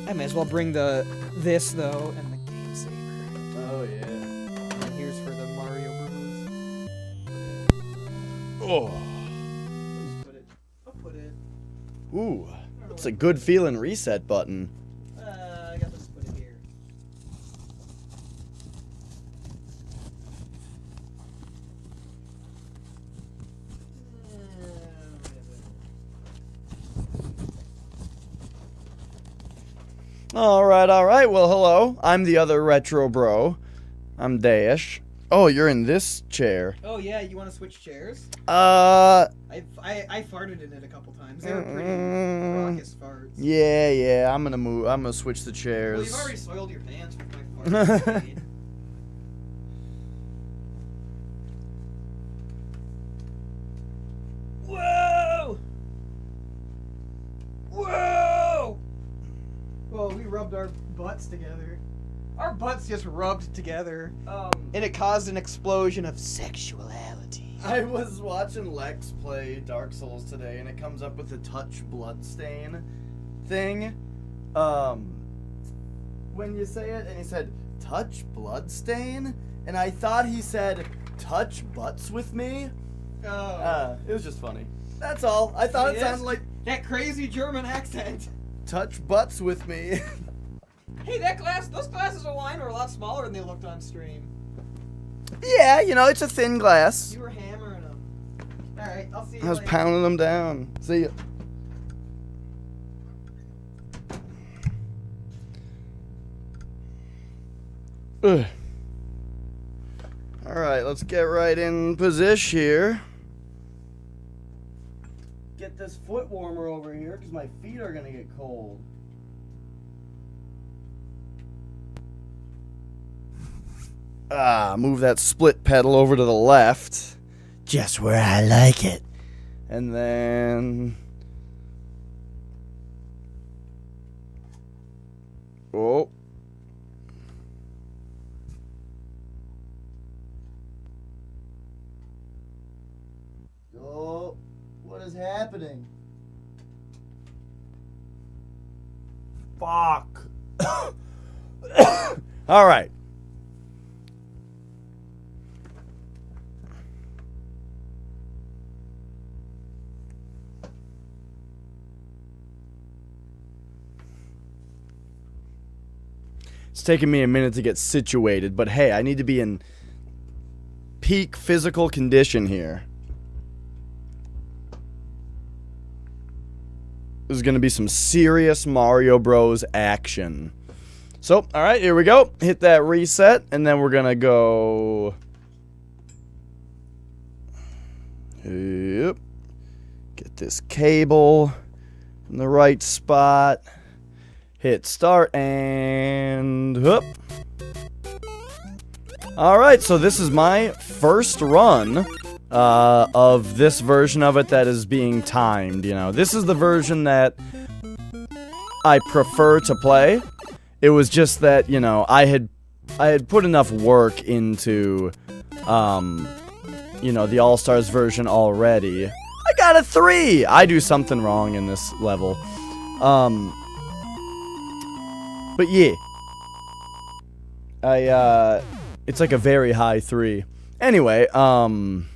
I may as well bring this though and the Game Saver. Oh yeah. And here's for the Mario Bros. Oh. I'll put it. Ooh. It's a good feeling reset button. I got this. Put it here. Alright. Well, hello. I'm the other retro bro. I'm Dash. Oh, you're in this chair. Oh yeah, you want to switch chairs? I farted in it a couple times. They were pretty raucous farts. Yeah. I'm gonna switch the chairs. Well, you've already soiled your pants with my farts. Whoa! Well, we rubbed our butts together. Our butts just rubbed together. And it caused an explosion of sexuality. I was watching Lex play Dark Souls today, and it comes up with the touch bloodstain thing. When you say it, and he said, touch bloodstain? And I thought he said, touch butts with me? It was just funny. That's all. I thought it sounded like... that crazy German accent. Touch butts with me. Hey, those glasses of wine were a lot smaller than they looked on stream. Yeah, it's a thin glass. You were hammering them. Alright, I'll see you I was later. pounding them down. See ya. Ugh. Alright, let's get right in position here. Get this foot warmer over here, because my feet are going to get cold. Move that split pedal over to the left. Just where I like it. And then... Oh. Oh, what is happening? Fuck. All right. It's taking me a minute to get situated, but hey, I need to be in peak physical condition here. This is going to be some serious Mario Bros. Action. So, alright, here we go. Hit that reset, and then we're going to go... Yep. Get this cable in the right spot. Hit start, and... Whoop. Alright, so this is my first run of this version of it that is being timed, This is the version that I prefer to play. It was just that, I had put enough work into, the All-Stars version already. I got a 3! I do something wrong in this level. But yeah. It's like a very high 3. Anyway, I'm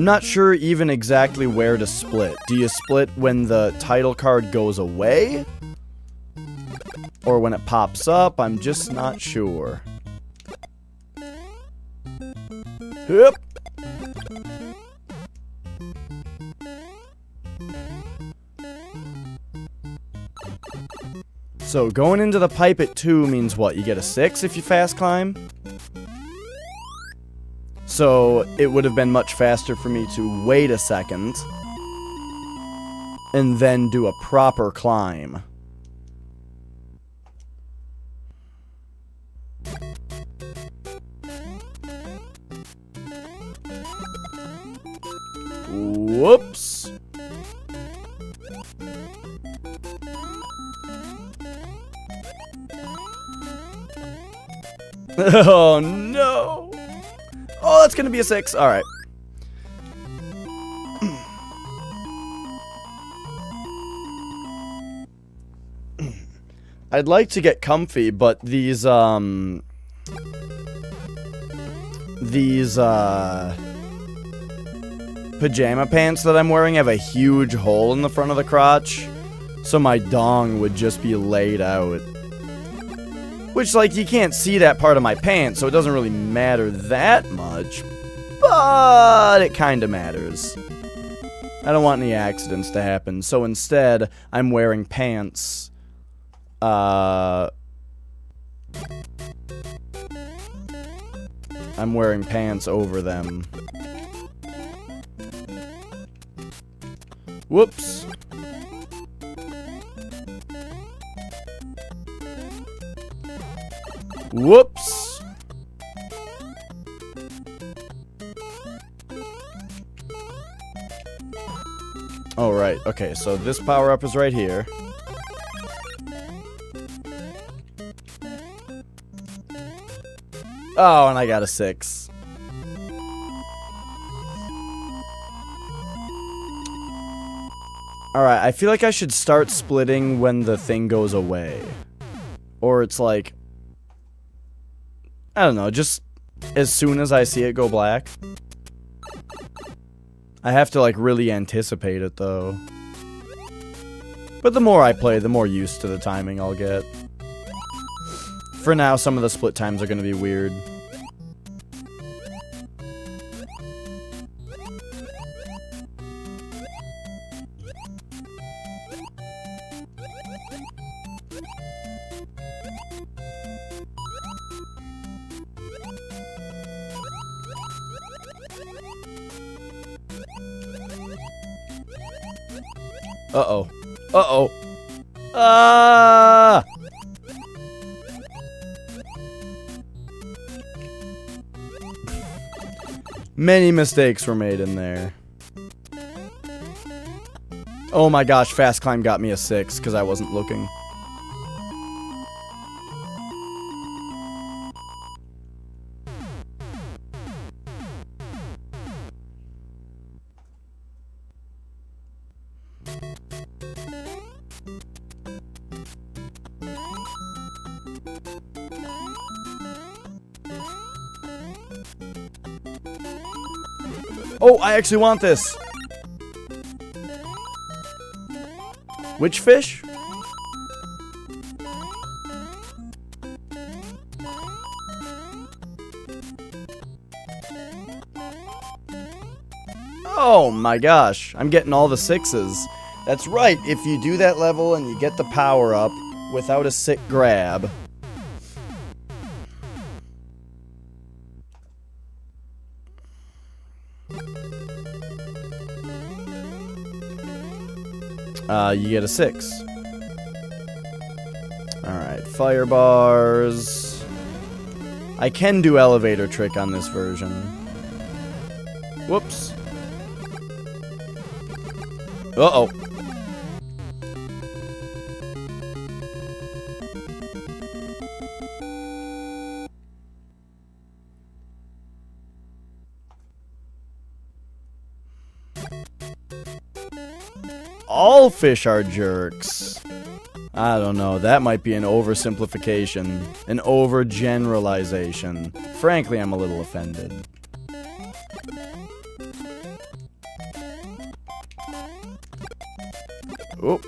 not sure even exactly where to split. Do you split when the title card goes away? Or when it pops up? I'm just not sure. Yep. So, going into the pipe at 2 means what? You get a 6 if you fast climb? So, it would have been much faster for me to wait a second and then do a proper climb. Whoops. Oh no. Oh, that's gonna be a 6. Alright. I'd like to get comfy, but these pajama pants that I'm wearing have a huge hole in the front of the crotch, so my dong would just be laid out. Which, like, you can't see that part of my pants, so it doesn't really matter that much, but it kinda matters. I don't want any accidents to happen, so instead, I'm wearing pants. I'm wearing pants over them. Whoops. Whoops. Oh, right. Okay, so this power-up is right here. Oh, and I got a 6. Alright, I feel like I should start splitting when the thing goes away. Or it's like... I don't know, just as soon as I see it go black. I have to, like, really anticipate it, though. But the more I play, the more used to the timing I'll get. For now, some of the split times are going to be weird. Uh-oh. Uh-oh. Ah! Many mistakes were made in there. Oh my gosh, Fast Climb got me a 6 because I wasn't looking. Oh, I actually want this. Which fish? Oh my gosh, I'm getting all the 6s. That's right, if you do that level and you get the power up without a sick grab. You get a 6. Alright, fire bars. I can do elevator trick on this version. Whoops. Uh-oh. All fish are jerks. I don't know, that might be an oversimplification, an overgeneralization. Frankly, I'm a little offended. Oh.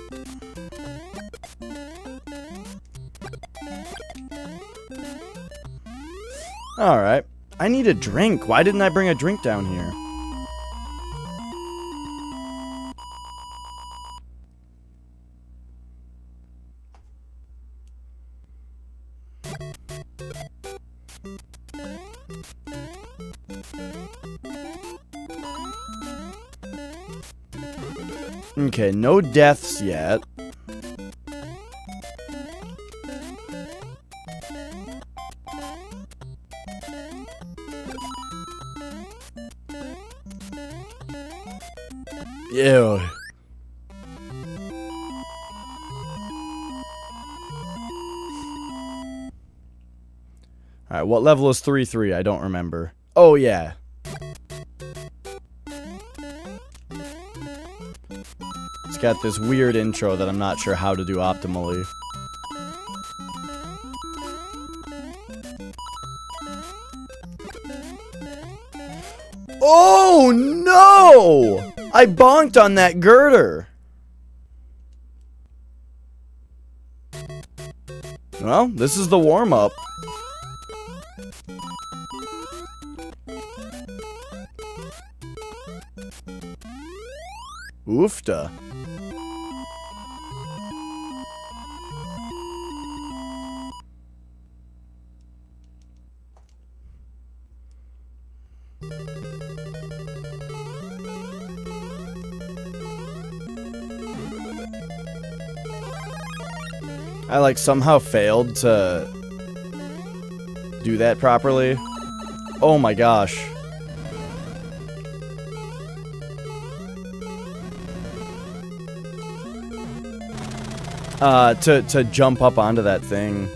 Alright. I need a drink. Why didn't I bring a drink down here? Okay, no deaths yet. Ew. Alright, what level is 3-3? I don't remember. Oh, yeah. It's got this weird intro that I'm not sure how to do optimally. Oh, no! I bonked on that girder. Well, this is the warm-up. Oofta. I like somehow failed to do that properly. Oh my gosh. To jump up onto that thing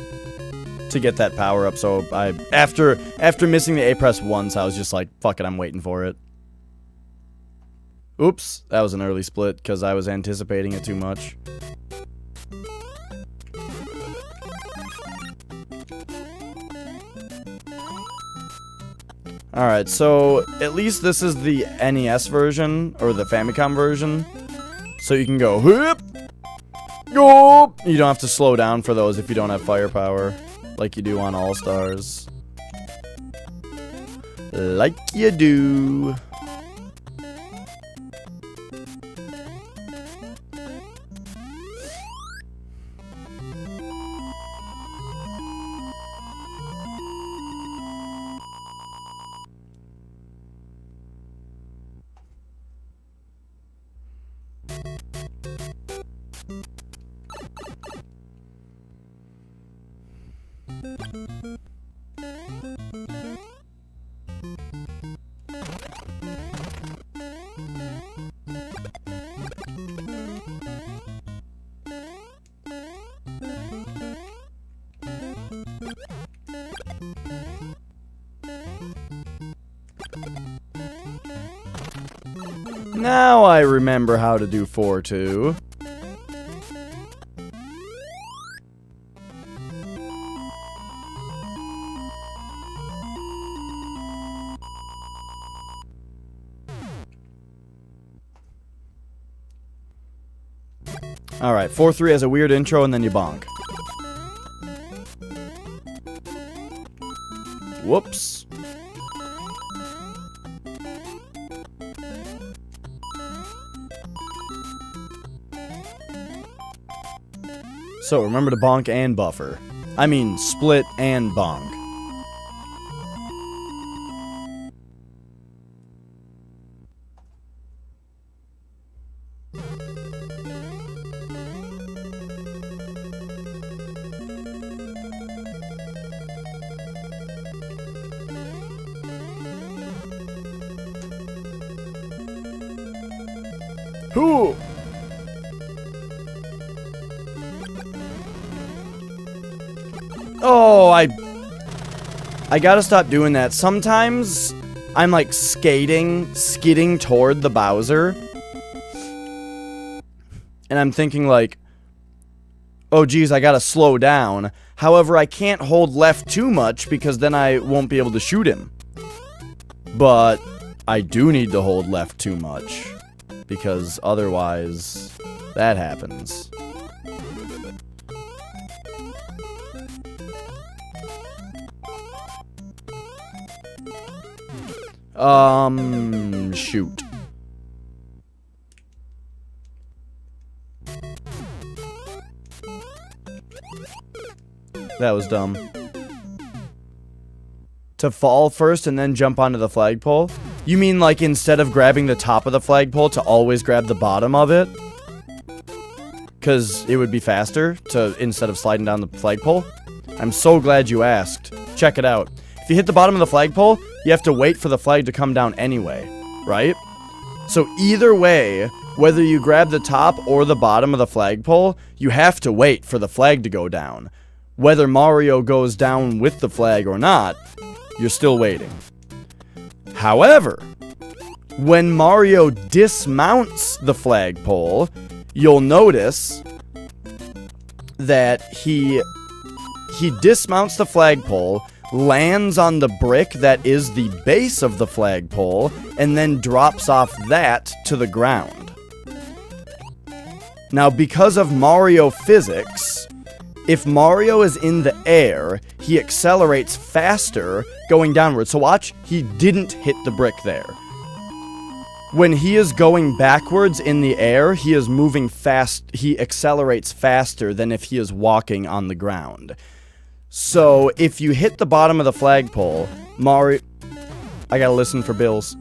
to get that power up. So I after missing the A press once, I was just like, fuck it, I'm waiting for it. Oops, that was an early split because I was anticipating it too much. Alright, so at least this is the NES version, or the Famicom version. So you can go, whoop, go. You don't have to slow down for those if you don't have firepower, like you do on All-Stars. Like you do. Now I remember how to do 4-2. Alright, 4-3 has a weird intro and then you bonk. Whoops. So remember to bonk and buffer. I mean, split and bonk. Who? Oh, I gotta stop doing that. Sometimes I'm like skidding toward the Bowser. And I'm thinking like, oh geez, I gotta slow down. However, I can't hold left too much because then I won't be able to shoot him. But I do need to hold left too much because otherwise that happens. Shoot. That was dumb. To fall first and then jump onto the flagpole? You mean like instead of grabbing the top of the flagpole to always grab the bottom of it? Because it would be faster to instead of sliding down the flagpole? I'm so glad you asked. Check it out. If you hit the bottom of the flagpole, you have to wait for the flag to come down anyway, right? So either way, whether you grab the top or the bottom of the flagpole, you have to wait for the flag to go down. Whether Mario goes down with the flag or not, you're still waiting. However, when Mario dismounts the flagpole, you'll notice that he dismounts the flagpole, lands on the brick that is the base of the flagpole, and then drops off that to the ground. Now, because of Mario physics, if Mario is in the air, he accelerates faster going downward. So watch, he didn't hit the brick there. When he is going backwards in the air, he is moving fast. He accelerates faster than if he is walking on the ground. So if you hit the bottom of the flagpole, Mario... I gotta listen for bills.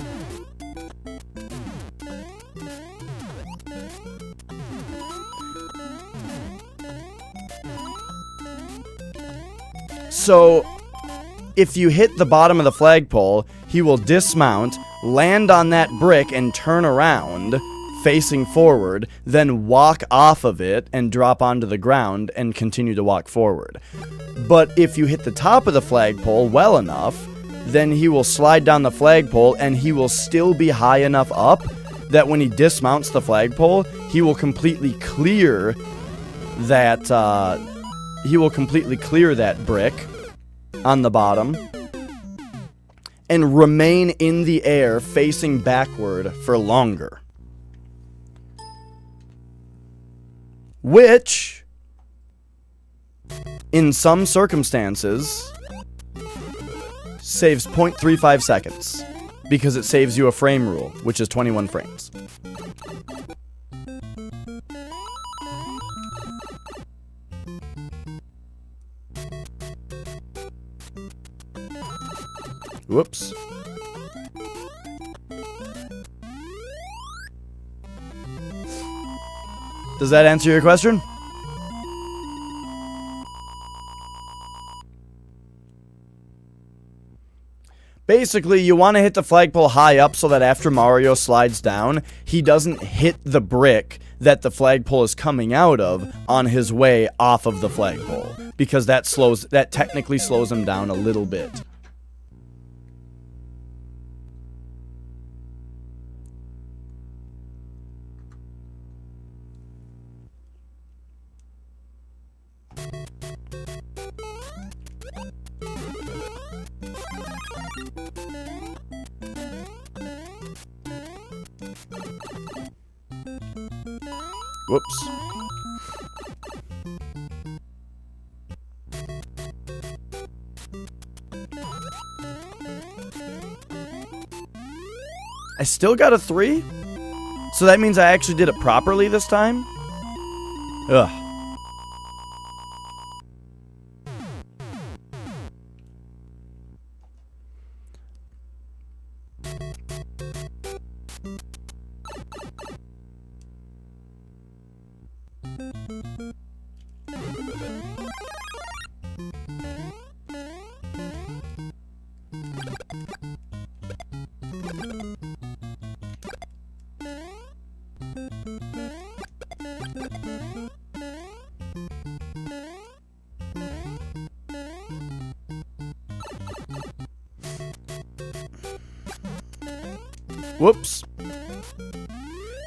So, if you hit the bottom of the flagpole, he will dismount, land on that brick, and turn around, facing forward, then walk off of it and drop onto the ground and continue to walk forward. But if you hit the top of the flagpole well enough, then he will slide down the flagpole and he will still be high enough up that when he dismounts the flagpole, he will completely clear that, brick on the bottom and remain in the air facing backward for longer. Which, in some circumstances, saves 0.35 seconds because it saves you a frame rule, which is 21 frames. Whoops. Does that answer your question? Basically, you want to hit the flagpole high up so that after Mario slides down, he doesn't hit the brick that the flagpole is coming out of on his way off of the flagpole, because that technically slows him down a little bit. Whoops. I still got a 3? So that means I actually did it properly this time? Ugh. Whoops.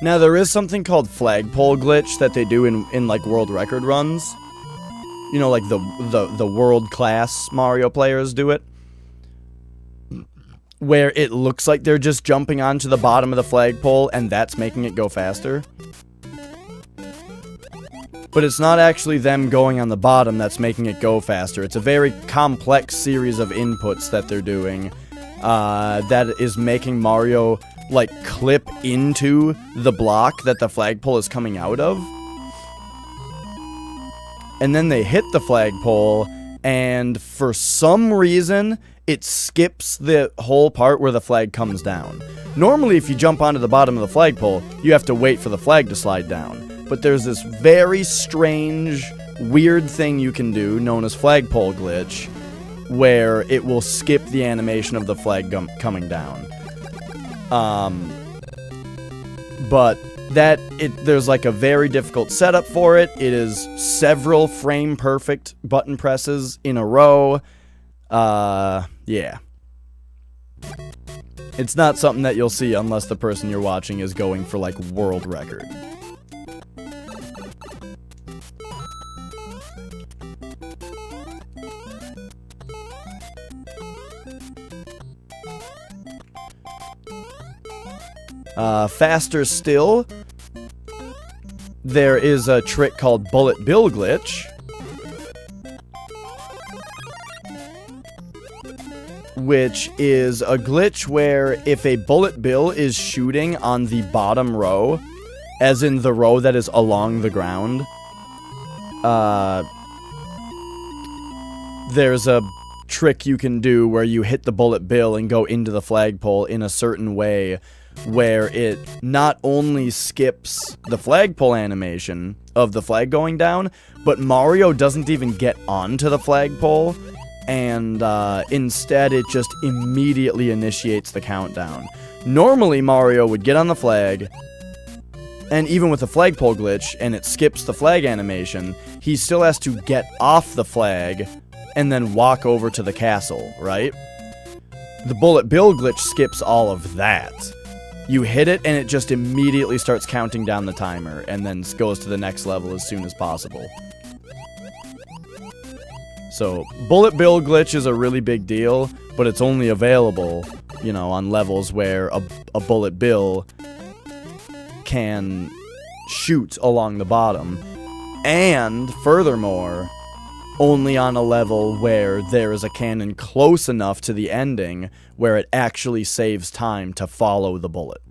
Now there is something called flagpole glitch that they do in like world record runs. You know, like the world class Mario players do it. Where it looks like they're just jumping onto the bottom of the flagpole and that's making it go faster. But it's not actually them going on the bottom that's making it go faster. It's a very complex series of inputs that they're doing that is making Mario like clip into the block that the flagpole is coming out of. And then they hit the flagpole, and for some reason, it skips the whole part where the flag comes down. Normally, if you jump onto the bottom of the flagpole, you have to wait for the flag to slide down. But there's this very strange, weird thing you can do, known as flagpole glitch, where it will skip the animation of the flag coming down. But there's like a very difficult setup for it. It is several frame perfect button presses in a row. Yeah. It's not something that you'll see unless the person you're watching is going for like world record. Faster still, there is a trick called Bullet Bill Glitch, which is a glitch where if a bullet bill is shooting on the bottom row, as in the row that is along the ground, there's a trick you can do where you hit the bullet bill and go into the flagpole in a certain way where it not only skips the flagpole animation of the flag going down, but Mario doesn't even get onto the flagpole, and instead it just immediately initiates the countdown. Normally Mario would get on the flag, and even with the flagpole glitch, and it skips the flag animation, he still has to get off the flag and then walk over to the castle, right? The Bullet Bill glitch skips all of that. You hit it, and it just immediately starts counting down the timer, and then goes to the next level as soon as possible. So, Bullet Bill glitch is a really big deal, but it's only available, you know, on levels where a bullet bill can shoot along the bottom. And, furthermore, only on a level where there is a cannon close enough to the ending where it actually saves time to follow the bullet.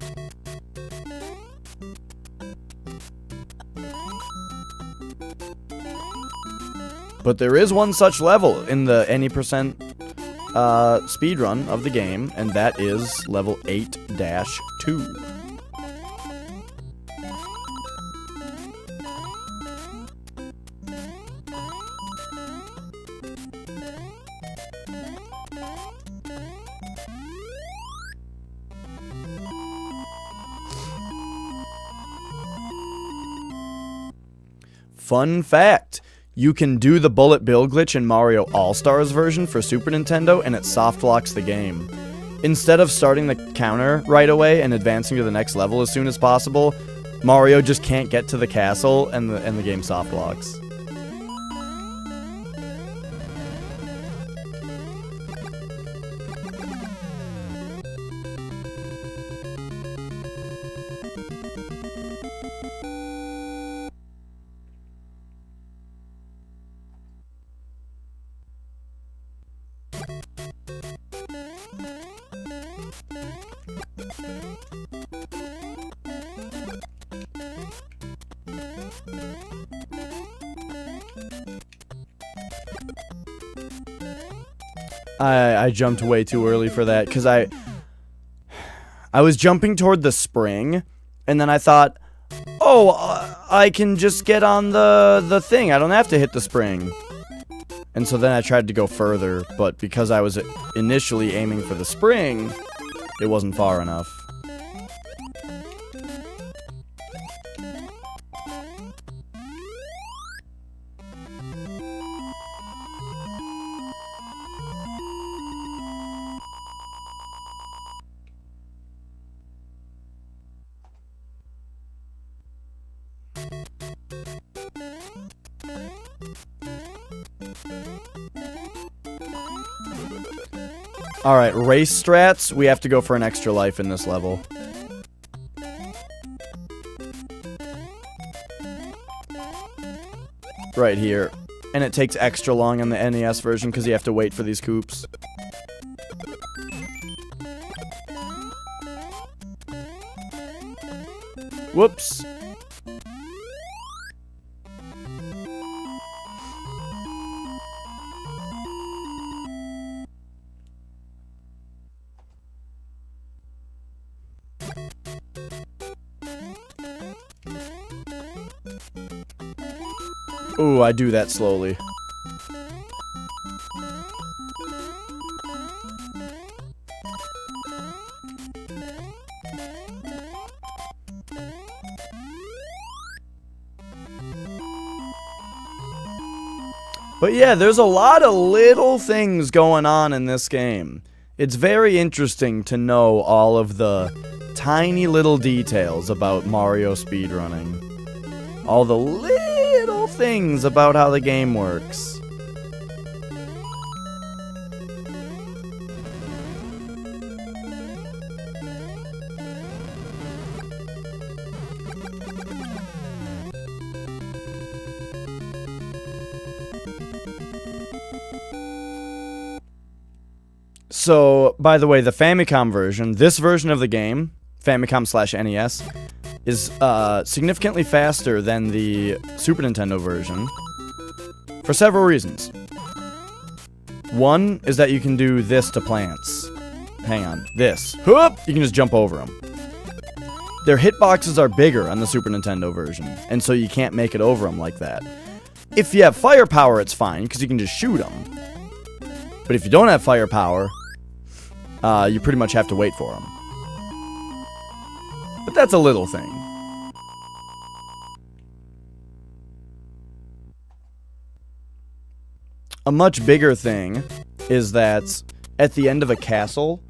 But there is one such level in the any percent speedrun of the game, and that is level 8-2. Fun fact, you can do the Bullet Bill glitch in Mario All-Stars version for Super Nintendo, and it soft locks the game. Instead of starting the counter right away and advancing to the next level as soon as possible, Mario just can't get to the castle, and the game soft locks. I jumped way too early for that, because I was jumping toward the spring, and then I thought, oh, I can just get on the thing, I don't have to hit the spring. And so then I tried to go further, but because I was initially aiming for the spring, it wasn't far enough. Alright, race strats, we have to go for an extra life in this level. Right here. And it takes extra long on the NES version because you have to wait for these coops. Whoops. Ooh, I do that slowly. But yeah, there's a lot of little things going on in this game. It's very interesting to know all of the tiny little details about Mario speedrunning. All the little things about how the game works. So, by the way, the Famicom version, this version of the game, Famicom/NES, is significantly faster than the Super Nintendo version for several reasons. One is that you can do this to plants. Hang on, this. Whoop! You can just jump over them. Their hitboxes are bigger on the Super Nintendo version, and so you can't make it over them like that. If you have firepower, it's fine, because you can just shoot them. But if you don't have firepower, you pretty much have to wait for them. But that's a little thing. A much bigger thing is that at the end of a castle,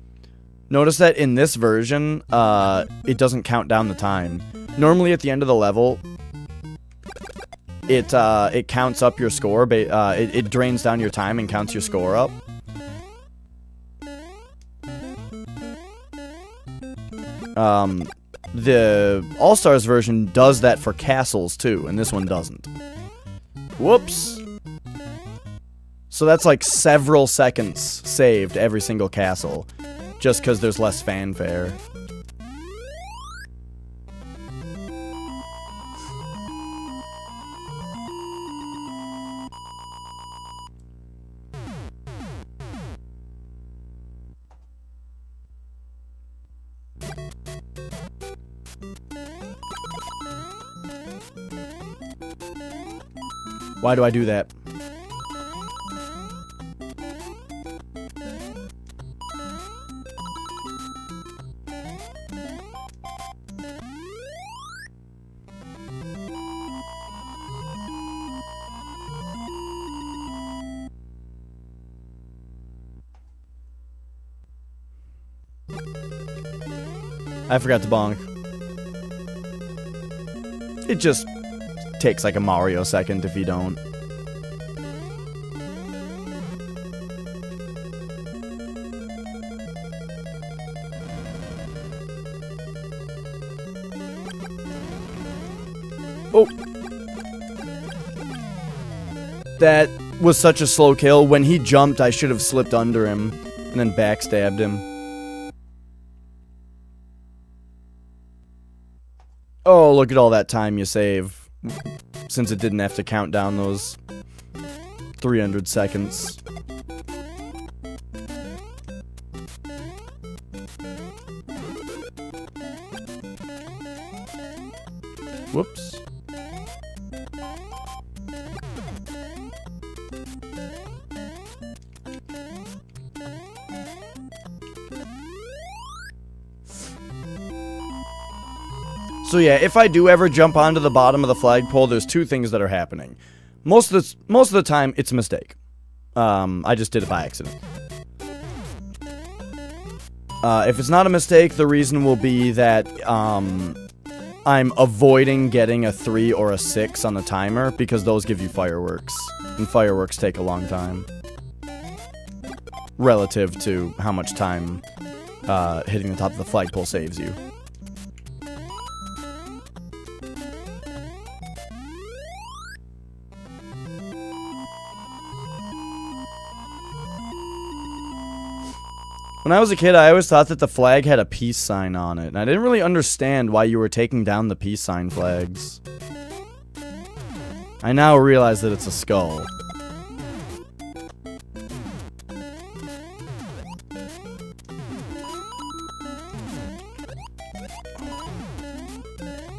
notice that in this version, it doesn't count down the time. Normally at the end of the level, it counts up your score, it drains down your time and counts your score up. The All-Stars version does that for castles too, and this one doesn't. Whoops! So that's like several seconds saved every single castle, just because there's less fanfare. Why do I do that? I forgot to bonk. It just takes like a Mario second if you don't. Oh! That was such a slow kill. When he jumped, I should have slipped under him and then backstabbed him. Oh, look at all that time you save. Since it didn't have to count down those 300 seconds. Whoops. So yeah, if I do ever jump onto the bottom of the flagpole, there's two things that are happening. Most of the time, it's a mistake. I just did it by accident. If it's not a mistake, the reason will be that I'm avoiding getting a 3 or a 6 on the timer, because those give you fireworks, and fireworks take a long time. Relative to how much time hitting the top of the flagpole saves you. When I was a kid, I always thought that the flag had a peace sign on it, and I didn't really understand why you were taking down the peace sign flags. I now realize that it's a skull.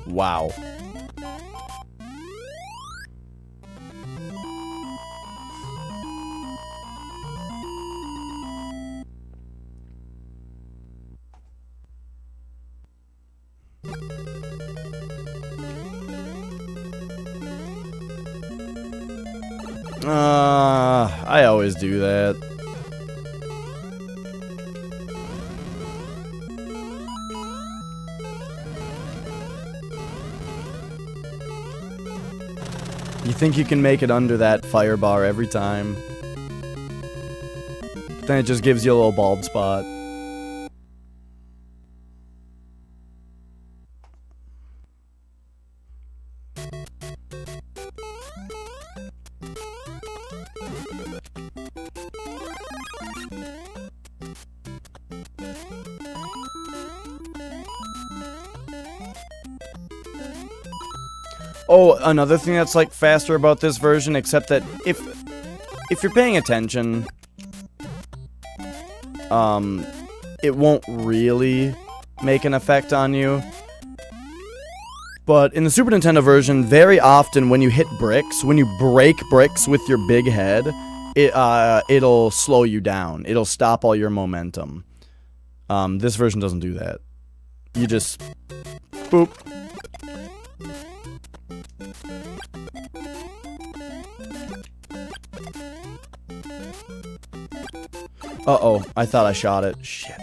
Wow. I always do that. You think you can make it under that fire bar every time. Then it just gives you a little bald spot. Oh, another thing that's like faster about this version, except that if you're paying attention, it won't really make an effect on you. But in the Super Nintendo version, very often when you hit bricks, when you break bricks with your big head, it'll slow you down. It'll stop all your momentum. This version doesn't do that. You just boop. Uh-oh, I thought I shot it. Shit.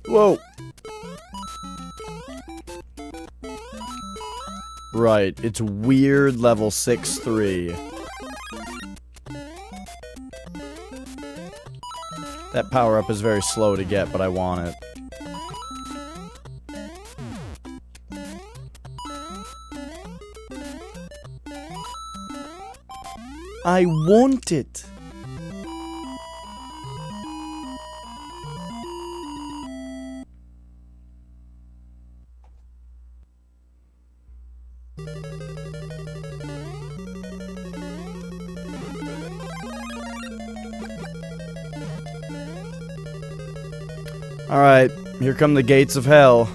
Whoa. Right, it's weird level 6-3. That power-up is very slow to get, but I want it. I want it! Alright, here come the gates of hell.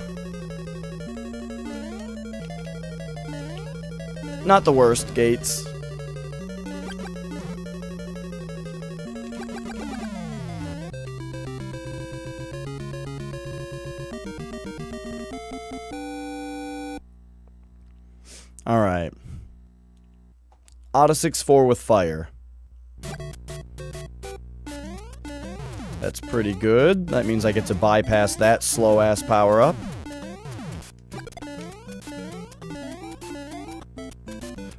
Not the worst gates. Alright. Auto 6-4 with fire. That's pretty good. That means I get to bypass that slow-ass power-up.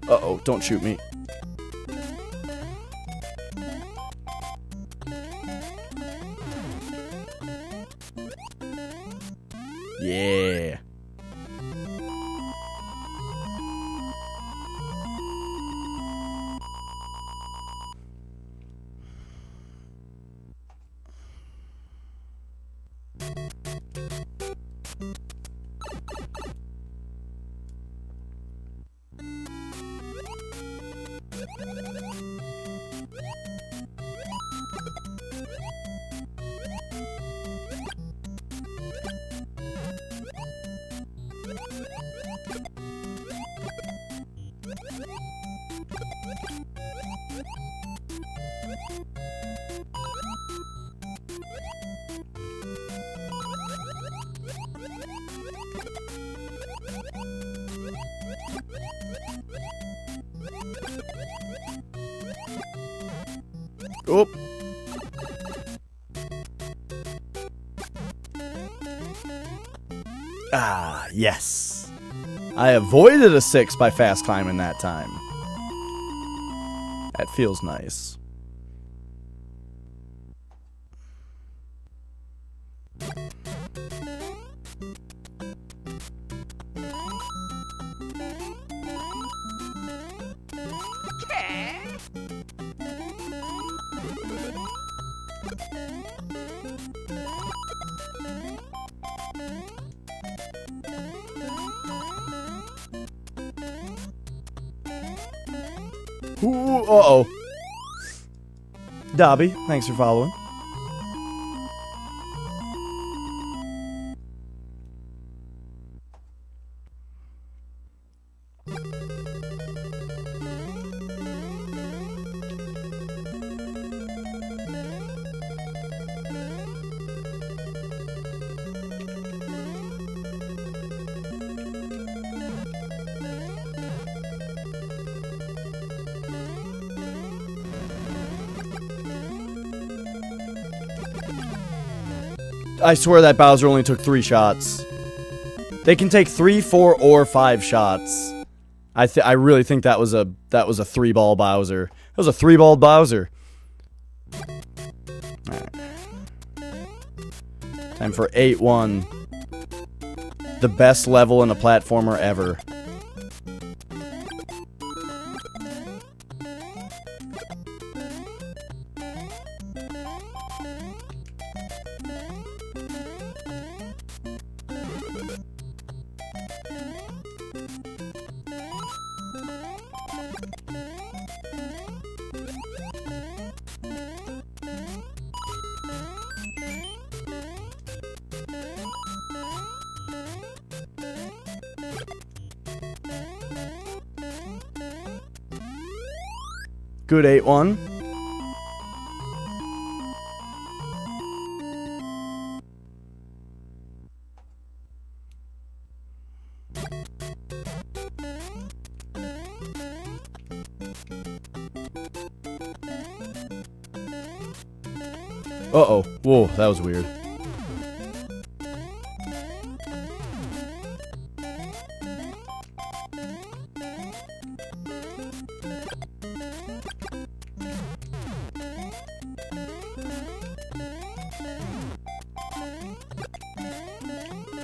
Uh-oh, don't shoot me. Yeah. Oop. Ah, yes. I avoided a 6 by fast climbing that time. That feels nice. Ooh, uh-oh. Dobby, thanks for following. I swear that Bowser only took 3 shots. They can take 3, 4, or 5 shots. I really think that was a 3-ball Bowser. That was a 3-ball Bowser. Alright. Time for 8-1. The best level in a platformer ever. Good 8-1. Uh-oh. Whoa, that was weird.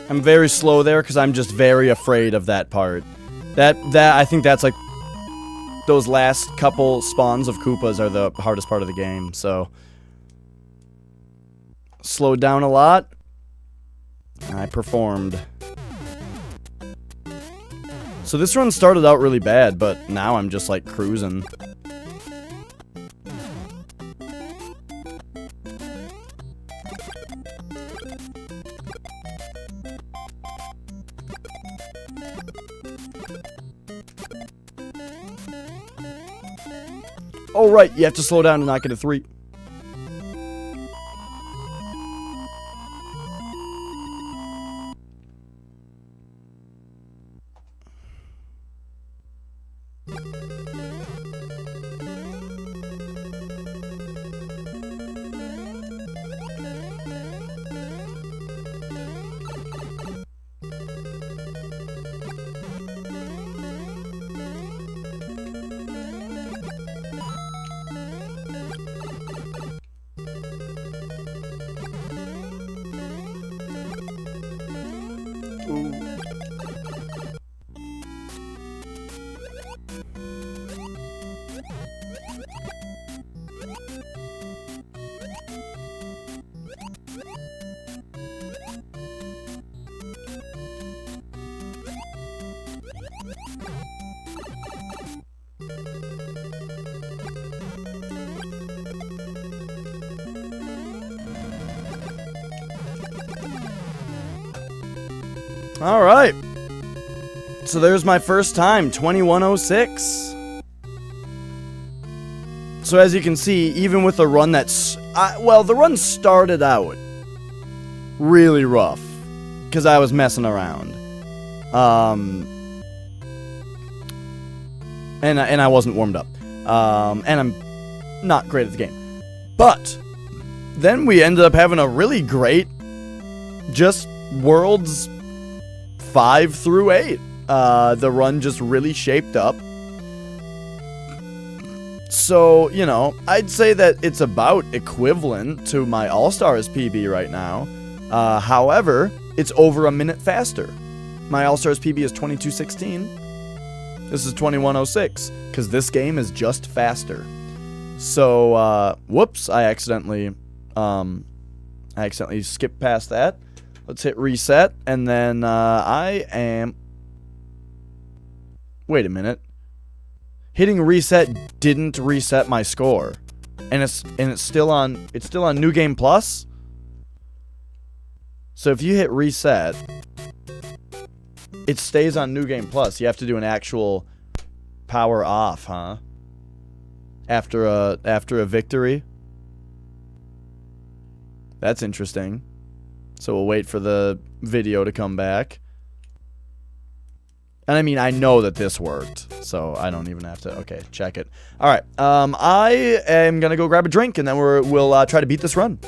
I'm very slow there because I'm just very afraid of that part. That I think that's like those last couple spawns of Koopas are the hardest part of the game, so slowed down a lot. I performed. So this run started out really bad, but now I'm just like cruising. Oh, right, you have to slow down to not get a 3. Alright. So there's my first time, 2106. So as you can see, even with a run that's... well, the run started out really rough. Because I was messing around. And I wasn't warmed up. And I'm not great at the game. But then we ended up having a really great just worlds 5 through 8. The run just really shaped up. So, you know, I'd say that it's about equivalent to my All-Stars PB right now. However, it's over a minute faster. My All-Stars PB is 2216. This is 2106, because this game is just faster. So, whoops, I accidentally skipped past that. Let's hit reset, and then I am... Wait a minute. Hitting reset didn't reset my score, and it's still on New Game Plus. So if you hit reset, it stays on New Game Plus. You have to do an actual power off, huh? After a victory. That's interesting. So we'll wait for the video to come back. And I mean, I know that this worked, so I don't even have to... Okay, check it. Alright, I am gonna go grab a drink, and then we'll try to beat this run.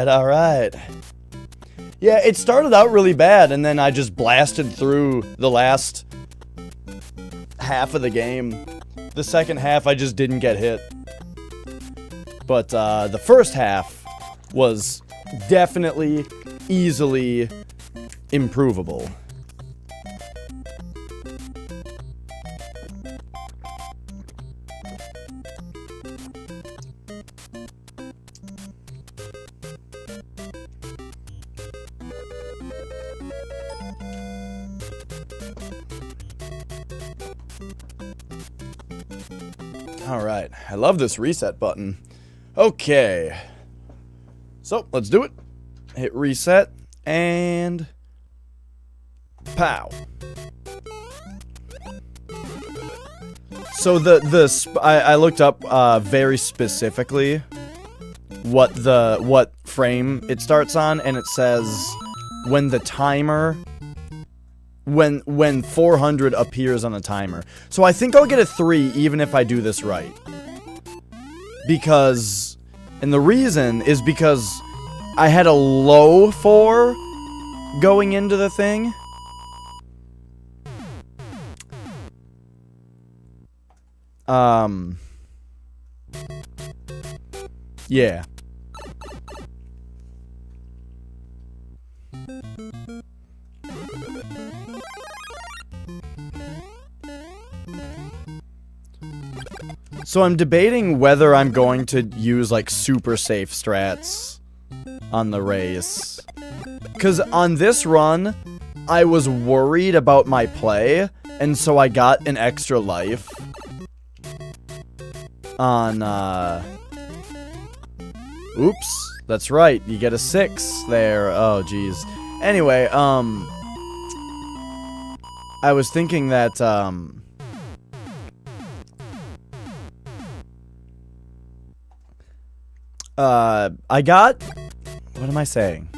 Alright. Yeah, it started out really bad, and then I just blasted through the last half of the game. The second half, I just didn't get hit. But, the first half was definitely, easily improvable. Alright, I love this reset button. Okay. So, let's do it. Hit reset, and... pow. So I looked up very specifically what frame it starts on, and it says when the timer... When 400 appears on a timer. So I think I'll get a 3 even if I do this right. Because... and the reason is because I had a low 4 going into the thing. Yeah. So I'm debating whether I'm going to use, like, super safe strats on the race. Because on this run, I was worried about my play, and so I got an extra life. On, oops, that's right, you get a 6 there. Oh, jeez. Anyway, I was thinking that, I got... what am I saying?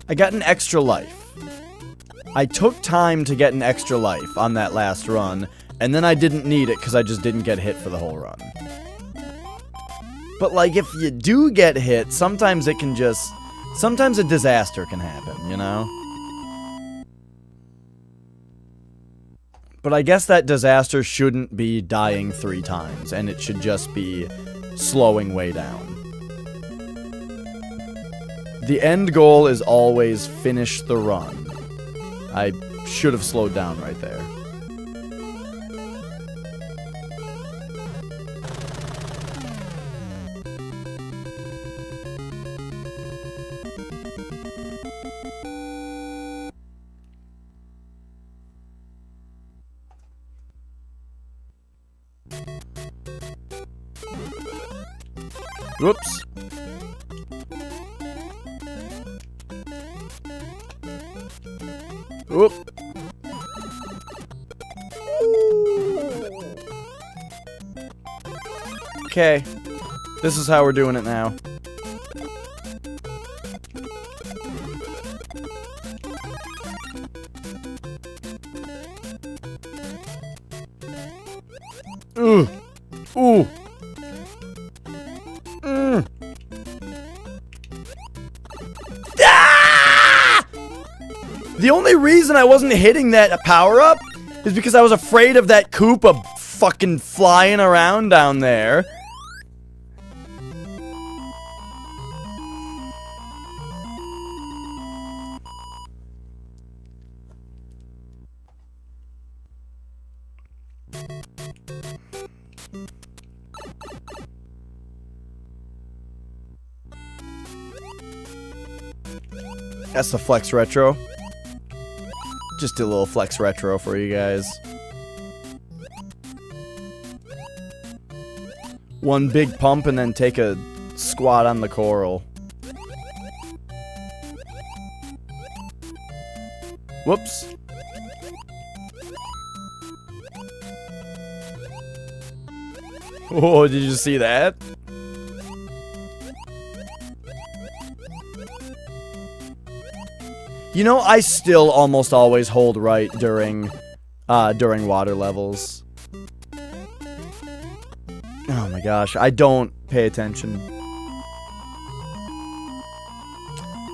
I got an extra life. I took time to get an extra life on that last run, and then I didn't need it because I just didn't get hit for the whole run. But, like, if you do get hit, sometimes it can just... sometimes a disaster can happen, you know? But I guess that disaster shouldn't be dying 3 times, and it should just be slowing way down. The end goal is always finish the run. I should have slowed down right there. Whoops. Whoop. Okay. This is how we're doing it now. Ooh. Ooh. The only reason I wasn't hitting that power-up is because I was afraid of that Koopa fucking flying around down there. That's the Flex Retro. Just do a little Flex Retro for you guys. One big pump and then take a squat on the coral. Whoops. Oh, did you see that? You know, I still almost always hold right during water levels. Oh my gosh, I don't pay attention.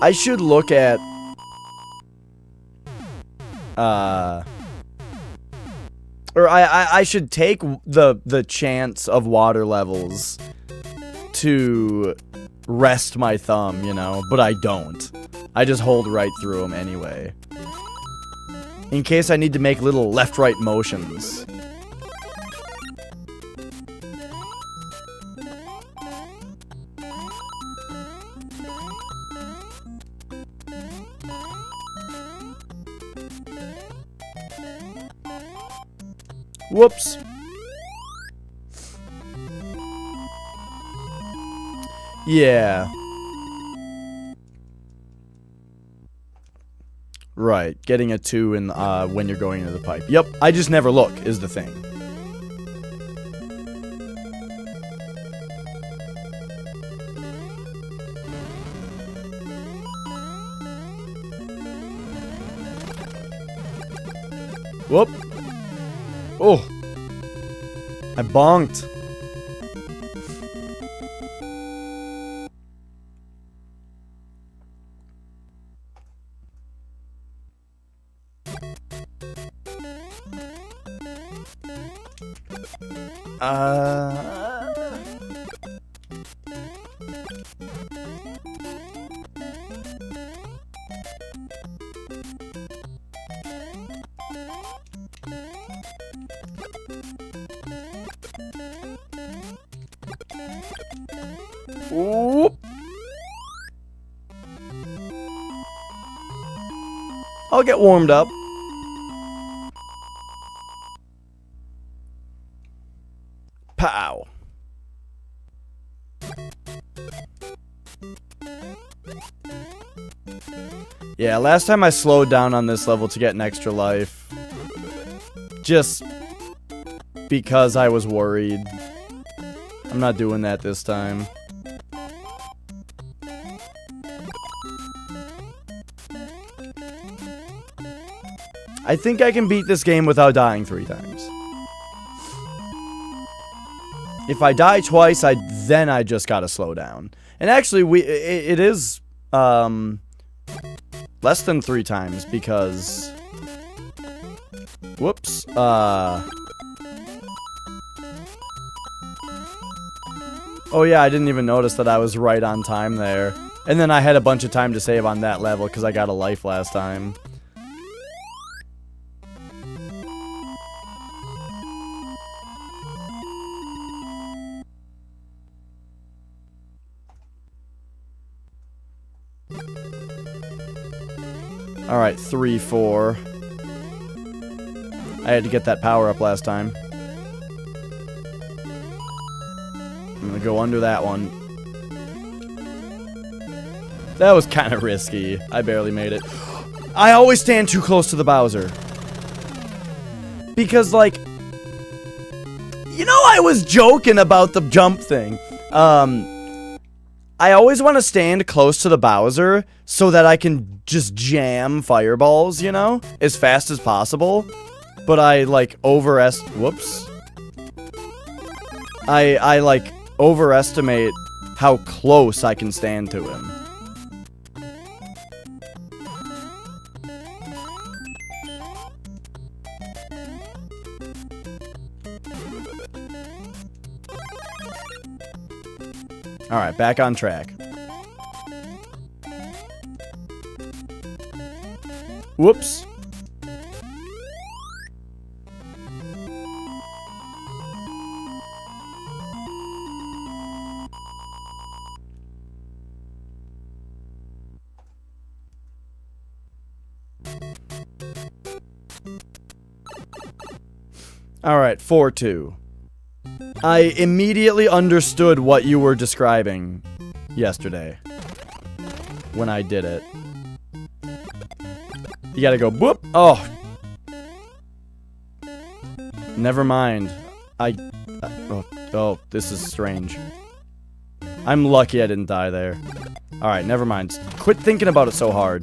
I should look at or I should take the chance of water levels to rest my thumb, you know, but I don't. I just hold right through them anyway. In case I need to make little left-right motions. Whoops. Yeah. Right, getting a 2 in when you're going into the pipe. Yep, I just never look is the thing. Whoop. Oh. I bonked. Whoop. I'll get warmed up. Pow. Yeah, last time I slowed down on this level to get an extra life. Just because I was worried. I'm not doing that this time. I think I can beat this game without dying 3 times. If I die twice, then I just gotta slow down. And actually, it is less than 3 times because whoops. Oh yeah, I didn't even notice that I was right on time there. And then I had a bunch of time to save on that level because I got a life last time. Alright, 3, 4. I had to get that power up last time. I'm gonna go under that one. That was kind of risky. I barely made it. I always stand too close to the Bowser. Because, like... You know, I was joking about the jump thing. I always want to stand close to the Bowser so that I can just jam fireballs, you know, as fast as possible. But I, like, whoops. I, like, overestimate how close I can stand to him. Alright, back on track. Whoops. Alright, 4-2. I immediately understood what you were describing yesterday. When I did it. You gotta go boop. Oh. Never mind. Oh, this is strange. I'm lucky I didn't die there. Alright, never mind. Quit thinking about it so hard.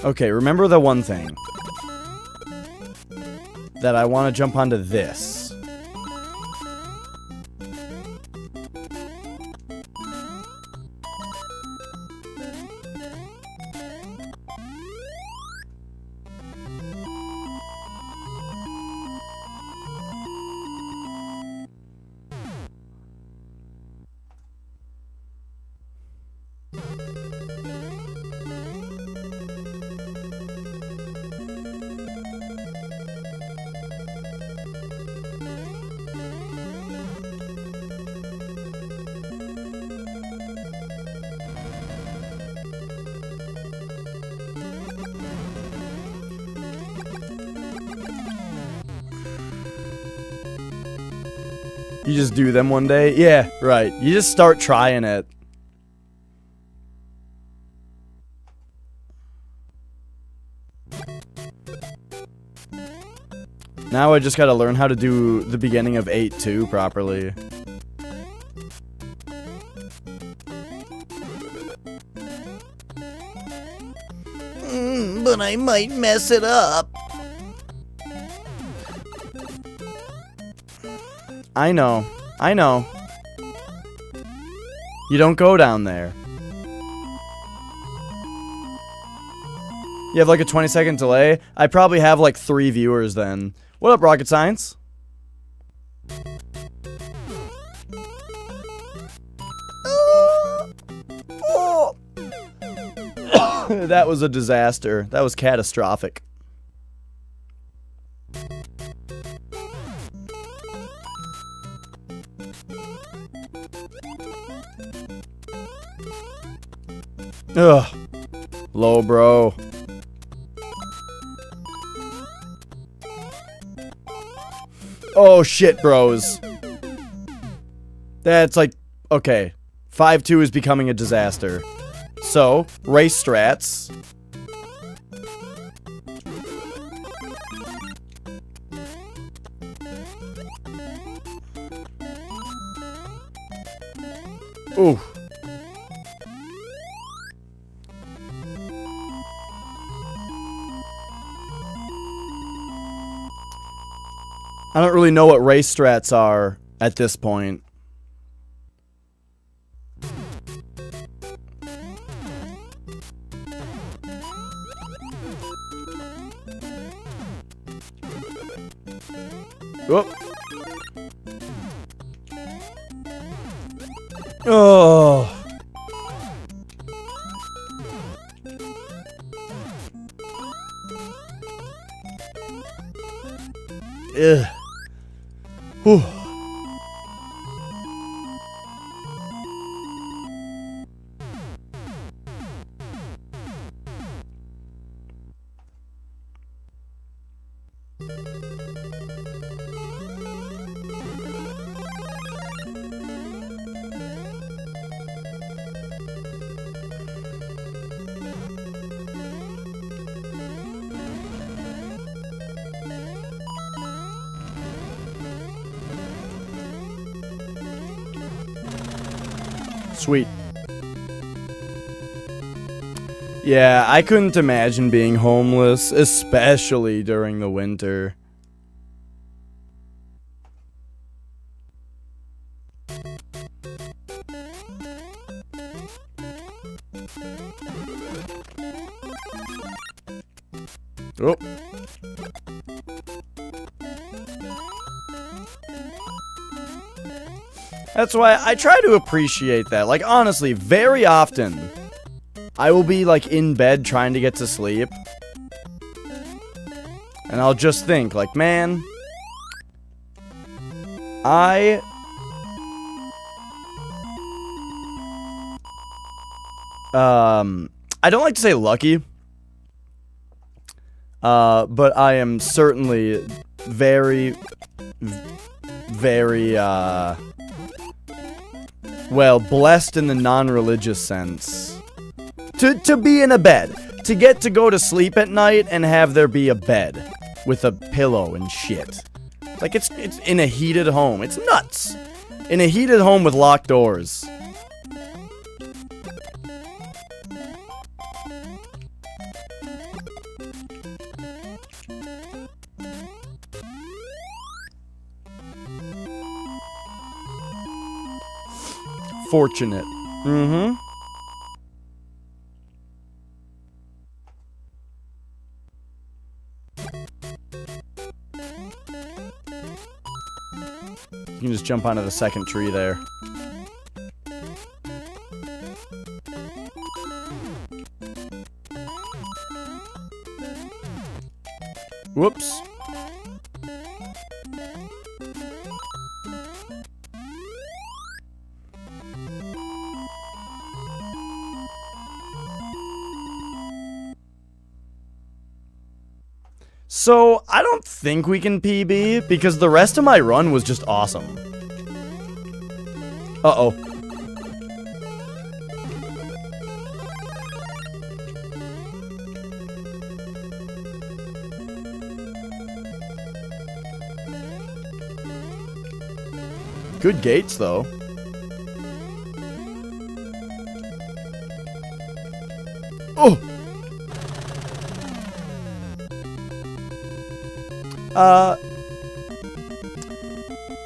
Okay, remember the one thing. That I want to jump onto this. You just do them one day? Yeah, right. You just start trying it. Now I just gotta learn how to do the beginning of 8-2 properly. But I might mess it up. I know. I know. You don't go down there. You have like a 20-second delay? I probably have like 3 viewers then. What up, Rocket Science? That was a disaster. That was catastrophic. Ugh. Low, bro. Oh, shit, bros. That's like... Okay. 5-2 is becoming a disaster. So, race strats. Ooh. I don't really know what race strats are at this point. Whoop. Oh. Ugh. Whew. Sweet. Yeah, I couldn't imagine being homeless, especially during the winter. Oh. That's why I try to appreciate that. Like, honestly, very often, I will be, like, in bed trying to get to sleep. And I'll just think, like, man, I don't like to say lucky, but I am certainly very, very, well, blessed in the non-religious sense. To be in a bed. To get to go to sleep at night and have there be a bed with a pillow and shit. Like, it's in a heated home. It's nuts. In a heated home with locked doors. Fortunate. Mm-hmm. You can just jump onto the second tree there. Whoops. So, I don't think we can PB, because the rest of my run was just awesome. Uh-oh. Good gates, though. Oh!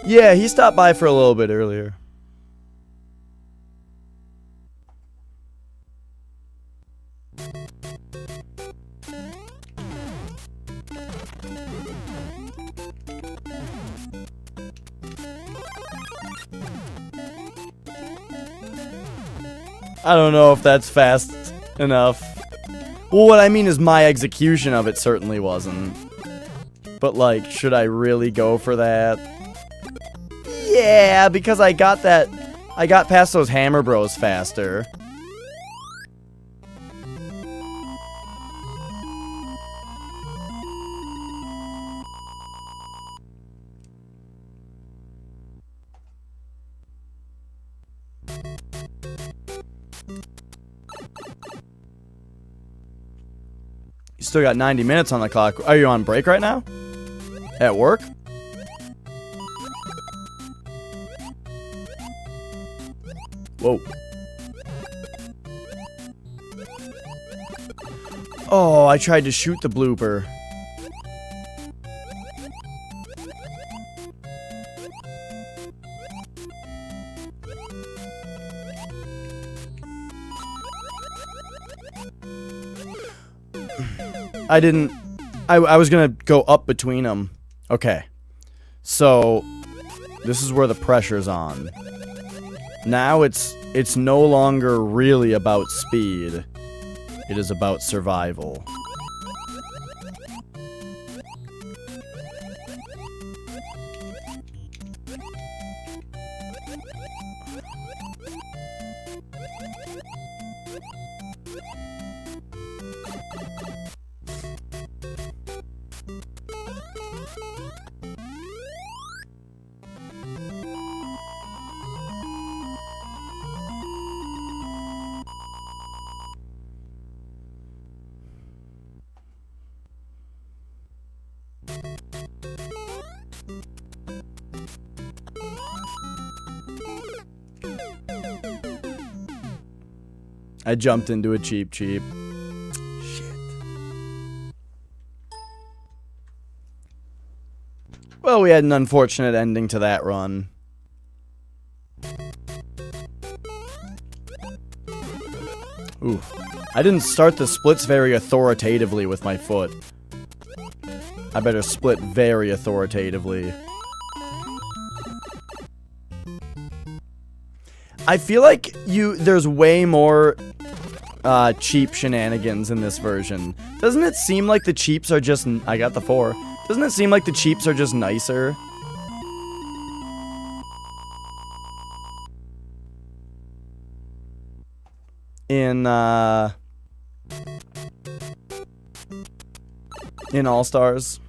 Yeah, he stopped by for a little bit earlier. I don't know if that's fast enough. Well, what I mean is my execution of it certainly wasn't. But, like, should I really go for that? Yeah, because I got past those Hammer Bros faster. You still got 90 minutes on the clock. Are you on break right now? At work? Whoa. Oh, I tried to shoot the blooper. I was gonna go up between them. Okay. So, this is where the pressure's on. Now it's no longer really about speed. It is about survival. I jumped into a cheap. Shit. Well, we had an unfortunate ending to that run. Ooh. I didn't start the splits very authoritatively with my foot. I better split very authoritatively. I feel like there's way more cheap shenanigans in this version. Doesn't it seem like the cheaps are just... I got the 4. Doesn't it seem like the cheaps are just nicer? In All-Stars.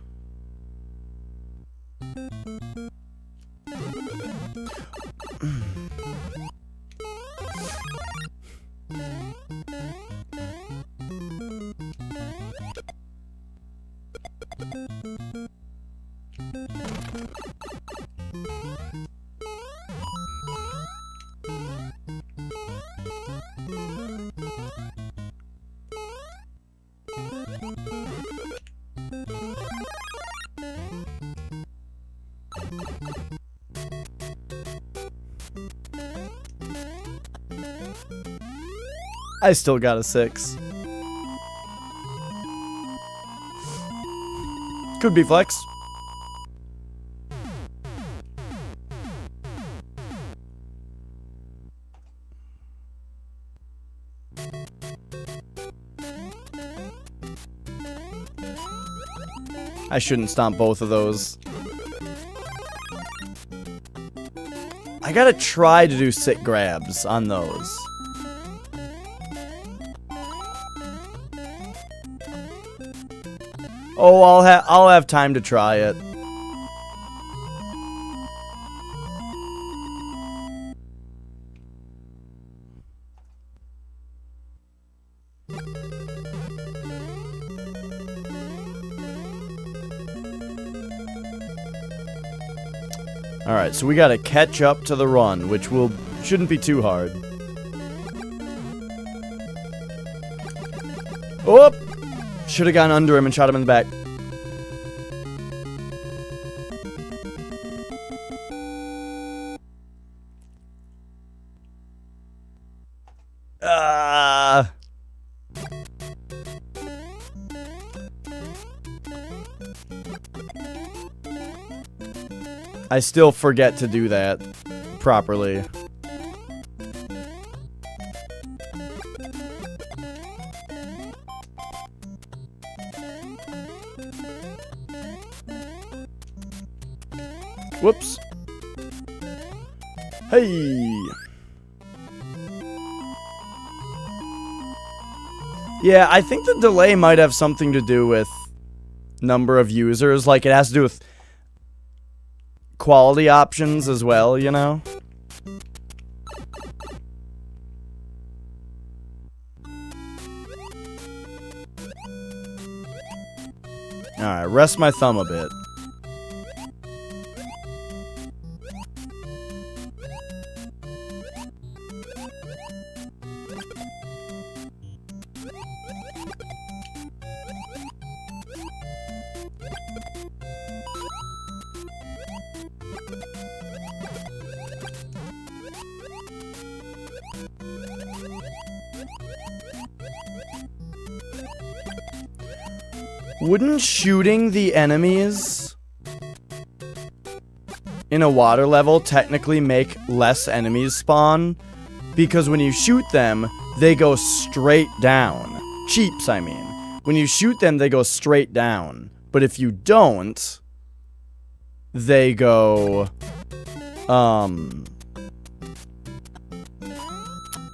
I still got a 6. Could be flex. I shouldn't stomp both of those. I gotta try to do sit grabs on those. Oh, I'll have time to try it. Alright, so we gotta catch up to the run, which shouldn't be too hard. Oh! Should have gone under him and shot him in the back. I still forget to do that properly. Whoops. Hey. Yeah, I think the delay might have something to do with number of users. Like, it has to do with quality options as well, you know? Alright, rest my thumb a bit. Wouldn't shooting the enemies in a water level technically make less enemies spawn? Because when you shoot them, they go straight down. Cheeps, I mean. When you shoot them, they go straight down. But if you don't, they go...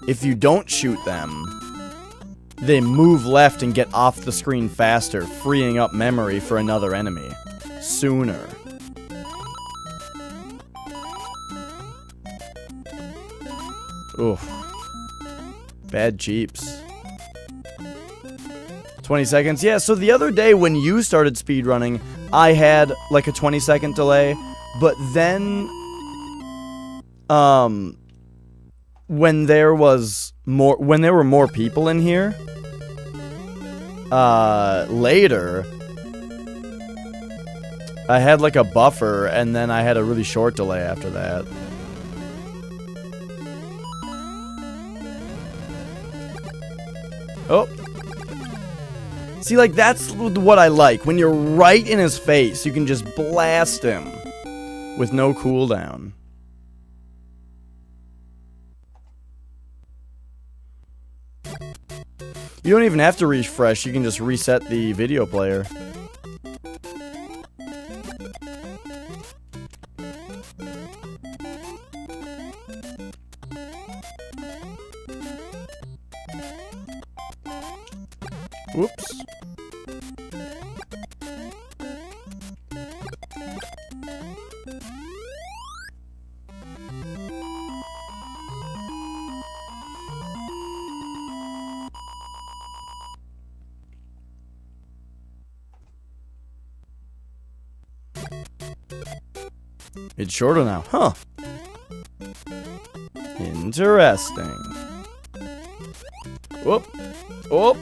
If you don't shoot them, they move left and get off the screen faster, freeing up memory for another enemy sooner. Oof. Bad cheeps. 20 seconds. Yeah, so the other day when you started speedrunning, I had like a 20-second delay, but then when there were more people in here, later, I had like a buffer, and then I had a really short delay after that. Oh. See, like, that's what I like. When you're right in his face, you can just blast him with no cooldown. You don't even have to refresh, you can just reset the video player. Whoops. It's shorter now, huh? Interesting. Whoop. Whoop.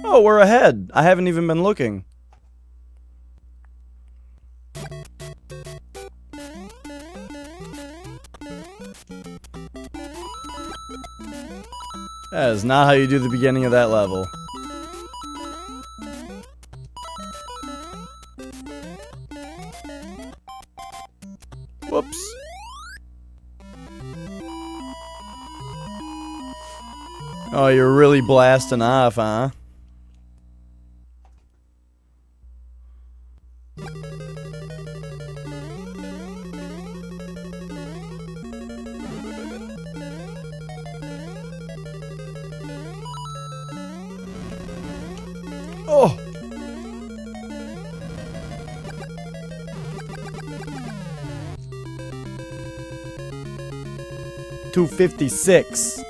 Oh, we're ahead. I haven't even been looking. That is not how you do the beginning of that level. Whoops. Oh, you're really blasting off, huh? Oh! $256.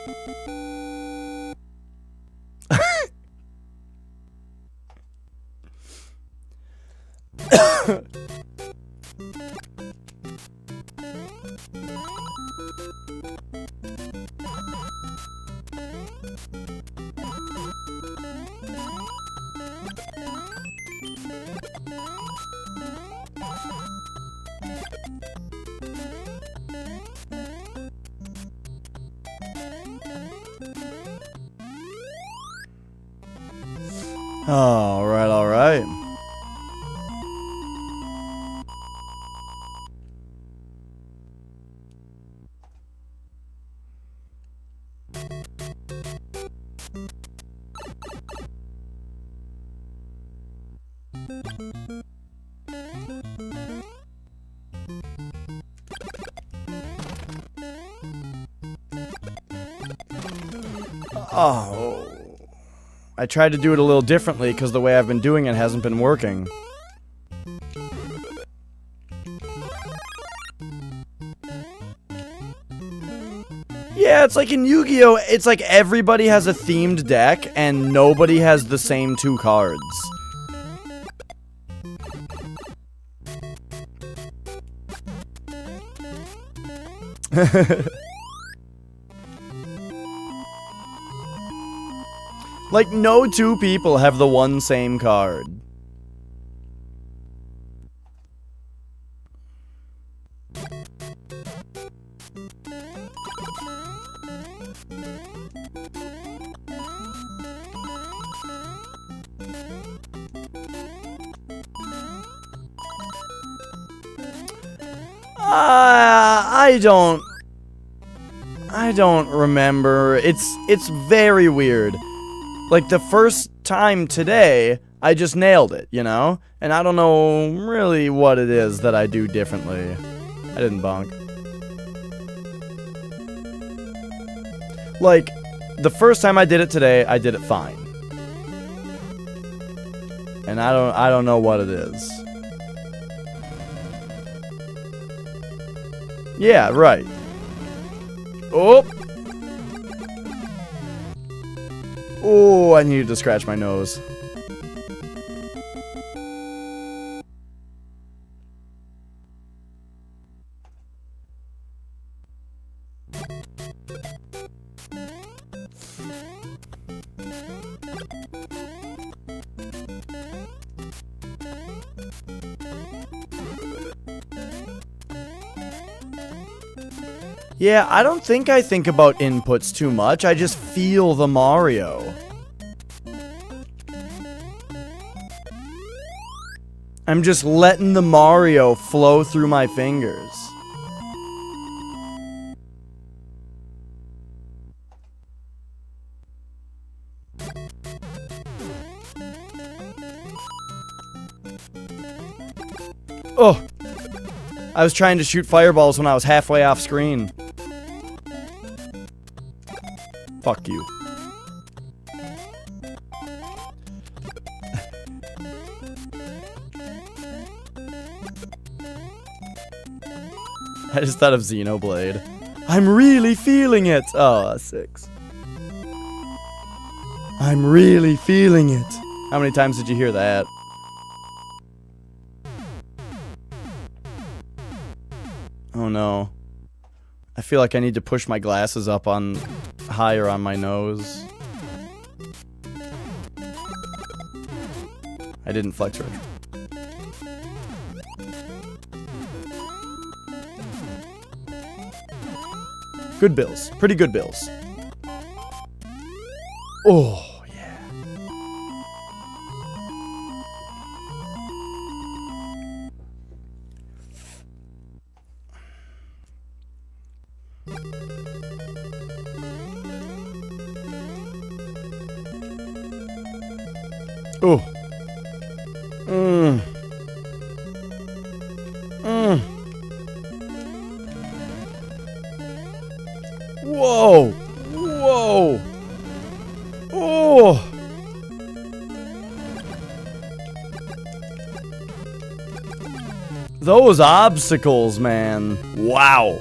Alright, alright. Oh. I tried to do it a little differently because the way I've been doing it hasn't been working. Yeah, it's like in Yu-Gi-Oh! It's like everybody has a themed deck and nobody has the same 2 cards. Like, no 2 people have the one same card. I don't remember. It's very weird. Like, the first time today, I just nailed it, you know? And I don't know really what it is that I do differently. I didn't bonk. Like, the first time I did it today, I did it fine. And I don't know what it is. Yeah, right. Oh! Oh, I needed to scratch my nose. Yeah, I don't think I think about inputs too much. I just feel the Mario. I'm just letting the Mario flow through my fingers. Oh! I was trying to shoot fireballs when I was halfway off screen. Fuck you. I just thought of Xenoblade. I'm really feeling it! Oh, 6. I'm really feeling it. How many times did you hear that? Oh no. I feel like I need to push my glasses up on higher on my nose. I didn't flex retro. Good bills. Pretty good bills. Oh, yeah. Oh. Whoa! Whoa! Oh! Those obstacles, man. Wow.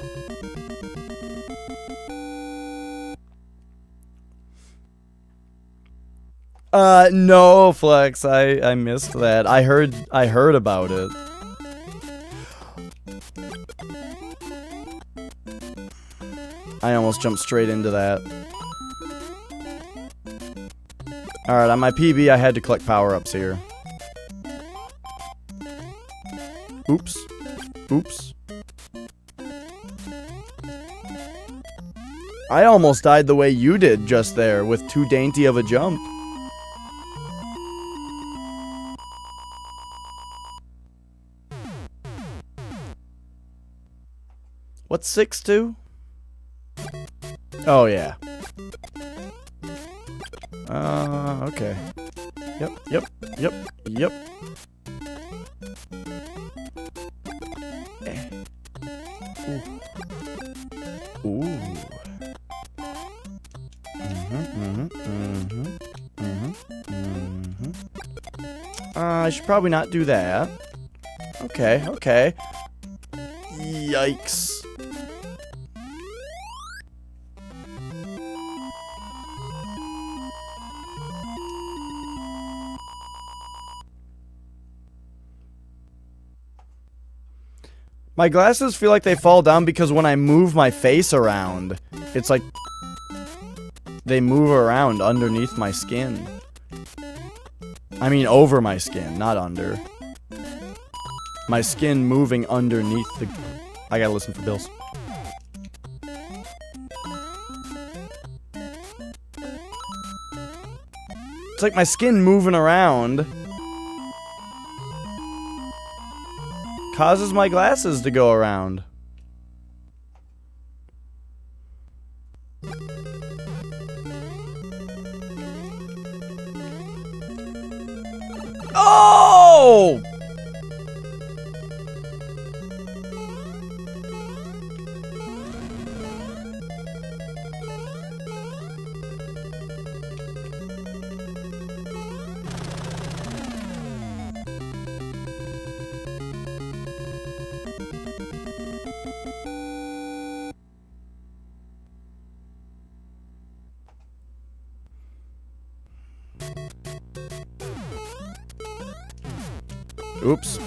No, Flex. I missed that. I heard about it. I almost jumped straight into that. Alright, on my PB, I had to collect power-ups here. Oops. Oops. I almost died the way you did just there, with too dainty of a jump. What's 6-2? Oh, yeah. Okay. Yep. Ooh. I should probably not do that. Okay. Yikes. My glasses feel like they fall down because when I move my face around, it's like they move around underneath my skin. I mean over my skin, not under. My skin moving underneath the... I gotta listen for bills. It's like my skin moving around causes my glasses to go around. Oh! Oops.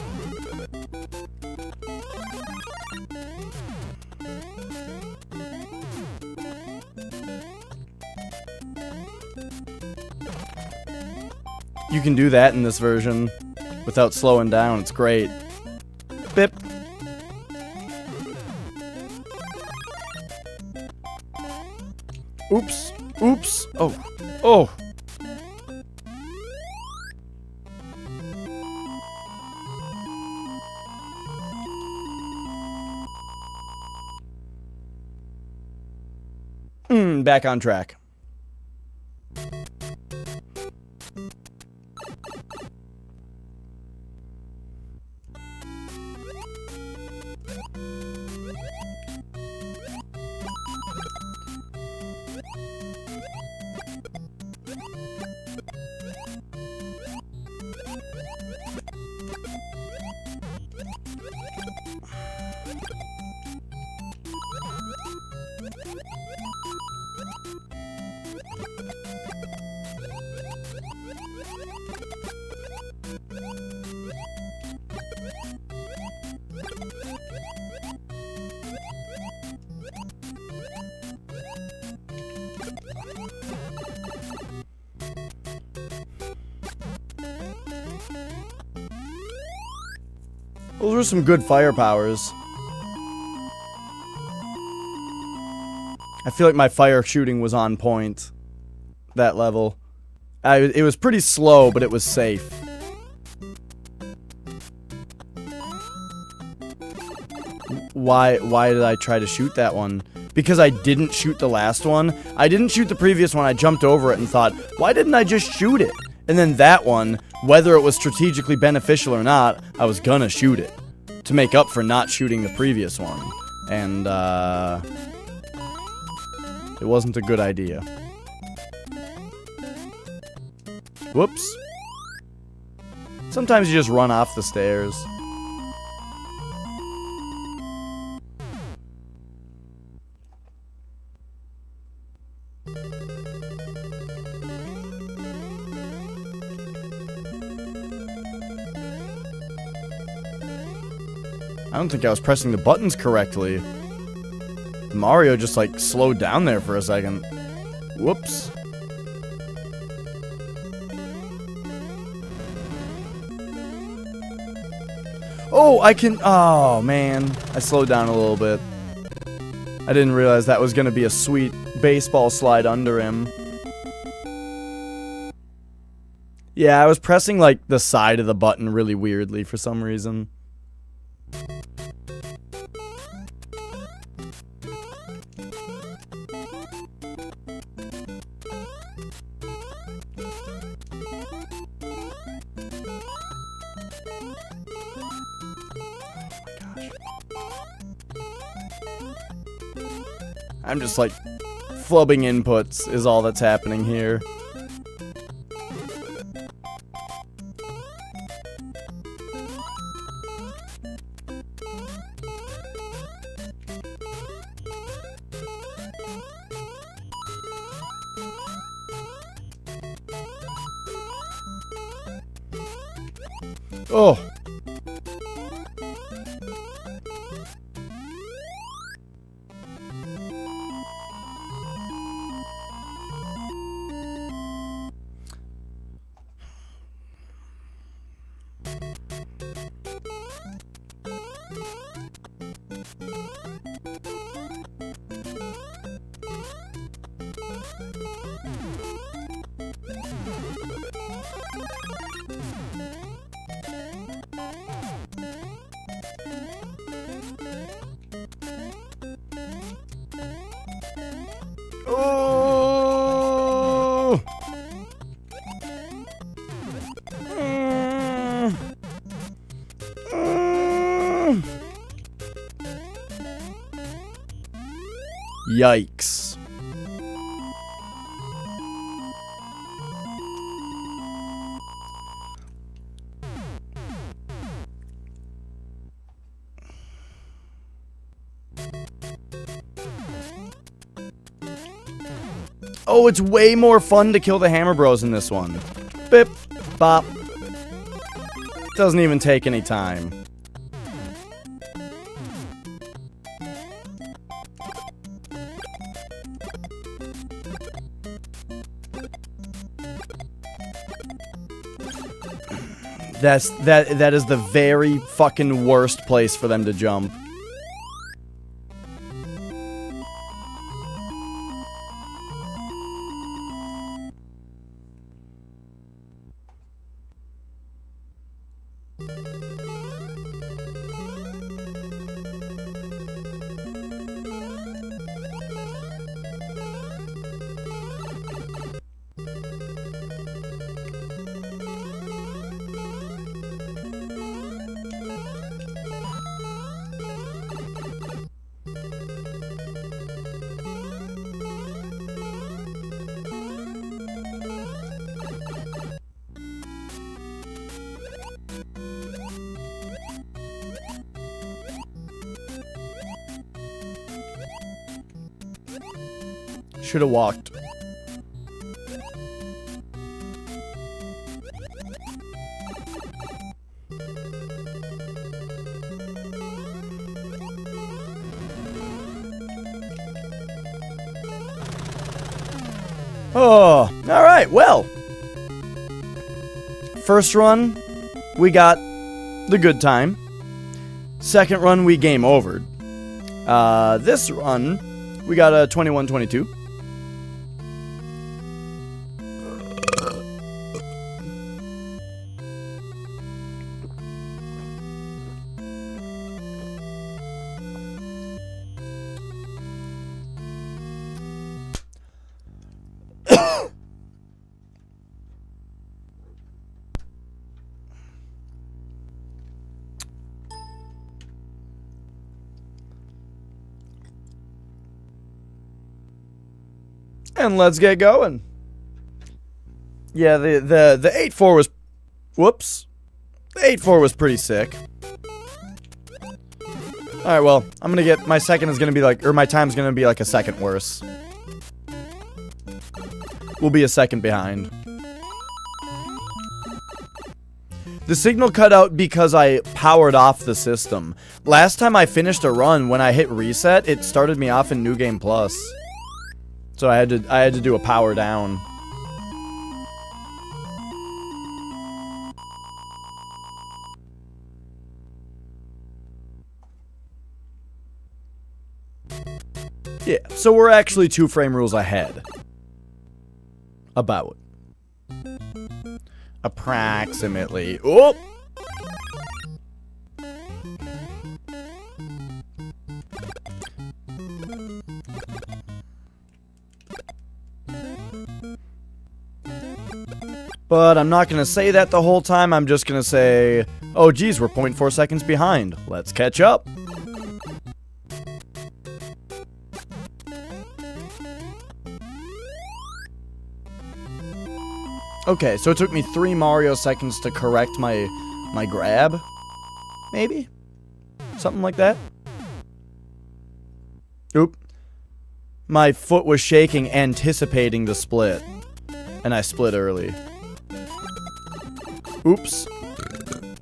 You can do that in this version without slowing down. It's great. Bip. Oops. Oops. Oh. Oh. Back on track. Those were some good fire powers. I feel like my fire shooting was on point. That level. It was pretty slow, but it was safe. Why did I try to shoot that one? Because I didn't shoot the last one? I didn't shoot the previous one, I jumped over it and thought, why didn't I just shoot it? And then that one, whether it was strategically beneficial or not, I was gonna shoot it. To make up for not shooting the previous one. And, it wasn't a good idea. Whoops. Sometimes you just run off the stairs. I don't think I was pressing the buttons correctly. Mario just, like, slowed down there for a second. Whoops. Oh, I can... Oh, man. I slowed down a little bit. I didn't realize that was gonna be a sweet baseball slide under him. Yeah, I was pressing, like, the side of the button really weirdly for some reason. I'm just, like, flubbing inputs is all that's happening here. Oh. Oh! Yikes. Oh, it's way more fun to kill the Hammer Bros in this one. Bip, bop. Doesn't even take any time. That is the very fucking worst place for them to jump. Should have walked. Oh, all right. Well, first run, we got the good time. Second run, we game overed. This run, we got a 21-22. And let's get going. Yeah, the 8-4 was... Whoops. The 8-4 was pretty sick. Alright, well, I'm gonna get... My second is gonna be like... Or my time's gonna be like a second worse. We'll be a second behind. The signal cut out because I powered off the system. Last time I finished a run, when I hit reset, it started me off in New Game Plus. So I had to do a power down. Yeah, so we're actually 2 frame rules ahead. About. Approximately. Oh! But I'm not going to say that the whole time. I'm just going to say, oh geez, we're 0.4 seconds behind. Let's catch up. Okay, so it took me 3 Mario seconds to correct my grab. Maybe? Something like that. Oop. My foot was shaking, anticipating the split. And I split early. Oops.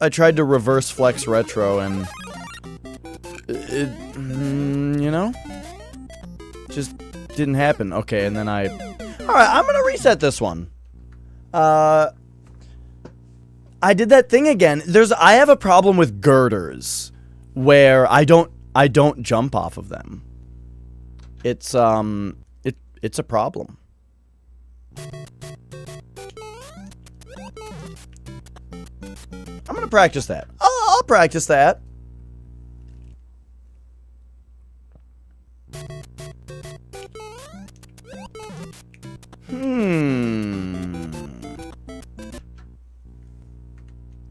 I tried to reverse flex retro and... It, you know? Just didn't happen. Okay, and then I... Alright, I'm gonna reset this one. I did that thing again. I have a problem with girders. Where I don't jump off of them. It's a problem. I'm gonna practice that. I'll practice that.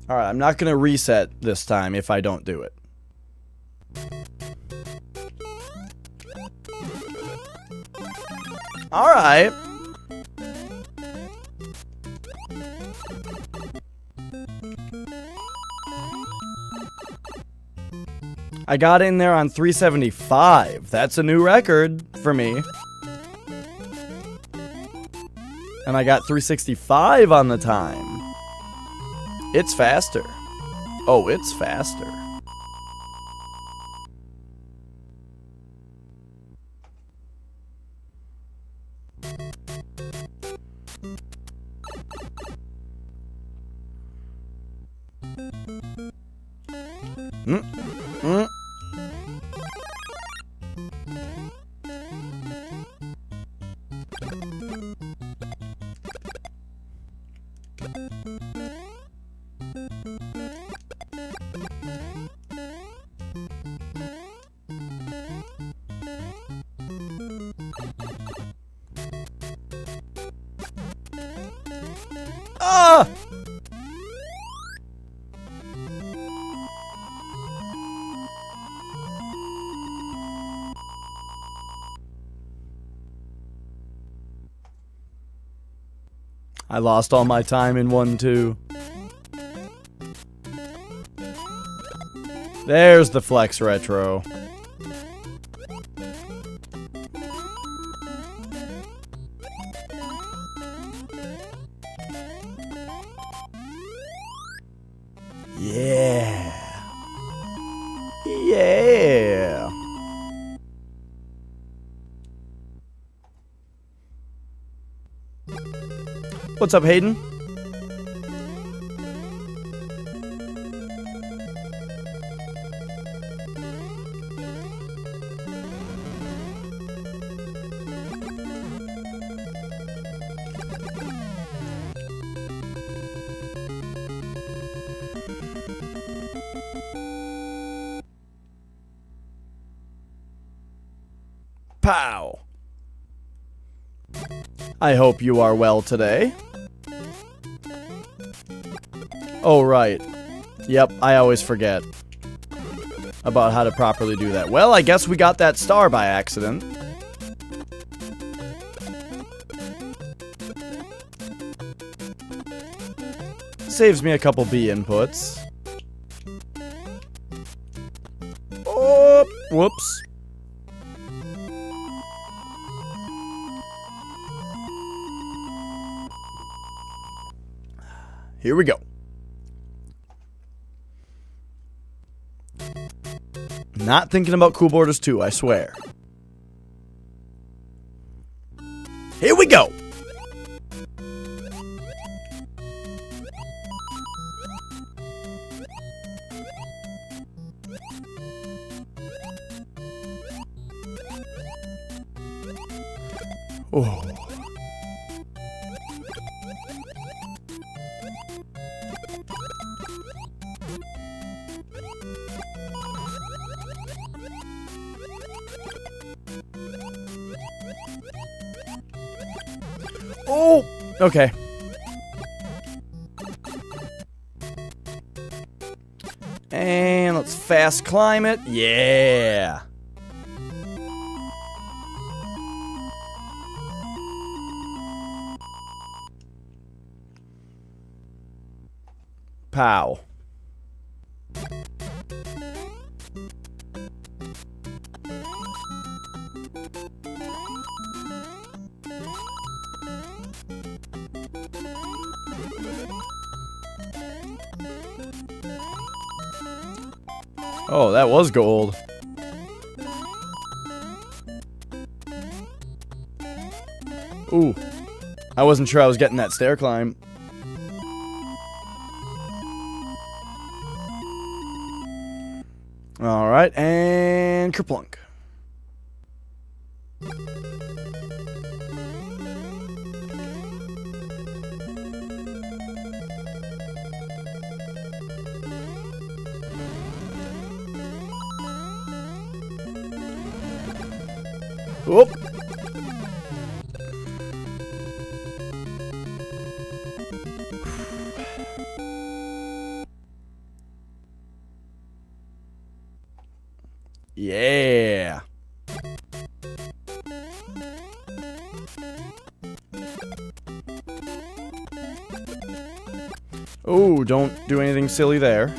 Alright, I'm not gonna reset this time if I don't do it. Alright. I got in there on 375. That's a new record for me. And I got 365 on the time. It's faster. Oh, it's faster. Ah! I lost all my time in 1-2. There's the flex retro. What's up, Hayden? Pow! I hope you are well today. Oh, right. Yep, I always forget about how to properly do that. Well, I guess we got that star by accident. Saves me a couple B inputs. Oh, whoops. Here we go. Not thinking about Cool Borders 2, I swear. Here we go. Oh. Oh, okay. And let's fast climb it. Yeah. Pow. Oh, that was gold. Ooh. I wasn't sure I was getting that stair climb. Alright, and kerplunk. Whoop. Yeah. Oh, don't do anything silly there.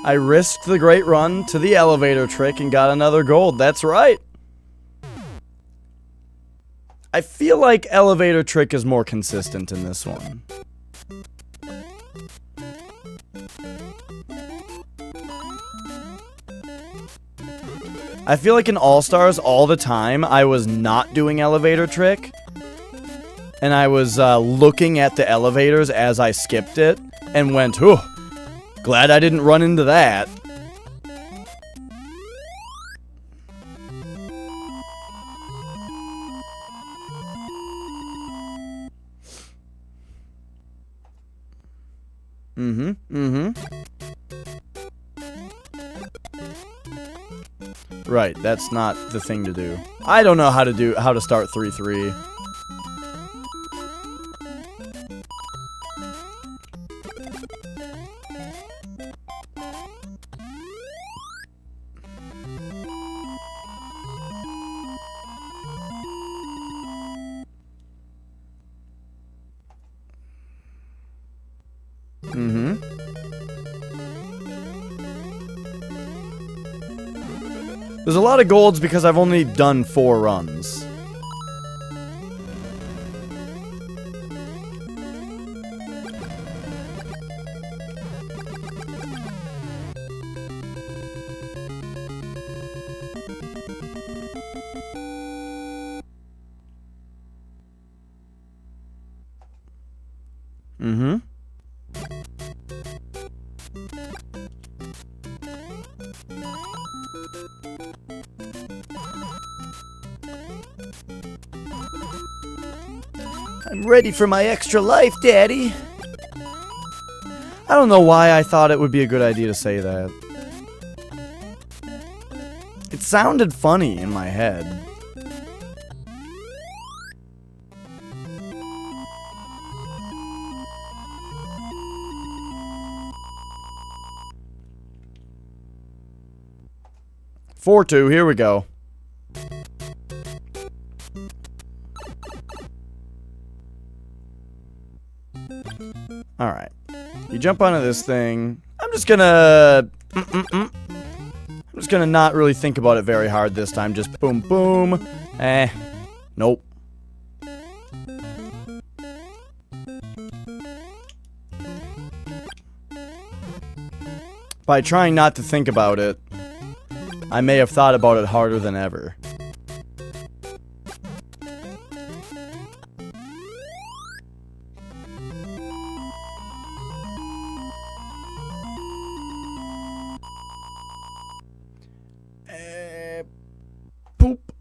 I risked the great run to the elevator trick and got another gold. That's right. I feel like elevator trick is more consistent in this one. I feel like in All-Stars all the time I was not doing elevator trick. And I was looking at the elevators as I skipped it and went, "Whew. Glad I didn't run into that." Right, that's not the thing to do. I don't know how to start 3-3. There's a lot of golds because I've only done 4 runs. I'm ready for my extra life, Daddy. I don't know why I thought it would be a good idea to say that. It sounded funny in my head. 4-2, here we go. Alright. You jump onto this thing. I'm just gonna not really think about it very hard this time. Just boom, boom. Nope. By trying not to think about it, I may have thought about it harder than ever. Poop.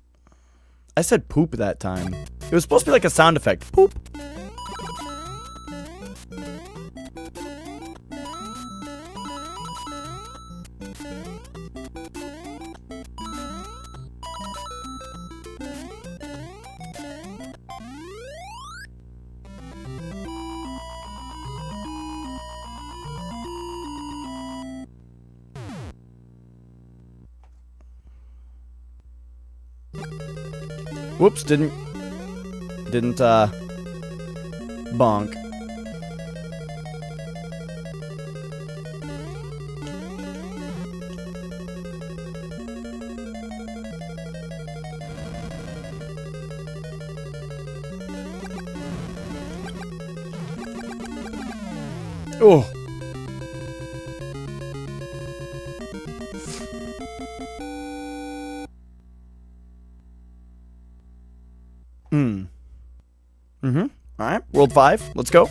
I said poop that time. It was supposed to be like a sound effect. Poop. Whoops, didn't bonk. Oh. Alright, World 5, let's go.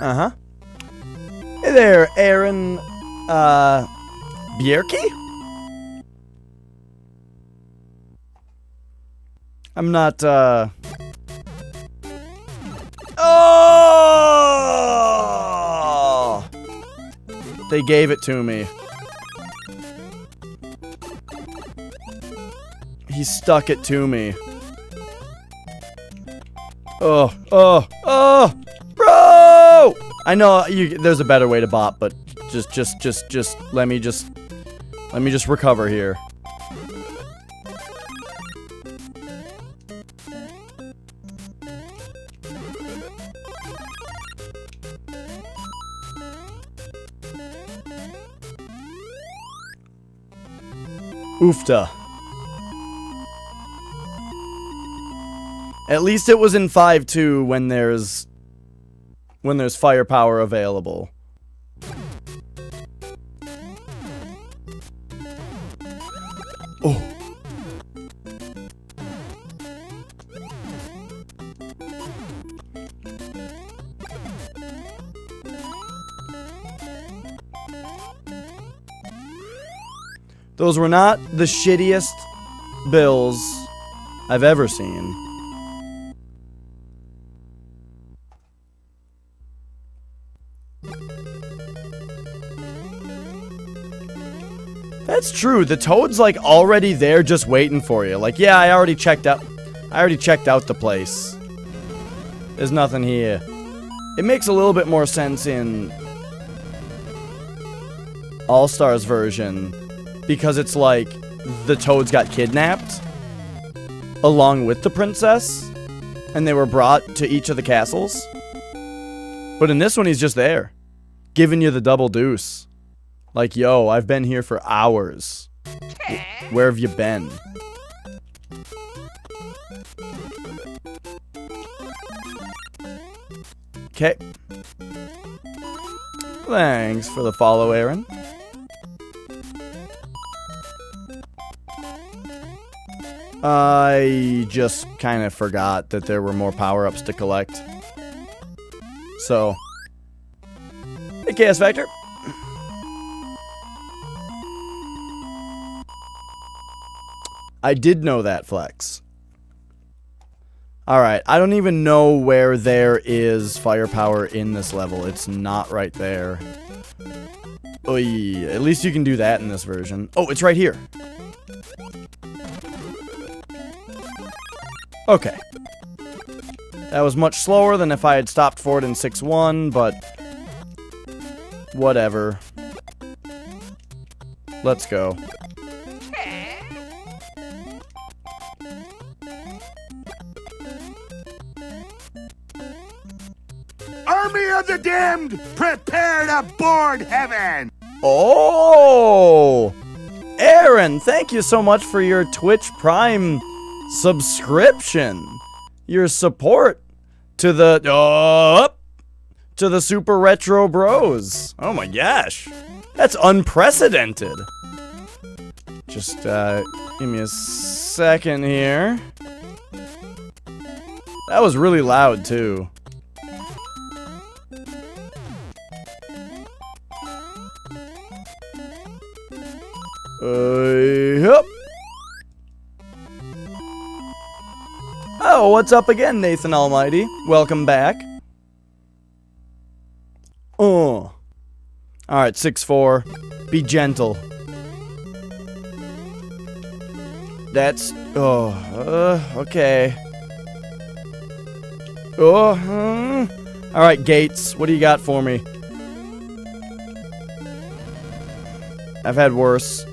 Uh-huh. Hey there, Aaron, Bjerke? I'm not, Oh! They gave it to me. He stuck it to me. Oh, bro! I know there's a better way to bop, but just let me just recover here. Oofta. At least it was in 5-2 when there's firepower available. Oh. Those were not the shittiest bills I've ever seen. That's true. The toad's like already there just waiting for you. Like, yeah, I already checked out the place. There's nothing here. It makes a little bit more sense in All-Stars version because it's like the toads got kidnapped along with the princess and they were brought to each of the castles. But in this one, he's just there, giving you the double deuce. Like, yo, I've been here for hours. Where have you been? Okay. Thanks for the follow, Aaron. I just kind of forgot that there were more power-ups to collect. So, hey, Chaos Factor. I did know that, Flex. Alright, I don't even know where there is firepower in this level. It's not right there. Oy, at least you can do that in this version. Oh, it's right here. Okay. That was much slower than if I had stopped for it in 6-1, but whatever. Let's go. Army of the Damned, prepare to board heaven! Oh! Aaron, thank you so much for your Twitch Prime subscription. Your support to the Super Retro Bros. Oh my gosh. That's unprecedented. Just give me a second here. That was really loud too. Yep. Oh, what's up again, Nathan Almighty? Welcome back. Oh. Alright, 6-4. Be gentle. That's... okay. Alright, Gates, what do you got for me? I've had worse.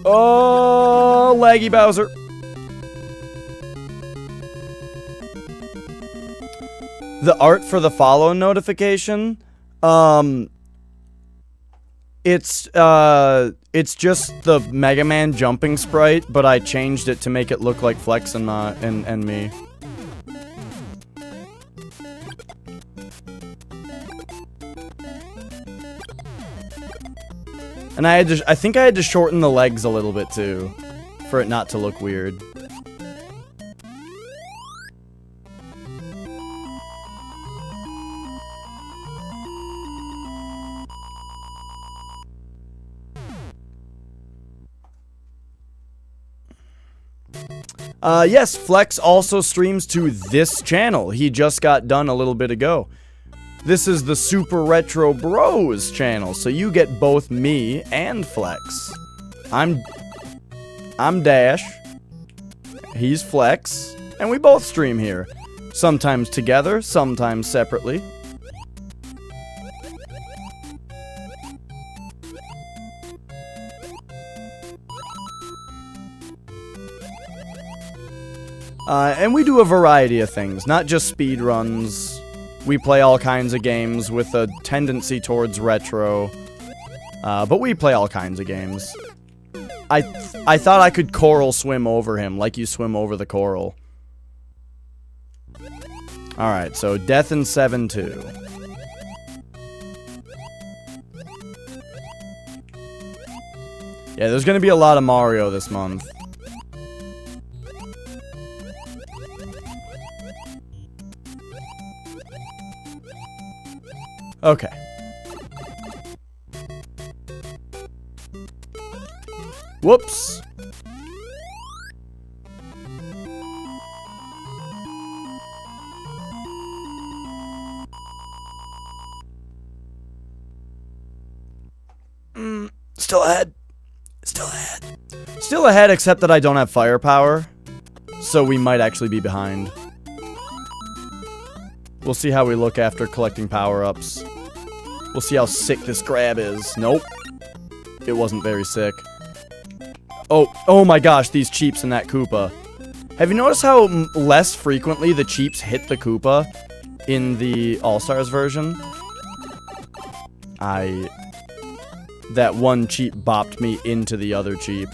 Oh, laggy Bowser. The art for the follow notification, it's just the Mega Man jumping sprite, but I changed it to make it look like Flex and me. And I think I had to shorten the legs a little bit too, for it not to look weird. Yes, Flex also streams to this channel. He just got done a little bit ago. This is the Super Retro Bros channel, so you get both me and Flex. I'm Dash. He's Flex, and we both stream here. Sometimes together, sometimes separately. And we do a variety of things, not just speed runs. We play all kinds of games with a tendency towards retro. But we play all kinds of games. I thought I could coral swim over him, like you swim over the coral. Alright, so Death in 7-2. Yeah, there's gonna be a lot of Mario this month. Okay. Whoops. Still ahead. Still ahead. Still ahead, except that I don't have firepower. So we might actually be behind. We'll see how we look after collecting power-ups. We'll see how sick this grab is. Nope. It wasn't very sick. Oh my gosh, these cheeps in that Koopa. Have you noticed how less frequently the cheeps hit the Koopa in the All-Stars version? That one cheep bopped me into the other cheep.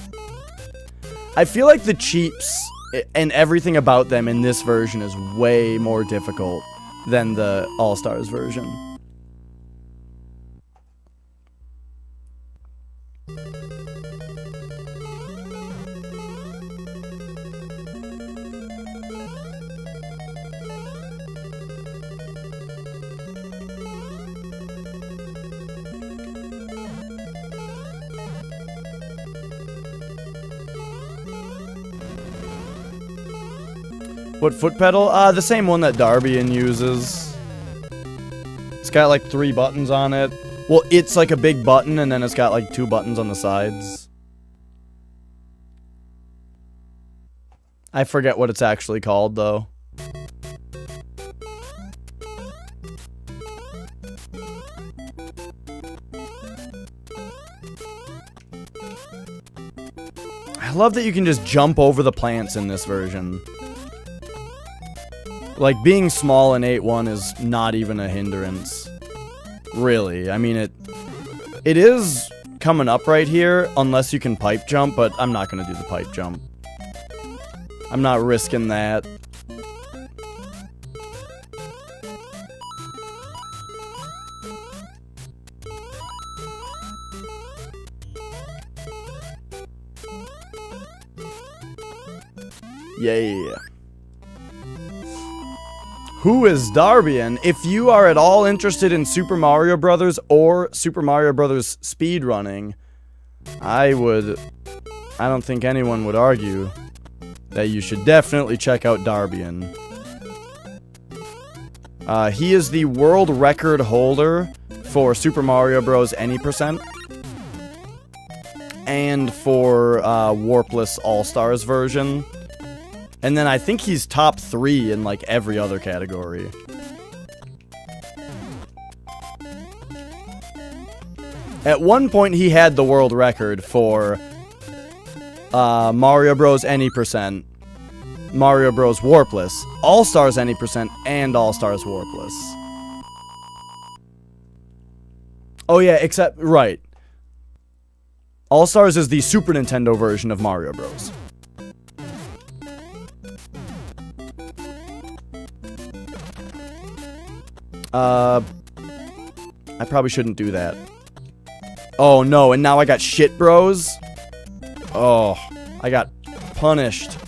I feel like the cheeps and everything about them in this version is way more difficult than the All-Stars version. What foot pedal? The same one that Darbian uses. It's got like 3 buttons on it. Well, it's like a big button, and then it's got like 2 buttons on the sides. I forget what it's actually called, though. I love that you can just jump over the plants in this version. Like, being small in 8-1 is not even a hindrance. Really. I mean, it is coming up right here, unless you can pipe jump, but I'm not gonna do the pipe jump. I'm not risking that. Yeah. Who is Darbian? If you are at all interested in Super Mario Brothers or Super Mario Brothers speedrunning, I don't think anyone would argue that you should definitely check out Darbian. He is the world record holder for Super Mario Bros. Any percent, and for Warpless All-Stars version. And then I think he's top 3 in, like, every other category. At one point, he had the world record for Mario Bros. Any percent, Mario Bros. Warpless, All-Stars Any percent, and All-Stars Warpless. Oh yeah, except, right. All-Stars is the Super Nintendo version of Mario Bros. I probably shouldn't do that. Oh no, and now I got shit bros. Oh, I got punished.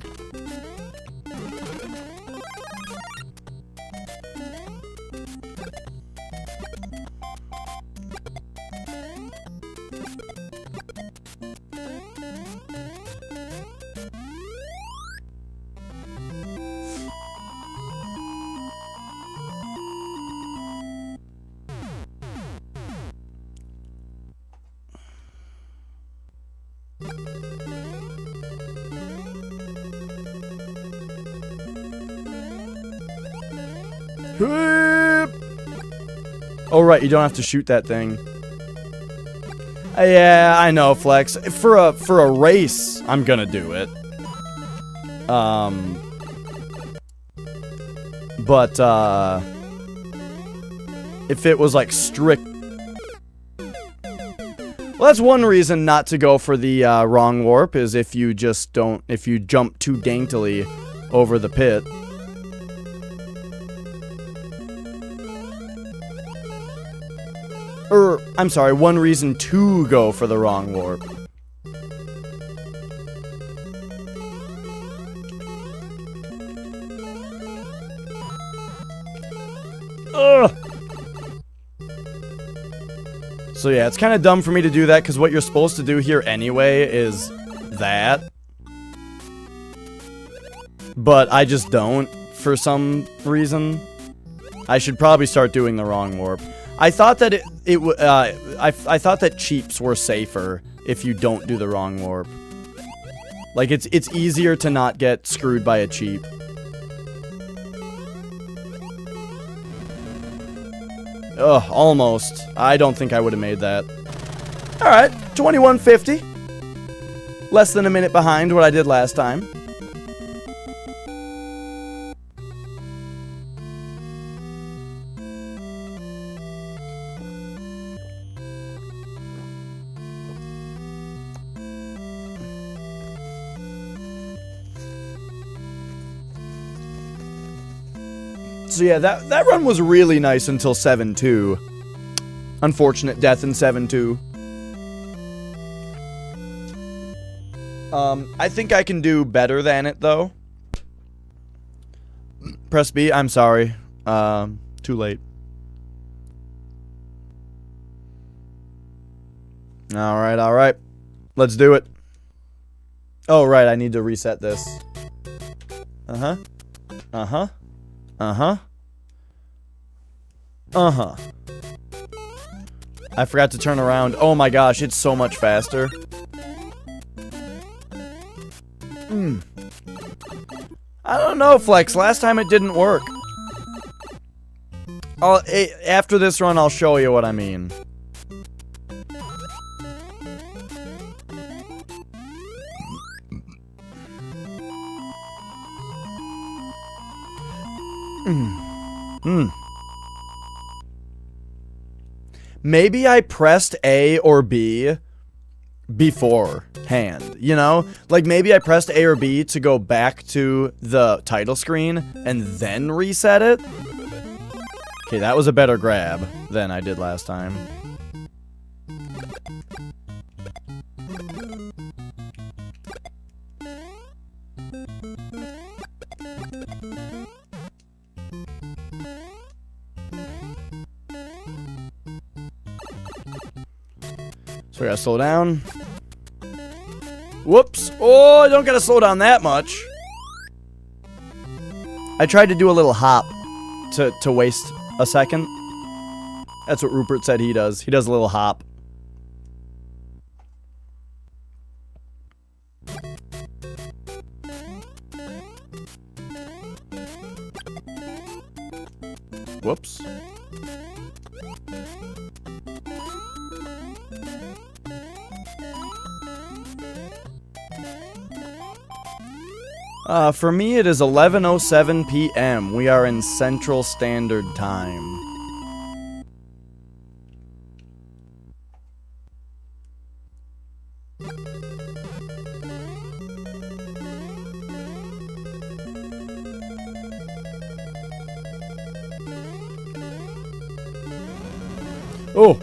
Oh right, you don't have to shoot that thing. Yeah, I know, Flex. For a race, I'm gonna do it. But if it was like strict, well, that's one reason not to go for the wrong warp, is if you jump too daintily over the pit. Or, I'm sorry, one reason to go for the wrong warp. Ugh! So yeah, it's kind of dumb for me to do that, because what you're supposed to do here anyway is that. But I just don't, for some reason. I should probably start doing the wrong warp. I thought that I thought that cheeps were safer if you don't do the wrong warp. Like, it's easier to not get screwed by a cheep. Ugh, almost. I don't think I would have made that. Alright, 2150. Less than a minute behind what I did last time. So yeah, that run was really nice until 7-2. Unfortunate death in 7-2. I think I can do better than it, though. Press B, I'm sorry. Too late. Alright. Let's do it. Oh, right, I need to reset this. Uh-huh. I forgot to turn around. Oh my gosh, it's so much faster. I don't know, Flex. Last time it didn't work. After this run, I'll show you what I mean. Maybe I pressed A or B beforehand, you know? Like, maybe I pressed A or B to go back to the title screen and then reset it. Okay, that was a better grab than I did last time. So we gotta slow down. Whoops. Oh, I don't gotta slow down that much. I tried to do a little hop to waste a second. That's what Rupert said he does. He does a little hop. Whoops. For me, it is 11:07 p.m. We are in Central Standard Time. Oh!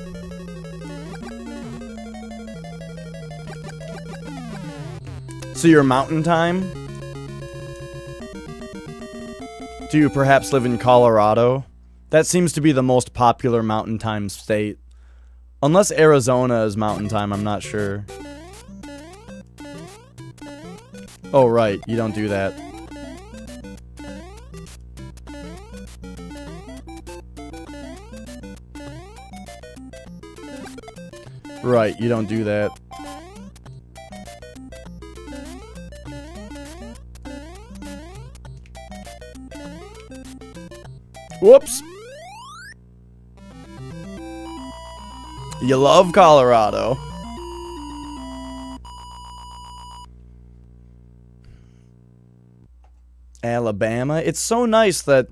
So your mountain time? Do you perhaps live in Colorado? That seems to be the most popular mountain time state. Unless Arizona is mountain time, I'm not sure. Oh, right, you don't do that. Right, you don't do that. Whoops. You love Colorado. Alabama. It's so nice that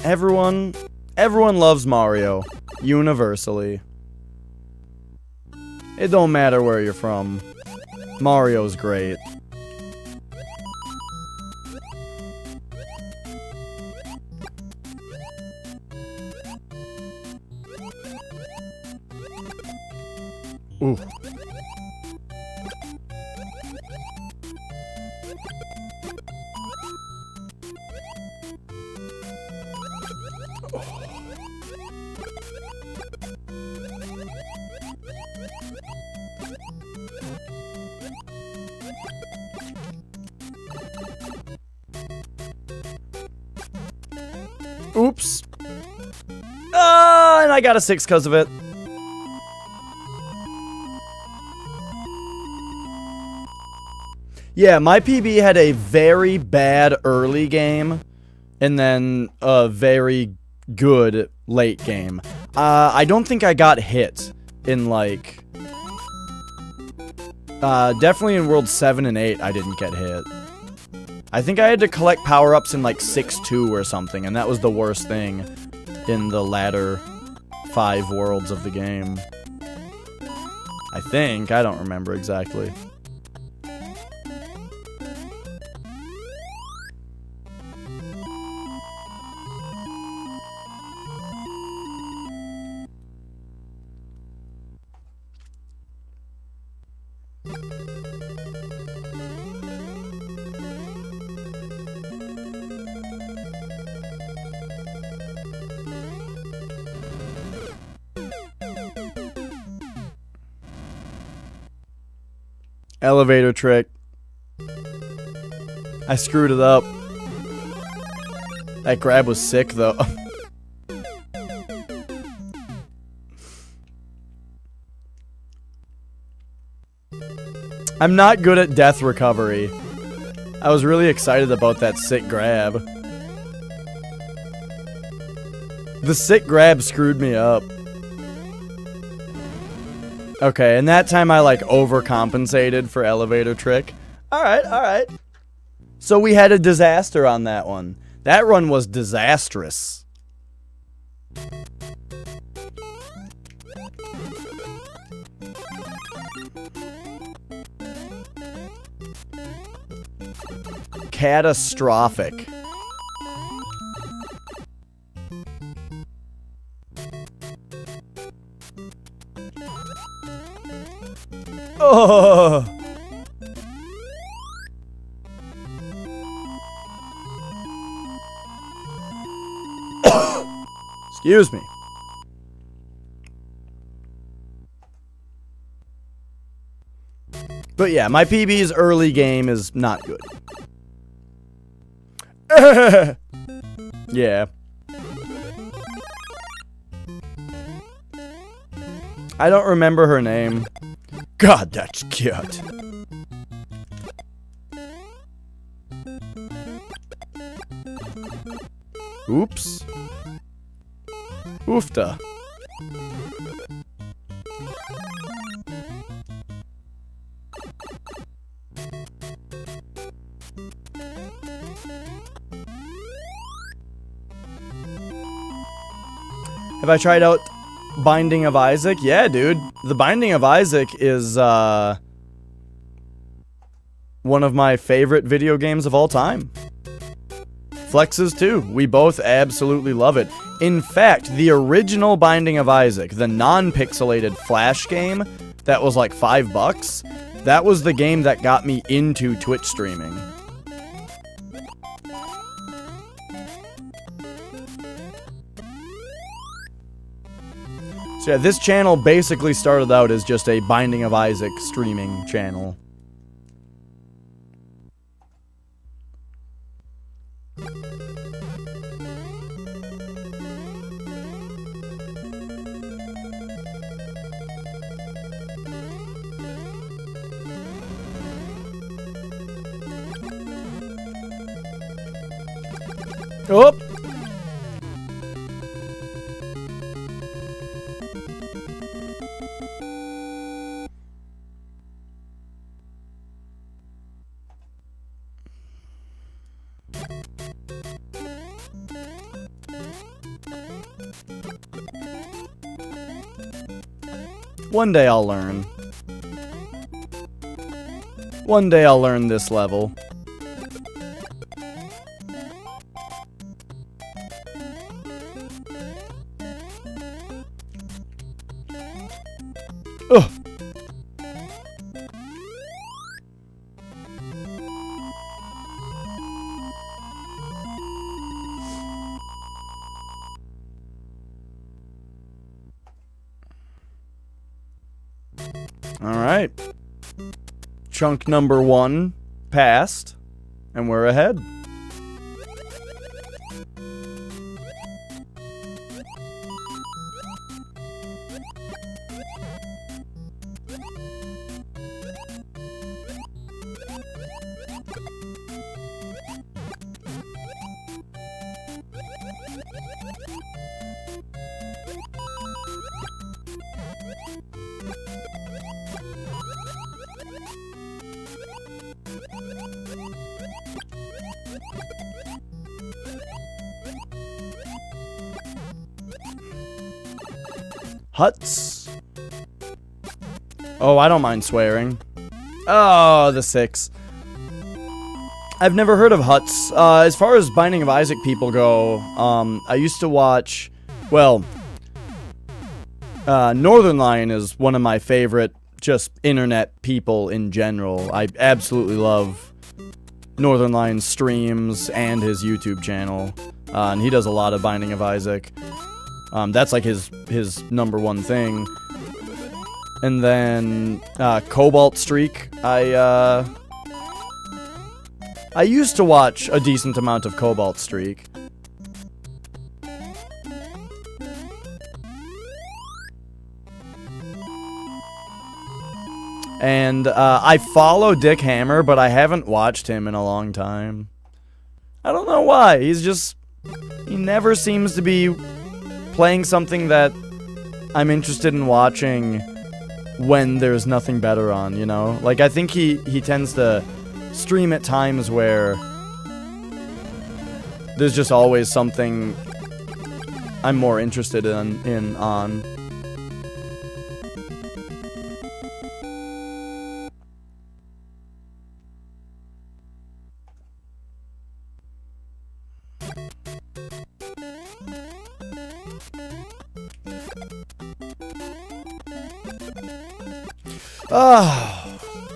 everyone loves Mario universally. It don't matter where you're from. Mario's great. Ooh. Oops. And I got a 6 because of it. Yeah, my PB had a very bad early game, and then a very good late game. I don't think I got hit in, like... definitely in World 7 and 8, I didn't get hit. I think I had to collect power-ups in, like, 6-2 or something, and that was the worst thing in the latter 5 worlds of the game. I think. I don't remember exactly. Elevator trick. I screwed it up. That grab was sick, though. I'm not good at death recovery. I was really excited about that sick grab. The sick grab screwed me up. Okay, and that time I, like, overcompensated for elevator trick. Alright, alright. So we had a disaster on that one. That run was disastrous. Catastrophic. Oh. Excuse me. But yeah, my PB's early game is not good. Yeah. I don't remember her name. God, that's cute. Oops. Oofta. Have I tried out Binding of Isaac? Yeah, dude. The Binding of Isaac is, one of my favorite video games of all time. Flex's too. We both absolutely love it. In fact, the original Binding of Isaac, the non-pixelated Flash game that was like $5, that was the game that got me into Twitch streaming. So yeah, this channel basically started out as just a Binding of Isaac streaming channel. Oh! One day I'll learn. One day I'll learn this level. Ugh. Alright. Chunk number 1 passed, and we're ahead. Huts. Oh, I don't mind swearing. Oh, the 6. I've never heard of Huts. As far as Binding of Isaac people go, I used to watch, well, Northern Lion is one of my favorite just internet people in general. I absolutely love Northern Lion's streams and his YouTube channel. And he does a lot of Binding of Isaac. That's like his number one thing. And then Cobalt Streak. I used to watch a decent amount of Cobalt Streak. And I follow Dick Hammer, but I haven't watched him in a long time. I don't know why. He never seems to be playing something that I'm interested in watching when there's nothing better on, you know? Like, I think he tends to stream at times where there's just always something I'm more interested in on.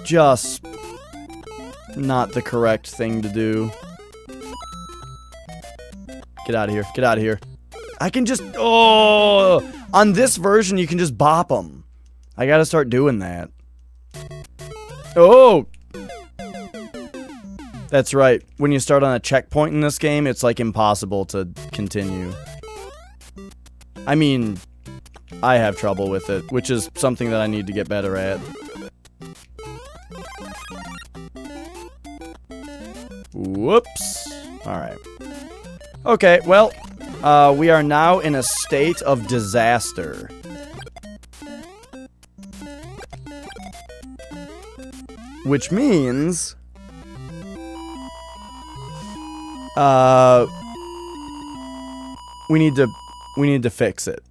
Just not the correct thing to do. Get out of here. Get out of here. I can just... Oh! On this version, you can just bop them. I gotta start doing that. Oh! That's right. When you start on a checkpoint in this game, it's like impossible to continue. I mean, I have trouble with it, which is something that I need to get better at. Whoops. Alright. Okay, well, we are now in a state of disaster. Which means... we need to fix it.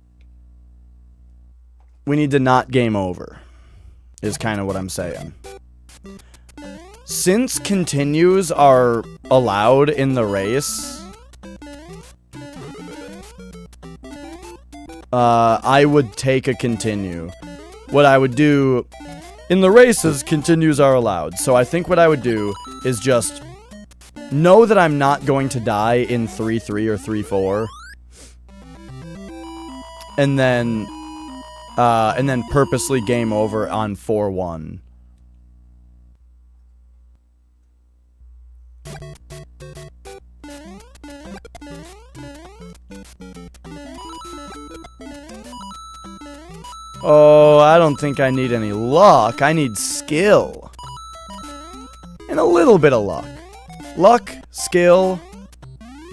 We need to not game over, is kind of what I'm saying. Since continues are allowed in the race, I would take a continue. What I would do, in the races, continues are allowed. So I think what I would do is just know that I'm not going to die in 3-3 or 3-4. And then purposely game over on 4-1. Oh, I don't think I need any luck. I need skill. And a little bit of luck. Luck, skill,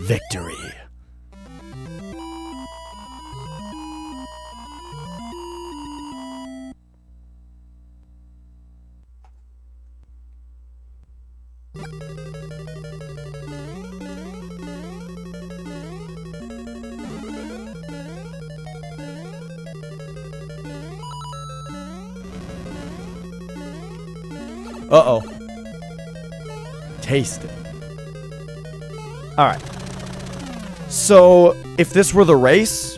victory. Uh-oh. Taste it. Alright. So, if this were the race,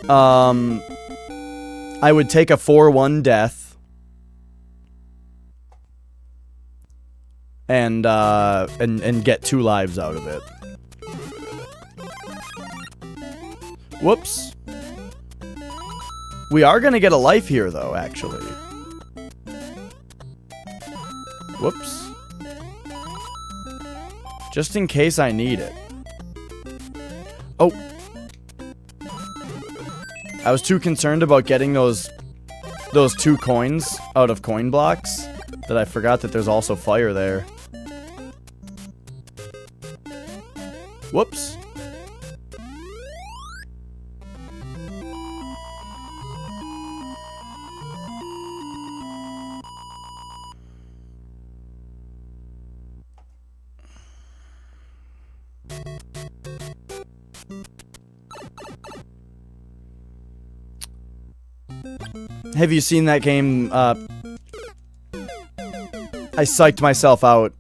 I would take a 4-1 death. And get 2 lives out of it. Whoops. We are gonna get a life here, though, actually. Whoops. Just in case I need it. Oh. I was too concerned about getting those 2 coins out of coin blocks that I forgot that there's also fire there. Whoops. Have you seen that game? I psyched myself out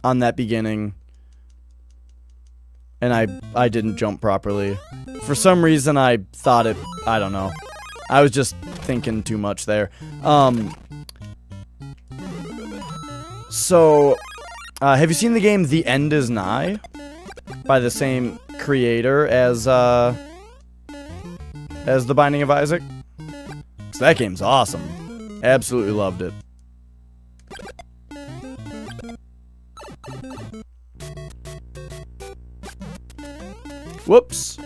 on that beginning. And I didn't jump properly. For some reason, I thought it... I don't know. I was just thinking too much there. So, have you seen the game The End Is Nigh? By the same creator as The Binding of Isaac? graphics. That game's awesome. Absolutely loved it. Whoops.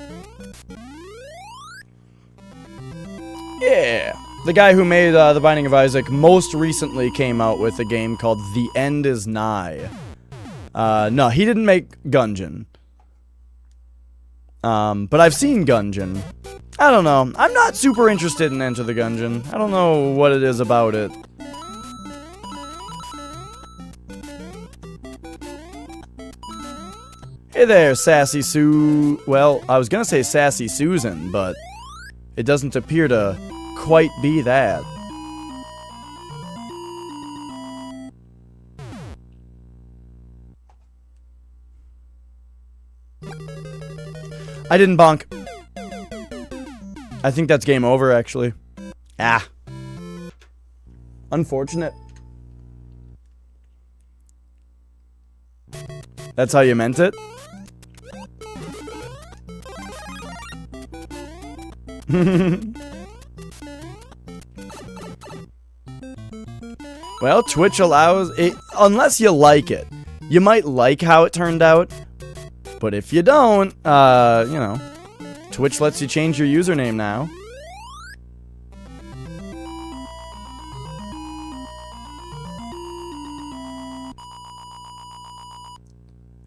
Yeah. The guy who made The Binding of Isaac most recently came out with a game called The End Is Nigh. No, he didn't make Gungeon. But I've seen Gungeon. I don't know. I'm not super interested in Enter the Gungeon. I don't know what it is about it. Hey there, Sassy Sue. Well, I was gonna say Sassy Susan, but it doesn't appear to quite be that. I didn't bonk. I think that's game over, actually. Ah. Unfortunate. That's how you meant it? Well, Twitch allows it, unless you like it. You might like how it turned out, but if you don't, you know, Twitch lets you change your username now.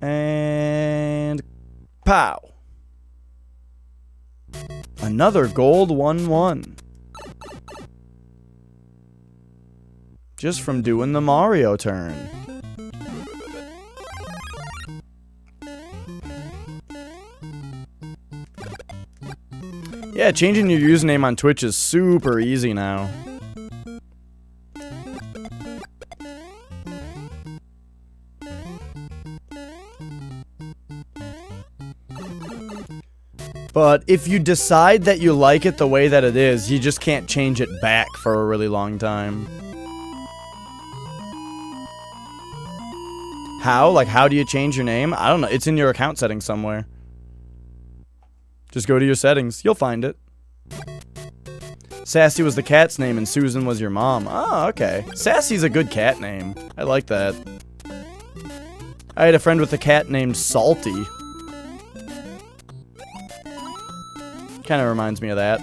And pow. Another gold 1-1. Just from doing the Mario turn. Yeah, changing your username on Twitch is super easy now. But if you decide that you like it the way that it is, you just can't change it back for a really long time. How? Like, how do you change your name? I don't know. It's in your account settings somewhere. Just go to your settings. You'll find it. Sassy was the cat's name and Susan was your mom. Oh, okay. Sassy's a good cat name. I like that. I had a friend with a cat named Salty. Kind of reminds me of that.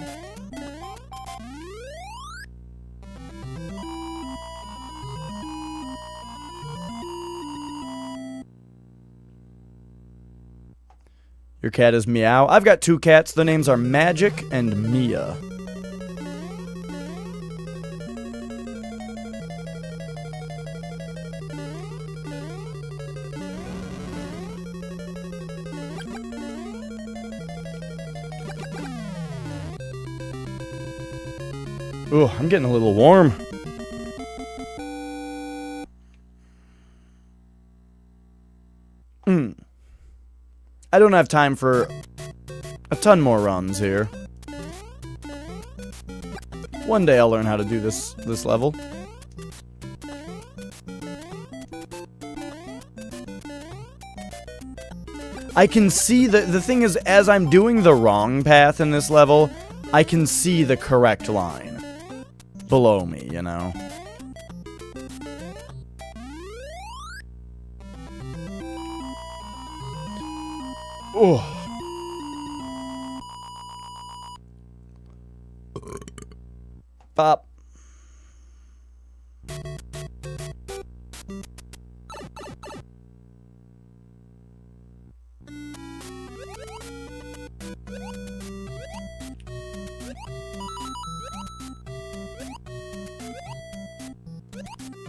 Your cat is Meow. I've got two cats. Their names are Magic and Mia. Ooh, I'm getting a little warm. I don't have time for a ton more runs here. One day I'll learn how to do this level. I can see the thing is, as I'm doing the wrong path in this level, I can see the correct line below me, you know. Oh. Pop.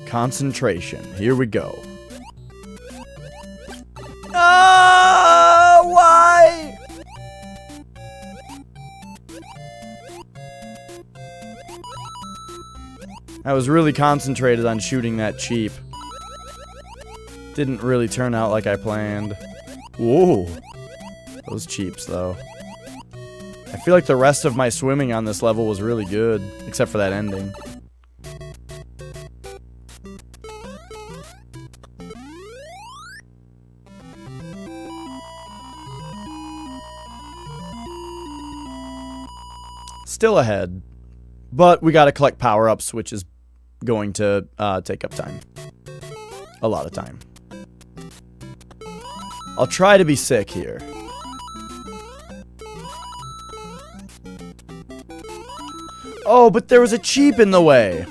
Concentration. Here we go. Why? I was really concentrated on shooting that cheap. Didn't really turn out like I planned. Whoa. Those cheaps, though. I feel like the rest of my swimming on this level was really good, except for that ending. Still ahead, But we gotta collect power-ups, which is going to take up time. A lot of time. I'll try to be sick here. Oh, but there was a cheap in the way.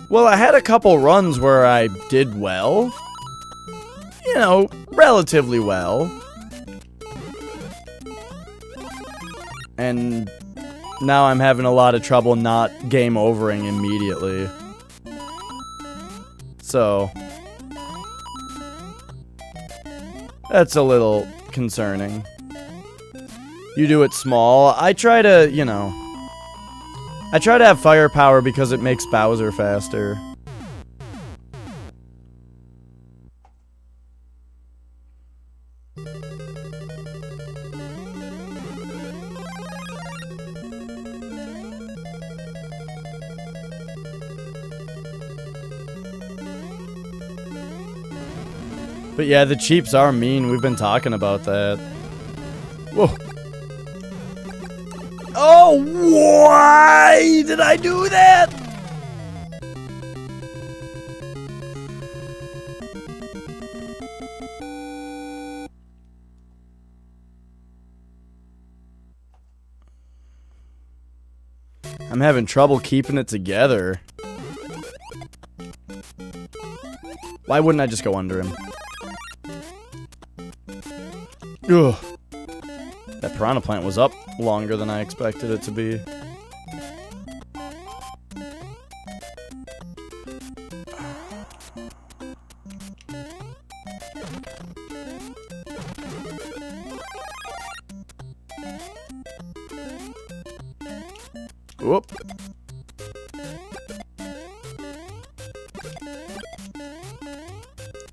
Well, I had a couple runs where I did well. You know, relatively well. And now I'm having a lot of trouble not game overing immediately. So that's a little concerning. You do it small. I try to, you know, I try to have firepower because it makes Bowser faster. But yeah, the cheeps are mean. We've been talking about that. Whoa. Oh, why did I do that? I'm having trouble keeping it together. Why wouldn't I just go under him? Ugh. That piranha plant was up longer than I expected it to be. Whoop.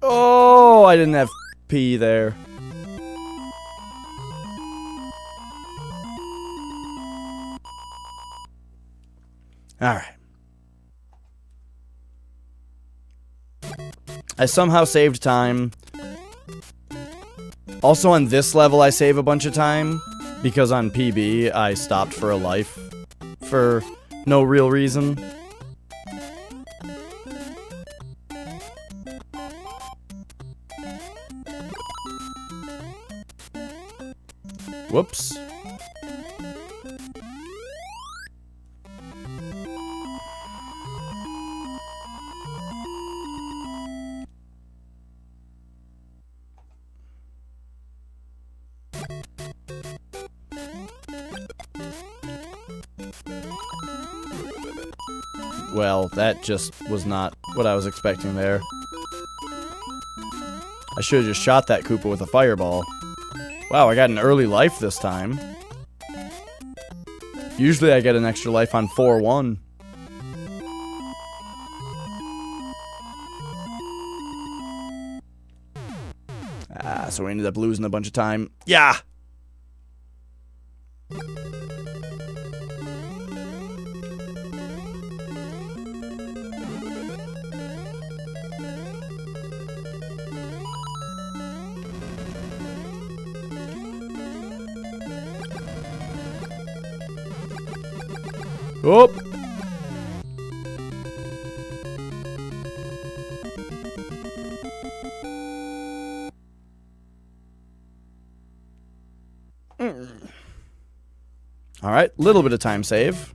Oh, I didn't have P there. Alright. I somehow saved time. Also on this level I save a bunch of time, because on PB I stopped for a life for no real reason. Whoops. Well, that just was not what I was expecting there. I should have just shot that Koopa with a fireball. Wow, I got an early life this time. Usually I get an extra life on 4-1. Ah, so we ended up losing a bunch of time. Yeah! Oh! Alright, little bit of time save.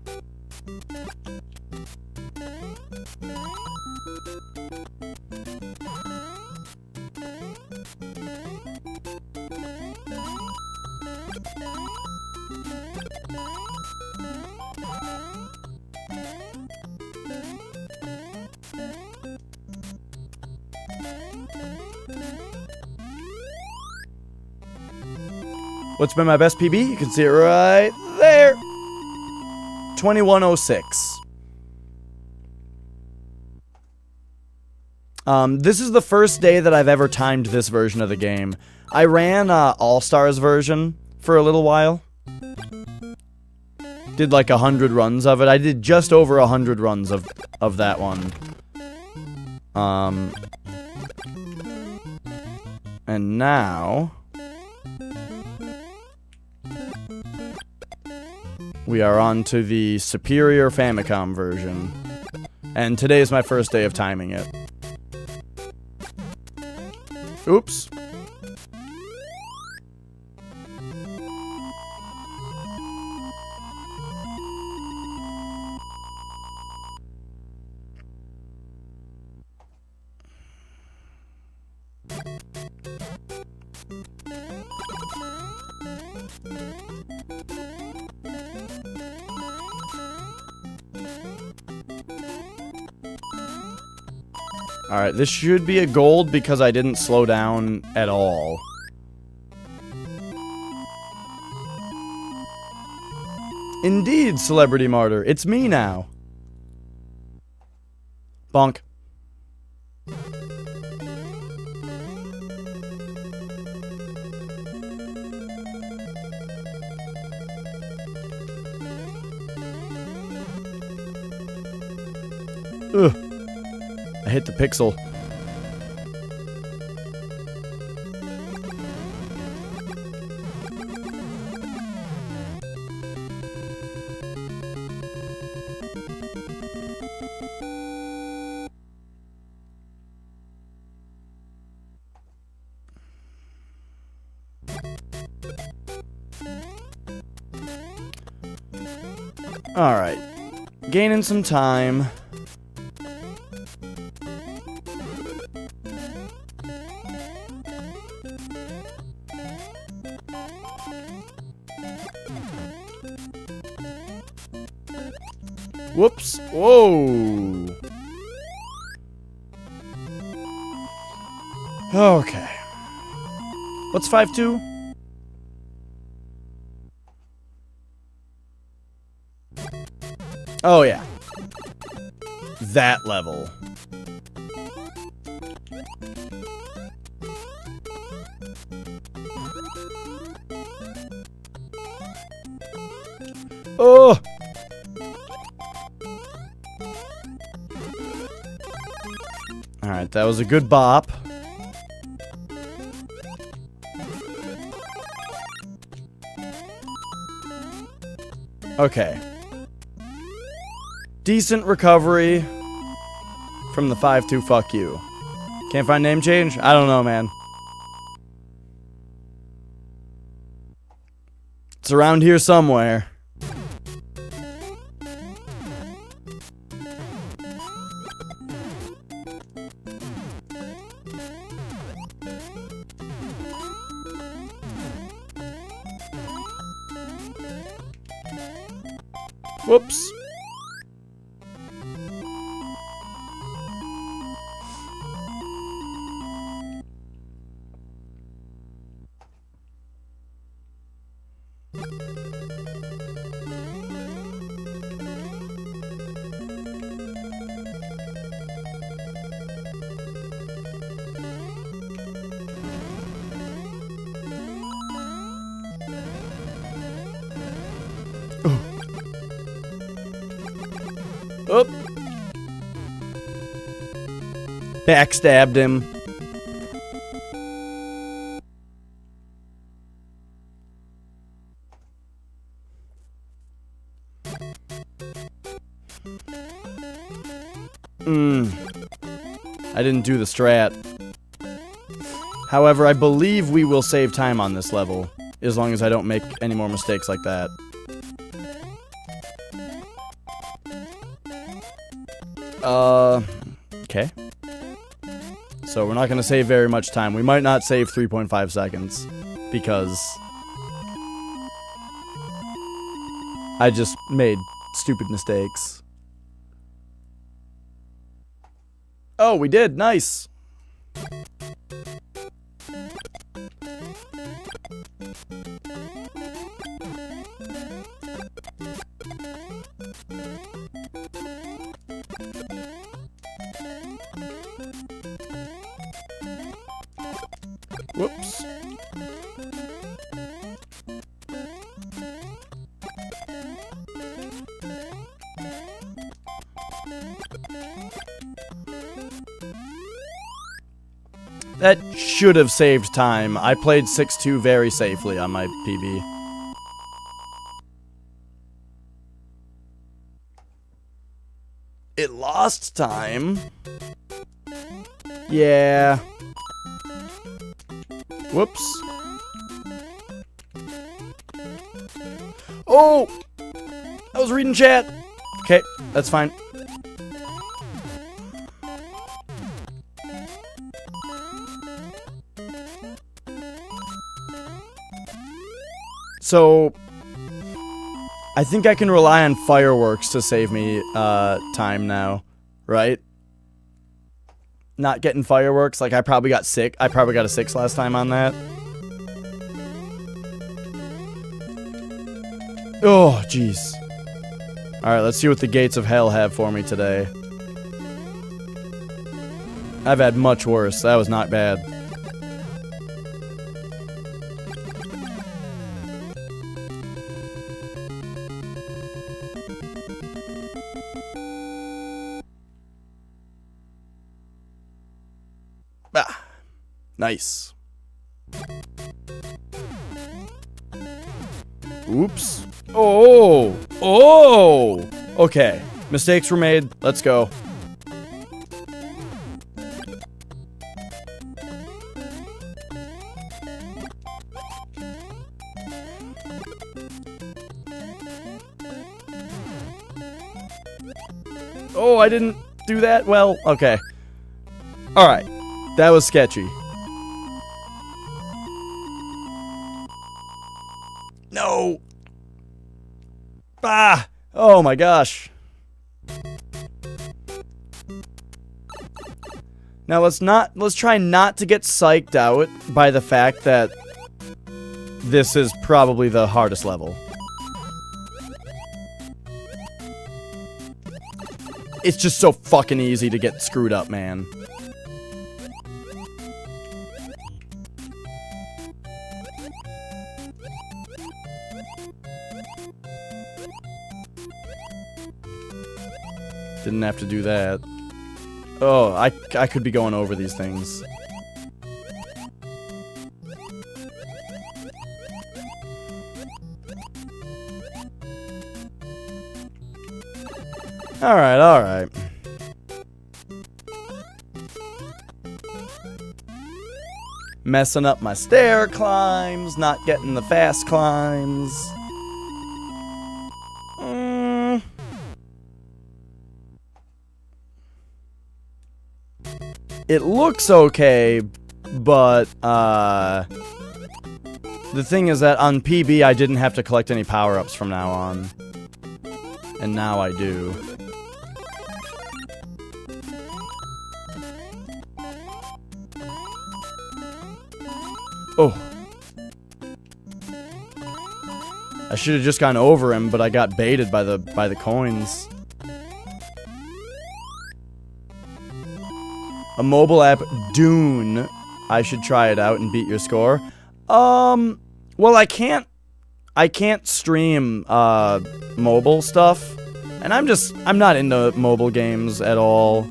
What's been my best PB? You can see it right there. 2106. This is the first day that I've ever timed this version of the game. I ran All-Stars version for a little while. Did like 100 runs of it. I did just over 100 runs of that one. And now we are on to the Superior Famicom version. And today is my first day of timing it. Oops. Alright, this should be a gold because I didn't slow down at all. Indeed, Celebrity Martyr. It's me now. Bonk. Ugh. I hit the pixel. Alright. Gaining some time. Whoops. Whoa. Okay. What's 5-2? Oh, yeah. That level. Oh! Alright, that was a good bop. Okay. Decent recovery from the 5-2 fuck you. Can't find name change? I don't know, man. It's around here somewhere. Whoops. Oop. Backstabbed him. I didn't do the strat. However, I believe we will save time on this level, as long as I don't make any more mistakes like that. Okay. So we're not going to save very much time. We might not save 3.5 seconds, because I just made stupid mistakes. Oh, we did. Nice. Whoops. That should have saved time. I played 6-2 very safely on my PB. It lost time. Yeah. Whoops. Oh! I was reading chat. Okay, that's fine. So, I think I can rely on fireworks to save me time now, right? Not getting fireworks, like I probably got sick. I probably got a 6 last time on that. Oh, jeez. Alright, let's see what the gates of hell have for me today. I've had much worse. That was not bad. Ah, nice. Oops. Oh! Oh! Okay. Mistakes were made. Let's go. Oh, I didn't do that? Well, okay. Alright. That was sketchy. No! Ah! Oh my gosh. Now let's try not to get psyched out by the fact that this is probably the hardest level. It's just so fucking easy to get screwed up, man. Didn't have to do that. Oh, I could be going over these things. Alright, alright. Messing up my stair climbs, not getting the fast climbs. It looks okay, but, the thing is that on PB I didn't have to collect any power-ups from now on. And now I do. Oh. I should have just gone over him, but I got baited by the coins. A mobile app, Dune. I should try it out and beat your score. Well, I can't stream, mobile stuff. And I'm not into mobile games at all.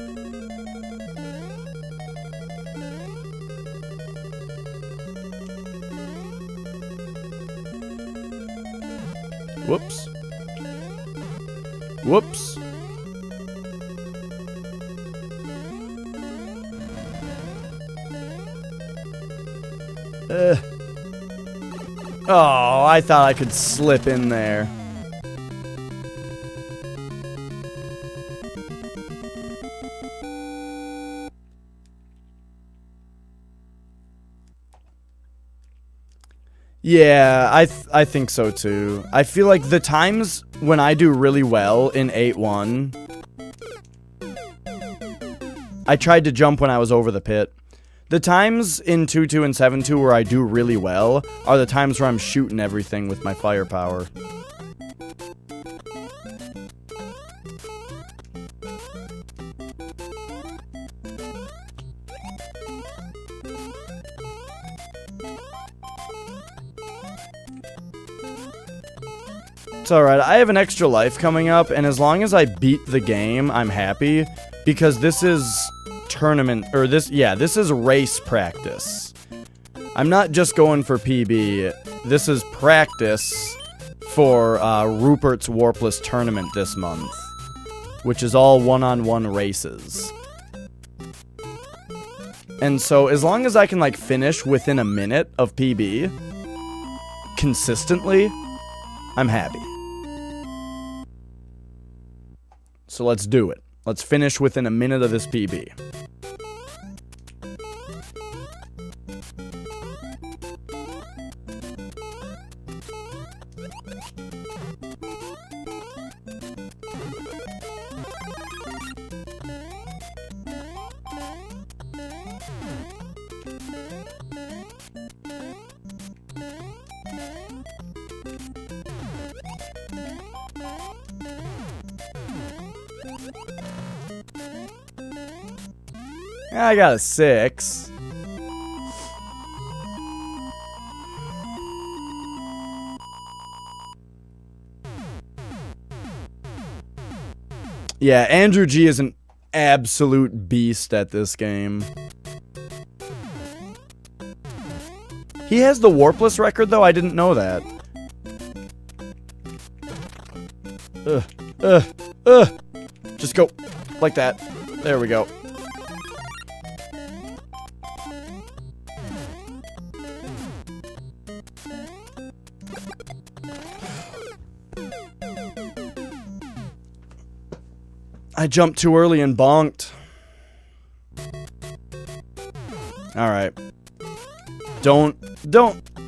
Whoops. Whoops. Oh, I thought I could slip in there. Yeah, I think so too. I feel like the times when I do really well in 8-1, I tried to jump when I was over the pit. The times in 2-2 and 7-2 where I do really well are the times where I'm shooting everything with my firepower. It's alright, I have an extra life coming up, and as long as I beat the game, I'm happy, because this is tournament, or this is race practice. I'm not just going for PB. This is practice for Rupert's Warpless tournament this month, which is all one-on-one races. And so as long as I can like finish within a minute of PB consistently, I'm happy. So let's do it. Let's finish within a minute of this PB. I got a 6. Yeah, Andrew G is an absolute beast at this game. He has the Warpless record, though? I didn't know that. Just go like that. There we go. I jumped too early and bonked. Alright. Don't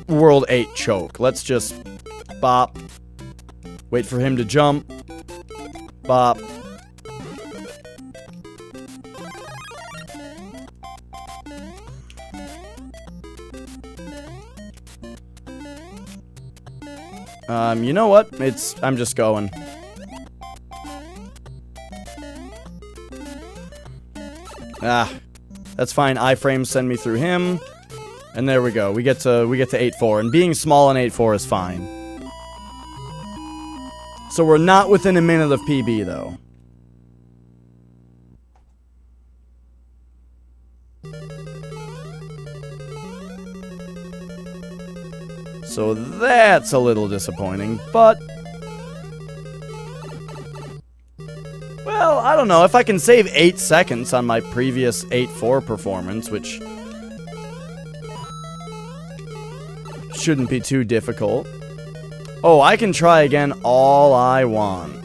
World 8 choke. Let's just bop. Wait for him to jump. Bop. You know what? I'm just going. That's fine. Iframes send me through him. And there we go. We get to 8-4. And being small in 8-4 is fine. So we're not within a minute of PB, though. So that's a little disappointing, but... Well, I don't know. If I can save 8 seconds on my previous 8-4 performance, which shouldn't be too difficult. Oh, I can try again all I want.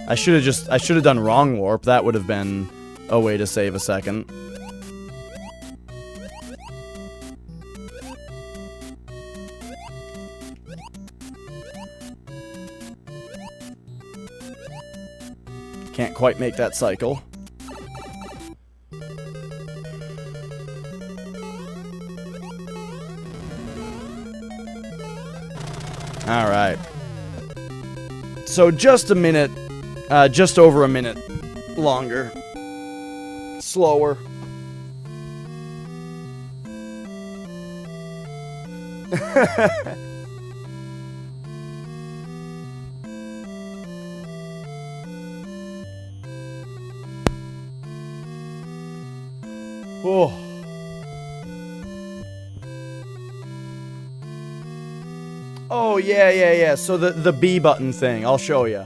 I should have done wrong warp. That would have been a way to save a second. Can't quite make that cycle. Alright. So just a minute, just over a minute longer. Slower. Oh. Oh, yeah. So the B button thing, I'll show you.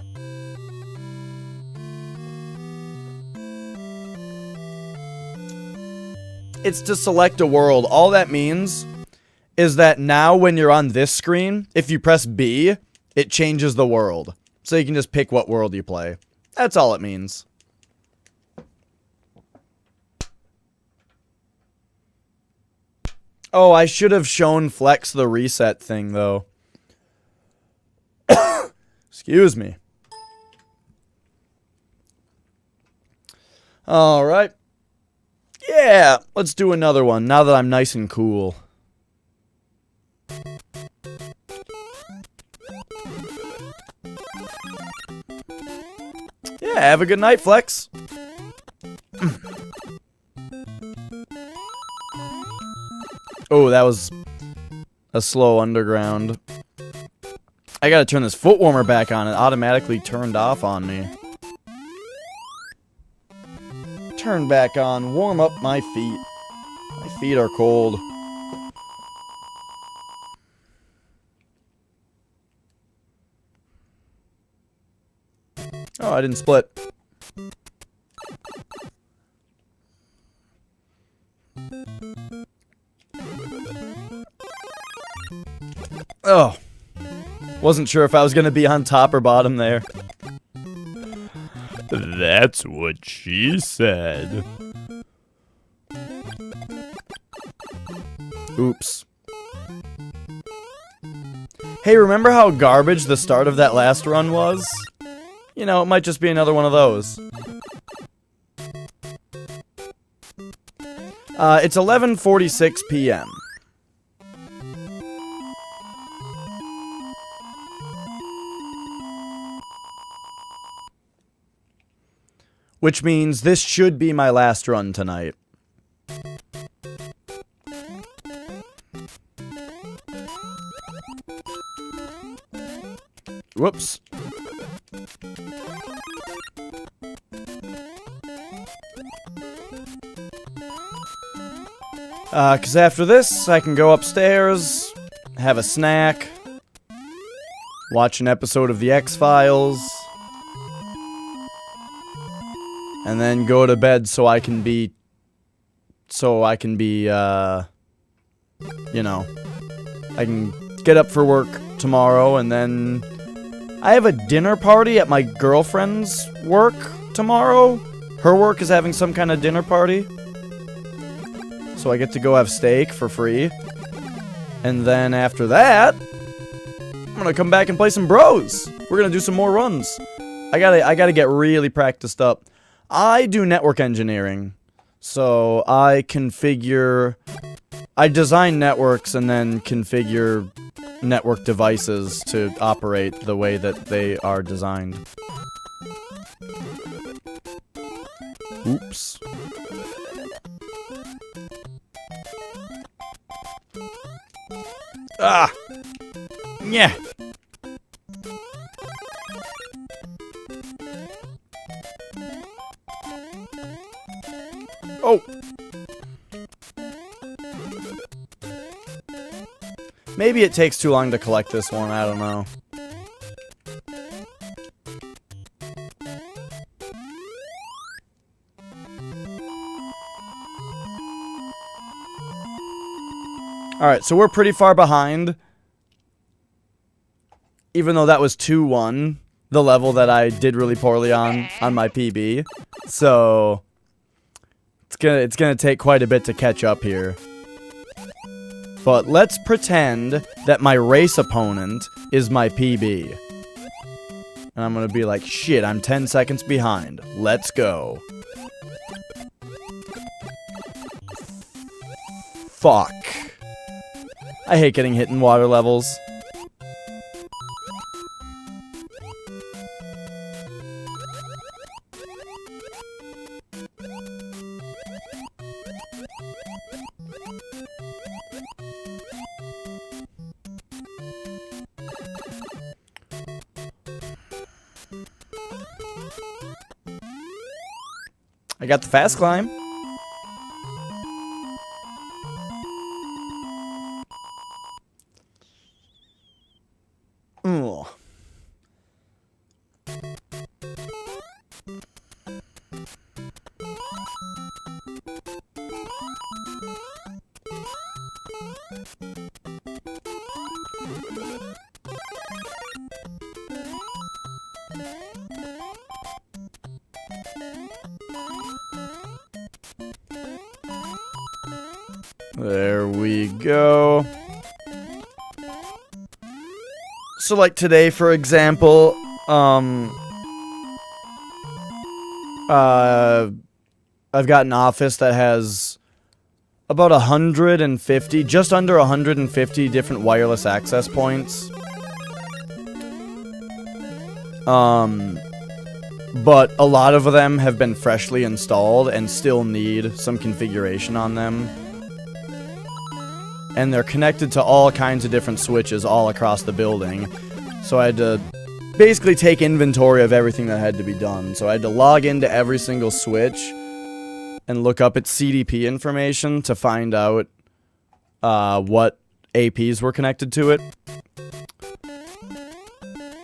It's to select a world. All that means is that now when you're on this screen, if you press B, it changes the world. So you can just pick what world you play. That's all it means. Oh, I should have shown Flex the reset thing, though. Excuse me. Alright. Yeah, let's do another one, now that I'm nice and cool. Yeah, have a good night, Flex. Oh, that was a slow underground. I gotta turn this foot warmer back on. It automatically turned off on me. turn back on, warm up my feet. My feet are cold. Oh, I didn't split. Oh. Wasn't sure if I was gonna be on top or bottom there. That's what she said. Oops. Hey, remember how garbage the start of that last run was? You know, it might just be another one of those. It's 11:46 p.m. Which means this should be my last run tonight. Whoops. Cause after this, I can go upstairs, have a snack, watch an episode of The X-Files, and then go to bed so I can be, you know, I can get up for work tomorrow, and then I have a dinner party at my girlfriend's work tomorrow. Her work is having some kind of dinner party. So I get to go have steak for free. And then after that, I'm gonna come back and play some Bros. We're gonna do some more runs. I gotta get really practiced up. I do network engineering. So I design networks and then configure network devices to operate the way that they are designed. Oops. Ah! Yeah! Oh! Maybe it takes too long to collect this one, I don't know. Alright, so we're pretty far behind. Even though that was 2-1, the level that I did really poorly on my PB. So it's gonna take quite a bit to catch up here. But let's pretend that my race opponent is my PB. And I'm gonna be like, shit, I'm 10 seconds behind. Let's go. Fuck. I hate getting hit in water levels. I got the fast climb. Ugh. There we go. So like today, for example, I've got an office that has about 150, just under 150 different wireless access points. But a lot of them have been freshly installed and still need some configuration on them. And they're connected to all kinds of different switches all across the building. So I had to basically take inventory of everything that had to be done. So I had to log into every single switch, and look up its CDP information to find out what APs were connected to it.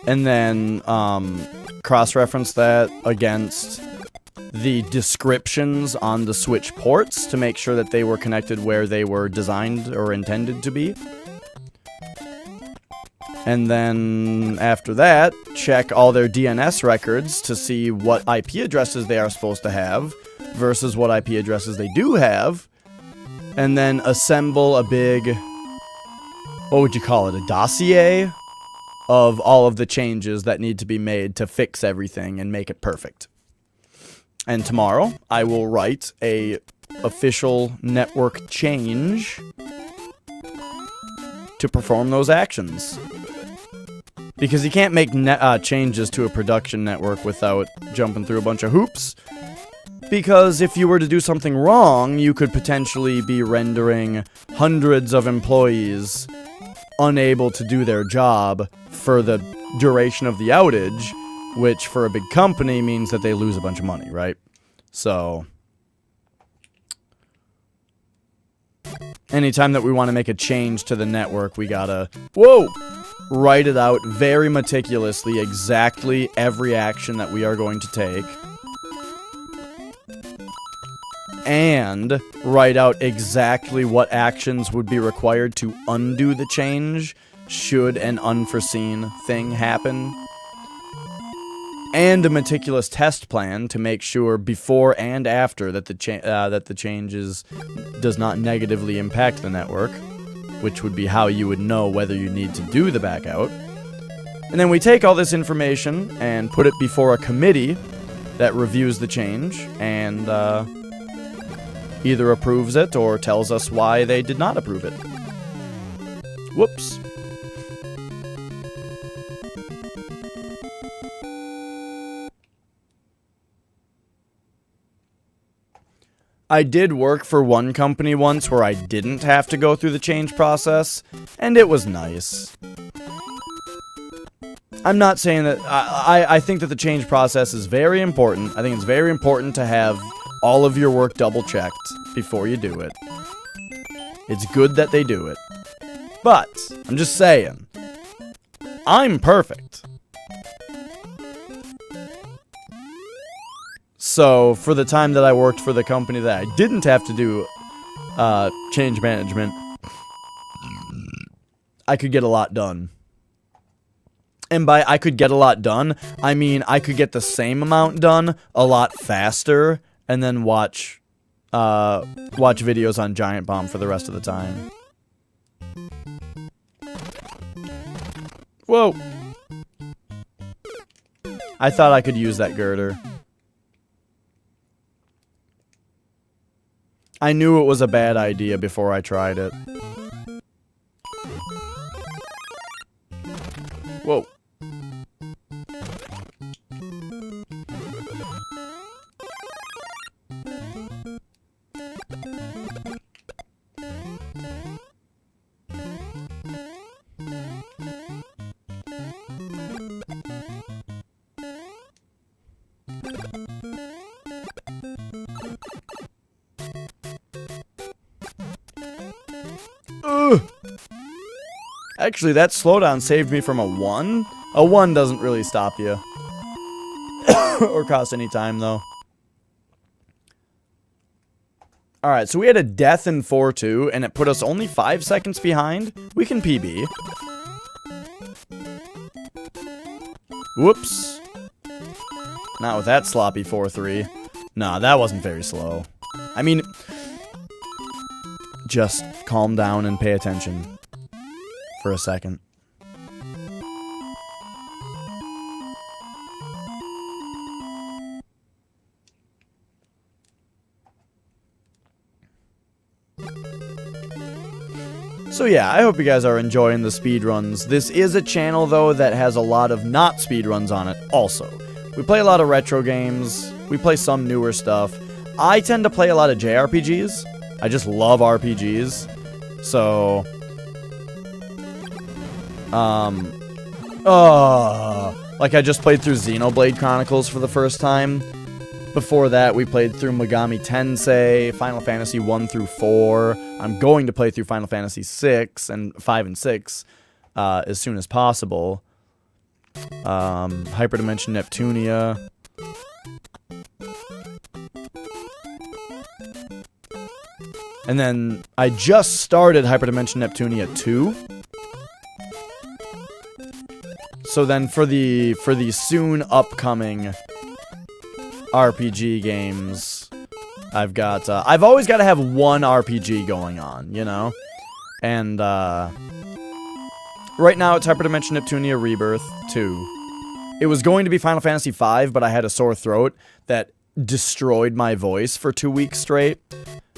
And then cross-reference that against the descriptions on the Switch ports to make sure that they were connected where they were designed or intended to be. And then after that, check all their DNS records to see what IP addresses they are supposed to have versus what IP addresses they do have. And then assemble a big, what would you call it, a dossier of all of the changes that need to be made to fix everything and make it perfect. And tomorrow, I will write a official network change to perform those actions. Because you can't make changes to a production network without jumping through a bunch of hoops. Because if you were to do something wrong, you could potentially be rendering hundreds of employees unable to do their job for the duration of the outage, which for a big company means that they lose a bunch of money, right? So, anytime that we want to make a change to the network, we gotta, write it out very meticulously, exactly every action that we are going to take. And write out exactly what actions would be required to undo the change should an unforeseen thing happen. And a meticulous test plan to make sure before and after that the changes does not negatively impact the network, which would be how you would know whether you need to do the backout. And then we take all this information and put it before a committee that reviews the change and either approves it or tells us why they did not approve it. Whoops. I did work for one company once where I didn't have to go through the change process, and it was nice. I'm not saying that... I think that the change process is very important. I think it's very important to have all of your work double-checked before you do it. It's good that they do it. But, I'm just saying, I'm perfect. So, for the time that I worked for the company that I didn't have to do change management, I could get a lot done. And by I could get a lot done, I mean I could get the same amount done a lot faster and then watch videos on Giant Bomb for the rest of the time. Whoa! I thought I could use that girder. I knew it was a bad idea before I tried it. Whoa. Ugh. Actually, that slowdown saved me from a 1. A 1 doesn't really stop you. Or cost any time, though. Alright, so we had a death in 4-2, and it put us only 5 seconds behind. We can PB. Whoops. Not with that sloppy 4-3. Nah, that wasn't very slow. I mean... Just calm down and pay attention for a second. So yeah, I hope you guys are enjoying the speedruns. This is a channel, though, that has a lot of not speedruns on it also. We play a lot of retro games, we play some newer stuff. I tend to play a lot of JRPGs. I just love RPGs. So... like I just played through Xenoblade Chronicles for the first time. Before that, we played through Megami Tensei, Final Fantasy 1 through 4. I'm going to play through Final Fantasy 6 and 5 and 6 as soon as possible. Hyperdimension Neptunia. And then I just started Hyperdimension Neptunia 2. So then for the soon upcoming RPG games, I've got I've always got to have one RPG going on, you know? And right now it's Hyperdimension Neptunia Rebirth 2. It was going to be Final Fantasy 5, but I had a sore throat that destroyed my voice for 2 weeks straight.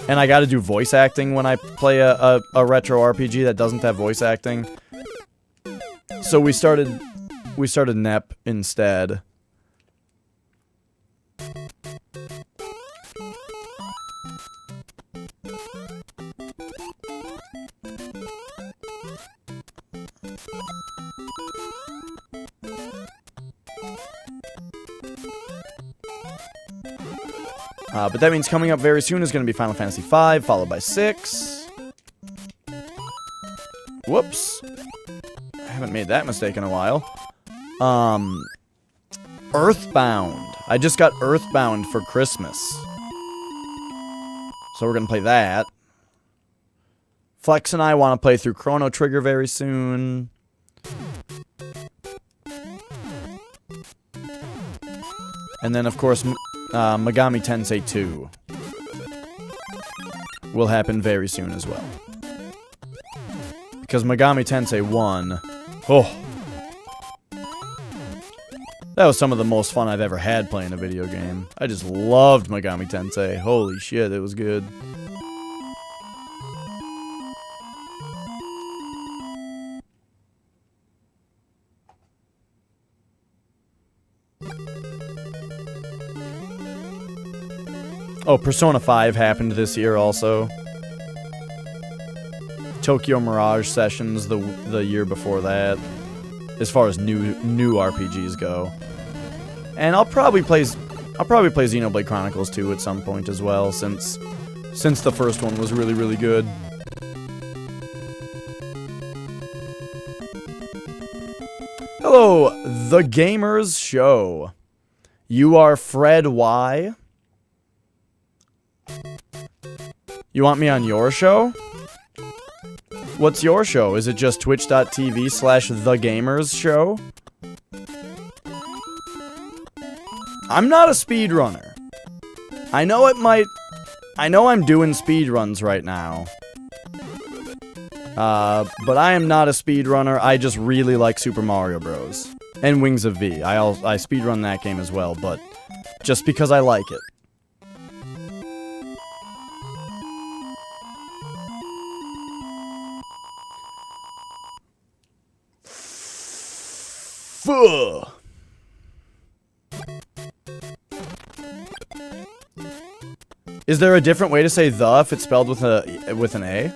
And I got to do voice acting when I play a retro RPG that doesn't have voice acting. So we started Nep instead. But that means coming up very soon is going to be Final Fantasy V, followed by 6. Whoops. I haven't made that mistake in a while. Earthbound. I just got Earthbound for Christmas. So we're going to play that. Flex and I want to play through Chrono Trigger very soon. And then, of course, Megami Tensei 2 will happen very soon as well. Because Megami Tensei 1, oh, that was some of the most fun I've ever had playing a video game. I just loved Megami Tensei. Holy shit, it was good. Oh, Persona 5 happened this year also. Tokyo Mirage Sessions the year before that. As far as new RPGs go. And I'll probably play Xenoblade Chronicles 2 at some point as well, since the first one was really, really good. Hello, The Gamers Show. You are Fred Y. You want me on your show? What's your show? Is it just twitch.tv/thegamersshow? I'm not a speedrunner. I know I'm doing speedruns right now. But I am not a speedrunner. I just really like Super Mario Bros. And Wings of V. I speedrun that game as well, but just because I like it. Fuh. Is there a different way to say the if it's spelled with an A?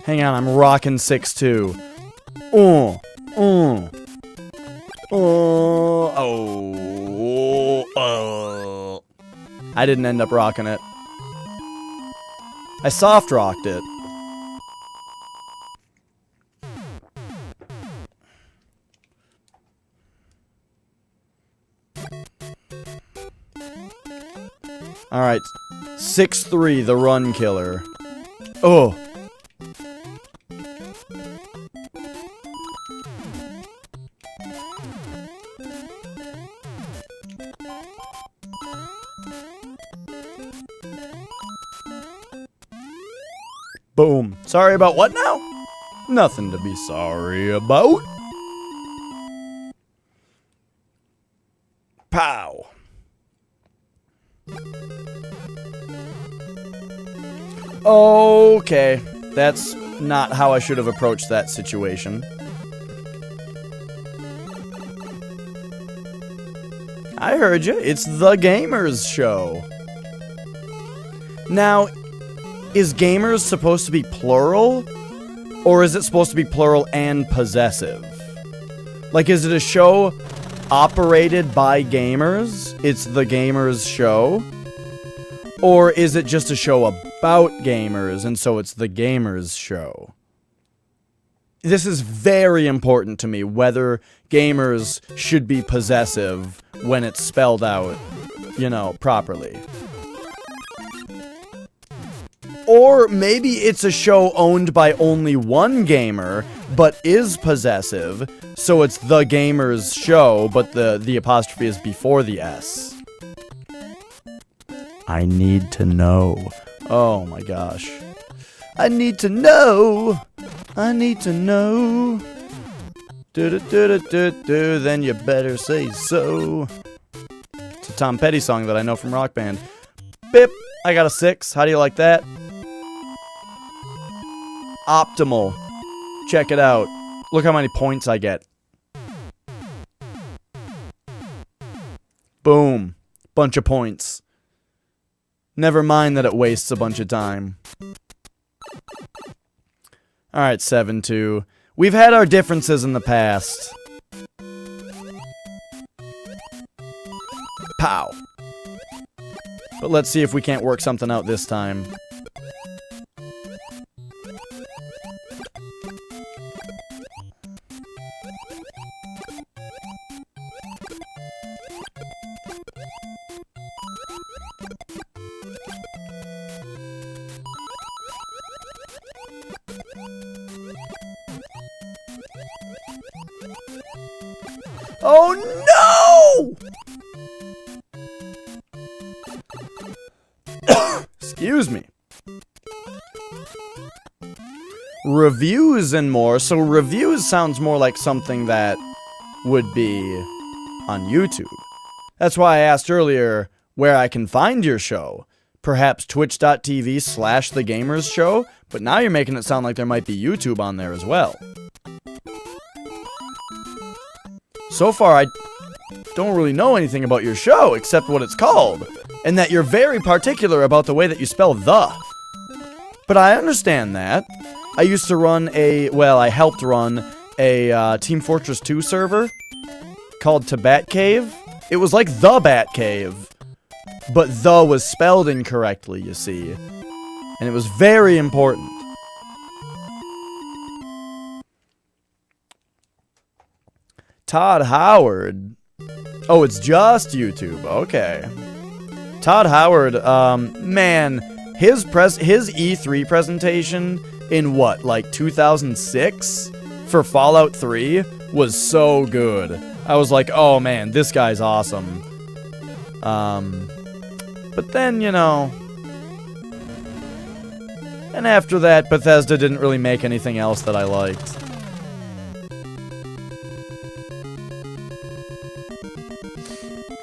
Hang on, I'm rocking 6-2. Oh. I didn't end up rocking it. I soft rocked it. Alright. 6-3, the run killer. Oh. Boom. Sorry about what now? Nothing to be sorry about. Pow. Okay. That's not how I should have approached that situation. I heard you. It's The Gamers Show. Now, is gamers supposed to be plural? Or is it supposed to be plural and possessive? Like, is it a show operated by gamers? It's the gamers show? Or is it just a show about gamers, and so it's the gamers show? This is very important to me, whether gamers should be possessive when it's spelled out, you know, properly. Or maybe it's a show owned by only one gamer, but is possessive, so it's the gamer's show, but the apostrophe is before the S. I need to know. Oh my gosh. I need to know. I need to know. Do-do-do-do-do-do, then you better say so. It's a Tom Petty song that I know from Rock Band. Bip! I got a 6. How do you like that? Optimal. Check it out. Look how many points I get. Boom. Bunch of points. Never mind that it wastes a bunch of time. Alright, 7-2. We've had our differences in the past. Pow. But let's see if we can't work something out this time. Oh no! Excuse me. Reviews and more. So reviews sounds more like something that would be on YouTube. That's why I asked earlier where I can find your show. Perhaps twitch.tv/thegamersshow, but now you're making it sound like there might be YouTube on there as well. So far, I don't really know anything about your show, except what it's called, and that you're very particular about the way that you spell the. But I understand that. I used to run I helped run a Team Fortress 2 server called Bat Cave. It was like the Bat Cave, but the was spelled incorrectly, you see. And it was very important. Todd Howard. Oh, it's just YouTube. Okay. Todd Howard, man, his E3 presentation in what, like 2006 for Fallout 3 was so good. I was like, oh man, this guy's awesome. But then, you know, and after that, Bethesda didn't really make anything else that I liked.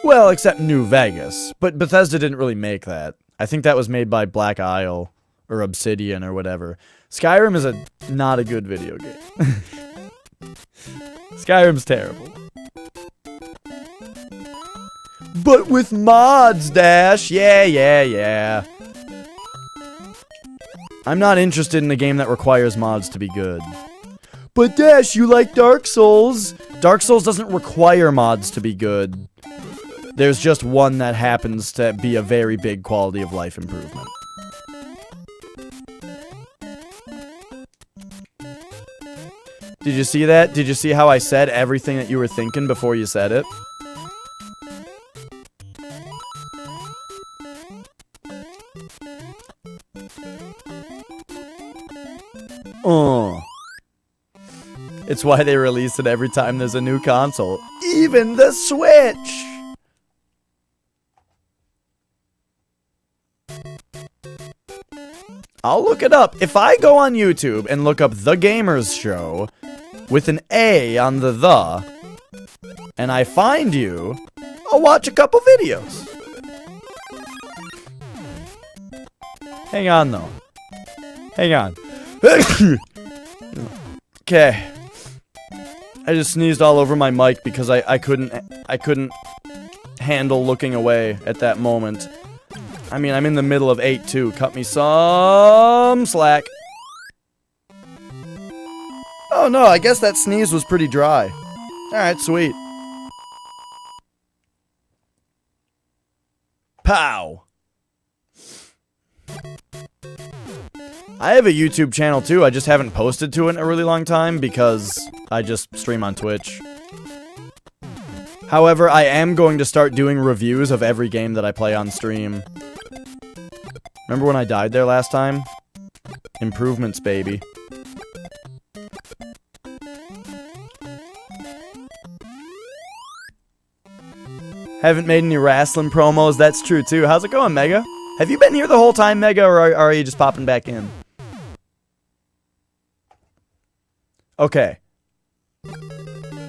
Well, except New Vegas. But Bethesda didn't really make that. I think that was made by Black Isle, or Obsidian, or whatever. Skyrim is not a good video game. Skyrim's terrible. But with mods, Dash! Yeah. I'm not interested in a game that requires mods to be good. But Dash, you like Dark Souls? Dark Souls doesn't require mods to be good. There's just one that happens to be a very big quality of life improvement. Did you see that? Did you see how I said everything that you were thinking before you said it? It's why they release it every time there's a new console. Even the Switch! I'll look it up. If I go on YouTube and look up The Gamers Show with an A on the, and I find you, I'll watch a couple videos. Hang on, though. Hang on. Okay. I just sneezed all over my mic because I couldn't handle looking away at that moment. I mean, I'm in the middle of 8 too. Cut me some slack. Oh no, I guess that sneeze was pretty dry. Alright, sweet. Pow! I have a YouTube channel too, I just haven't posted to it in a really long time because I just stream on Twitch. However, I am going to start doing reviews of every game that I play on stream. Remember when I died there last time? Improvements, baby. Haven't made any wrestling promos, that's true too. How's it going, Mega? Have you been here the whole time, Mega, or are you just popping back in? Okay.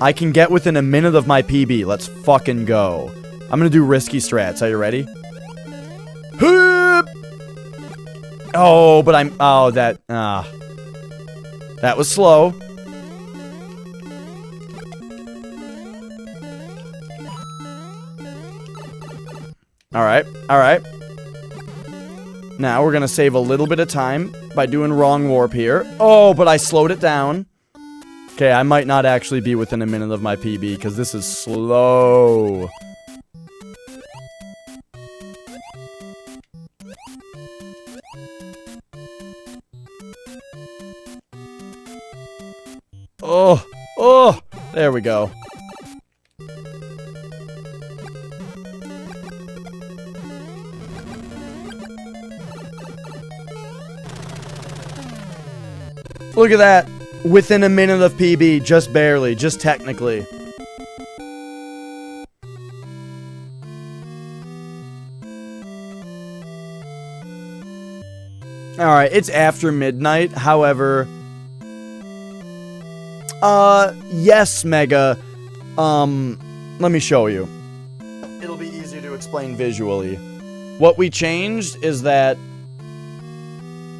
I can get within a minute of my PB. Let's fucking go. I'm gonna do risky strats. Are you ready? Oh, but I'm... Oh, that... that was slow. Alright, alright. Now we're gonna save a little bit of time by doing wrong warp here. Oh, but I slowed it down. Okay, I might not actually be within a minute of my PB, because this is slow. Oh, oh, there we go. Look at that. Within a minute of PB, just barely, just technically. Alright, it's after midnight, however... yes, Mega. Let me show you. It'll be easier to explain visually. What we changed is that...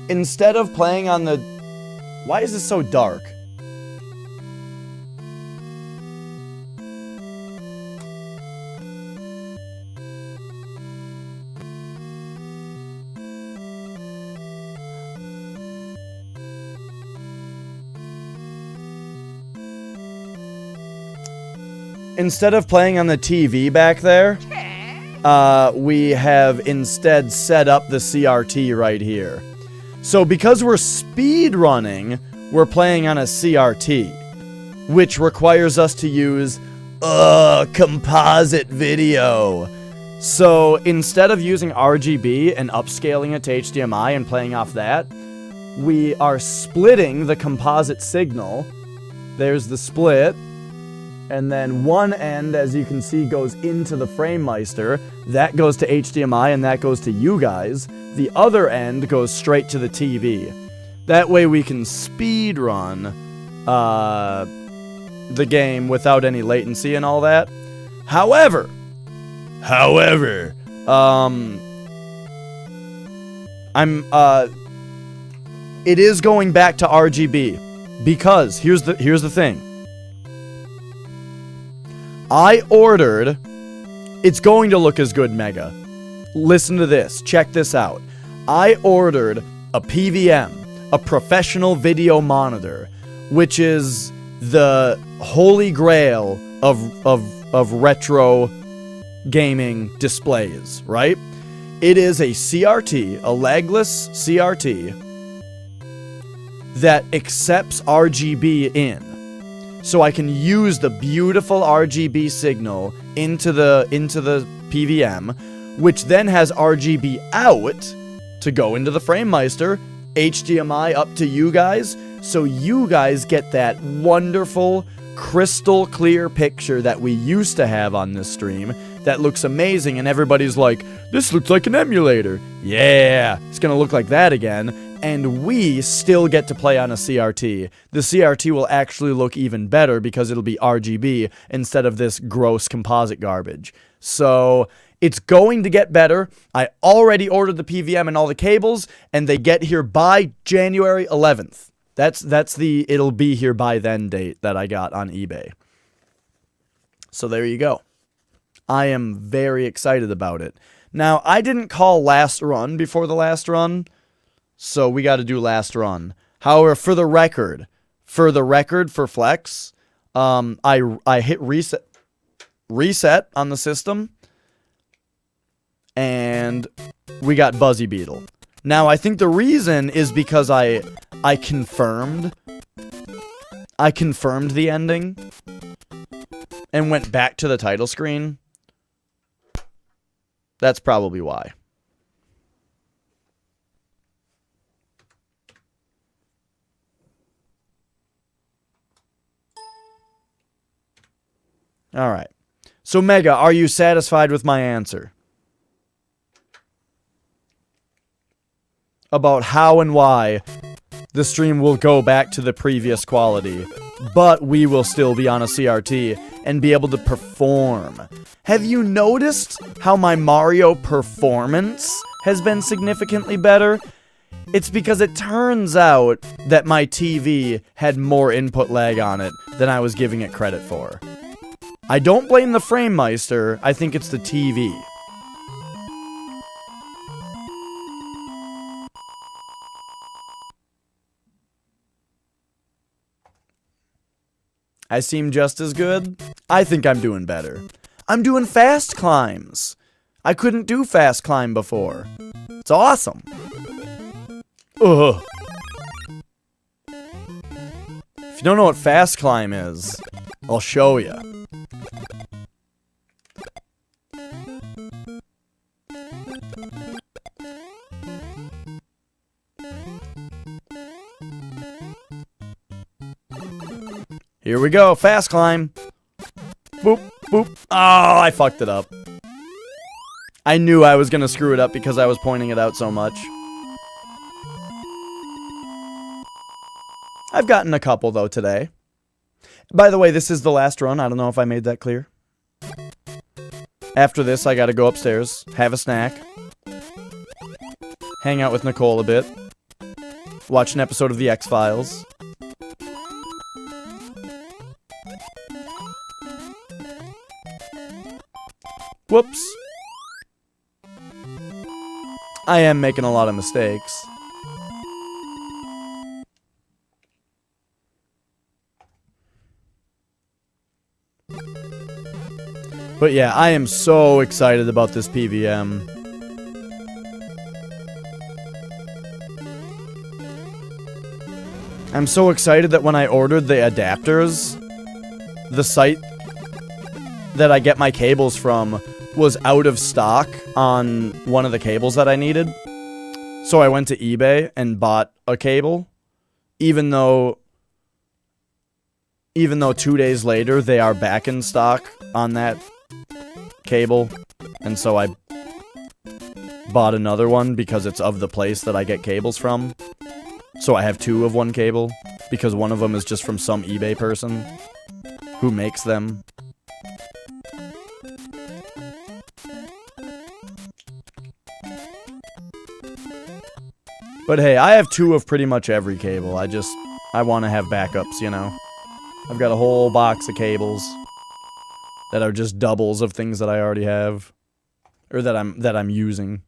instead of playing on the... Why is this so dark? Instead of playing on the TV back there, we have instead set up the CRT right here. So because we're speed running, we're playing on a CRT, which requires us to use composite video. So instead of using RGB and upscaling it to HDMI and playing off that, we are splitting the composite signal. There's the split. And then one end, as you can see, goes into the FrameMeister. That goes to HDMI and that goes to you guys. The other end goes straight to the TV. That way we can speed run the game without any latency and all that. However, it is going back to RGB because here's the thing. I ordered... It's going to look as good, Mega. Listen to this. Check this out. I ordered a PVM, a professional video monitor, which is the holy grail of retro gaming displays, right? It is a CRT, a legless CRT, that accepts RGB in. So I can use the beautiful RGB signal into the PVM, which then has RGB out to go into the FrameMeister, HDMI up to you guys, so you guys get that wonderful, crystal clear picture that we used to have on this stream that looks amazing, and everybody's like, this looks like an emulator. Yeah, it's gonna look like that again. And we still get to play on a CRT. The CRT will actually look even better because it'll be RGB instead of this gross composite garbage. So it's going to get better. I already ordered the PVM and all the cables, and they get here by January 11th. That's the it'll be here by then date that I got on eBay. So there you go. I am very excited about it. Now, I didn't call last run before the last run, so we got to do last run. However, for the record, for Flex, I hit reset on the system, and we got Buzzy Beetle. Now, I think the reason is because I confirmed the ending and went back to the title screen. That's probably why. All right. So, Mega, are you satisfied with my answer? About how and why the stream will go back to the previous quality, but we will still be on a CRT and be able to perform. Have you noticed how my Mario performance has been significantly better? It's because it turns out that my TV had more input lag on it than I was giving it credit for. I don't blame the FrameMeister, I think it's the TV. I seem just as good? I think I'm doing better. I'm doing fast climbs. I couldn't do fast climb before. It's awesome. Ugh. If you don't know what fast climb is, I'll show you. Here we go, fast climb. Boop, boop. Oh, I fucked it up. I knew I was gonna screw it up because I was pointing it out so much. I've gotten a couple, though, today. By the way, this is the last run. I don't know if I made that clear. After this, I gotta go upstairs, have a snack, hang out with Nicole a bit, watch an episode of The X-Files. Whoops. I am making a lot of mistakes. But yeah, I am so excited about this PVM. I'm so excited that when I ordered the adapters, the site that I get my cables from was out of stock on one of the cables that I needed. So I went to eBay and bought a cable, even though 2 days later they are back in stock on that cable, and so I bought another one because it's of the place that I get cables from. So I have two of one cable, because one of them is just from some eBay person who makes them. But hey, I have two of pretty much every cable. I want to have backups, you know. I've got a whole box of cables that are just doubles of things that I already have, or that I'm using.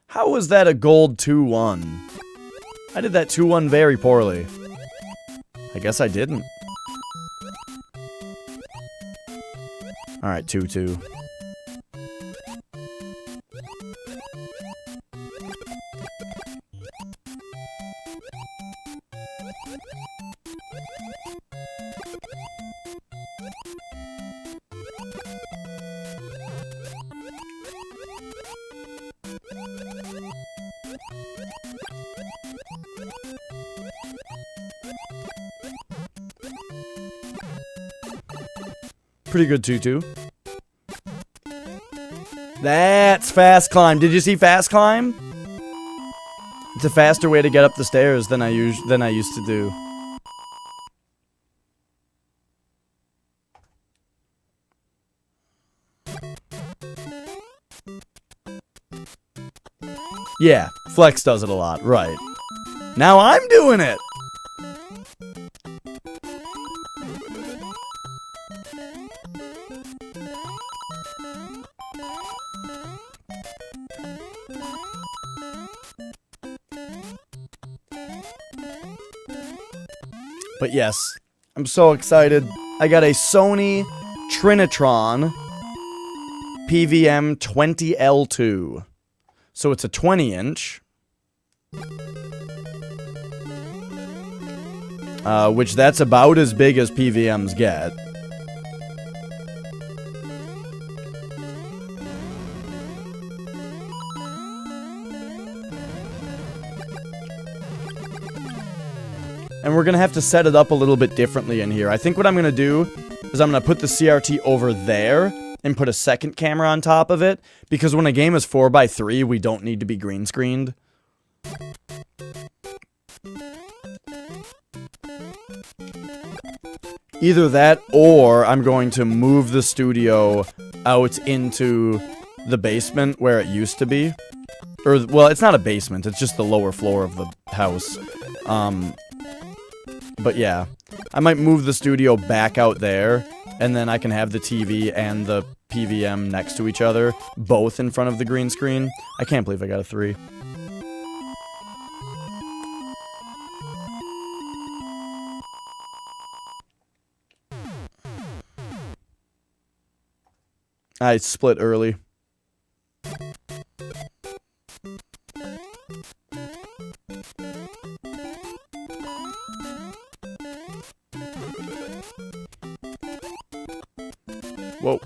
How was that a gold 2-1? I did that 2-1 very poorly. I guess I didn't. Alright, 2-2. Pretty good 2-2. That's fast climb. Did you see fast climb? It's a faster way to get up the stairs than I used to do. Yeah, Flex does it a lot, right. Now I'm doing it! But yes, I'm so excited. I got a Sony Trinitron PVM 20L2. So it's a 20-inch. Which that's about as big as PVMs get. And we're going to have to set it up a little bit differently in here. I think what I'm going to do is I'm going to put the CRT over there and put a second camera on top of it. Because when a game is 4x3, we don't need to be green screened. Either that, or I'm going to move the studio out into the basement where it used to be. Or, well, it's not a basement, it's just the lower floor of the house. But yeah, I might move the studio back out there, and then I can have the TV and the PVM next to each other, both in front of the green screen. I can't believe I got a 3. I split early. Whoa.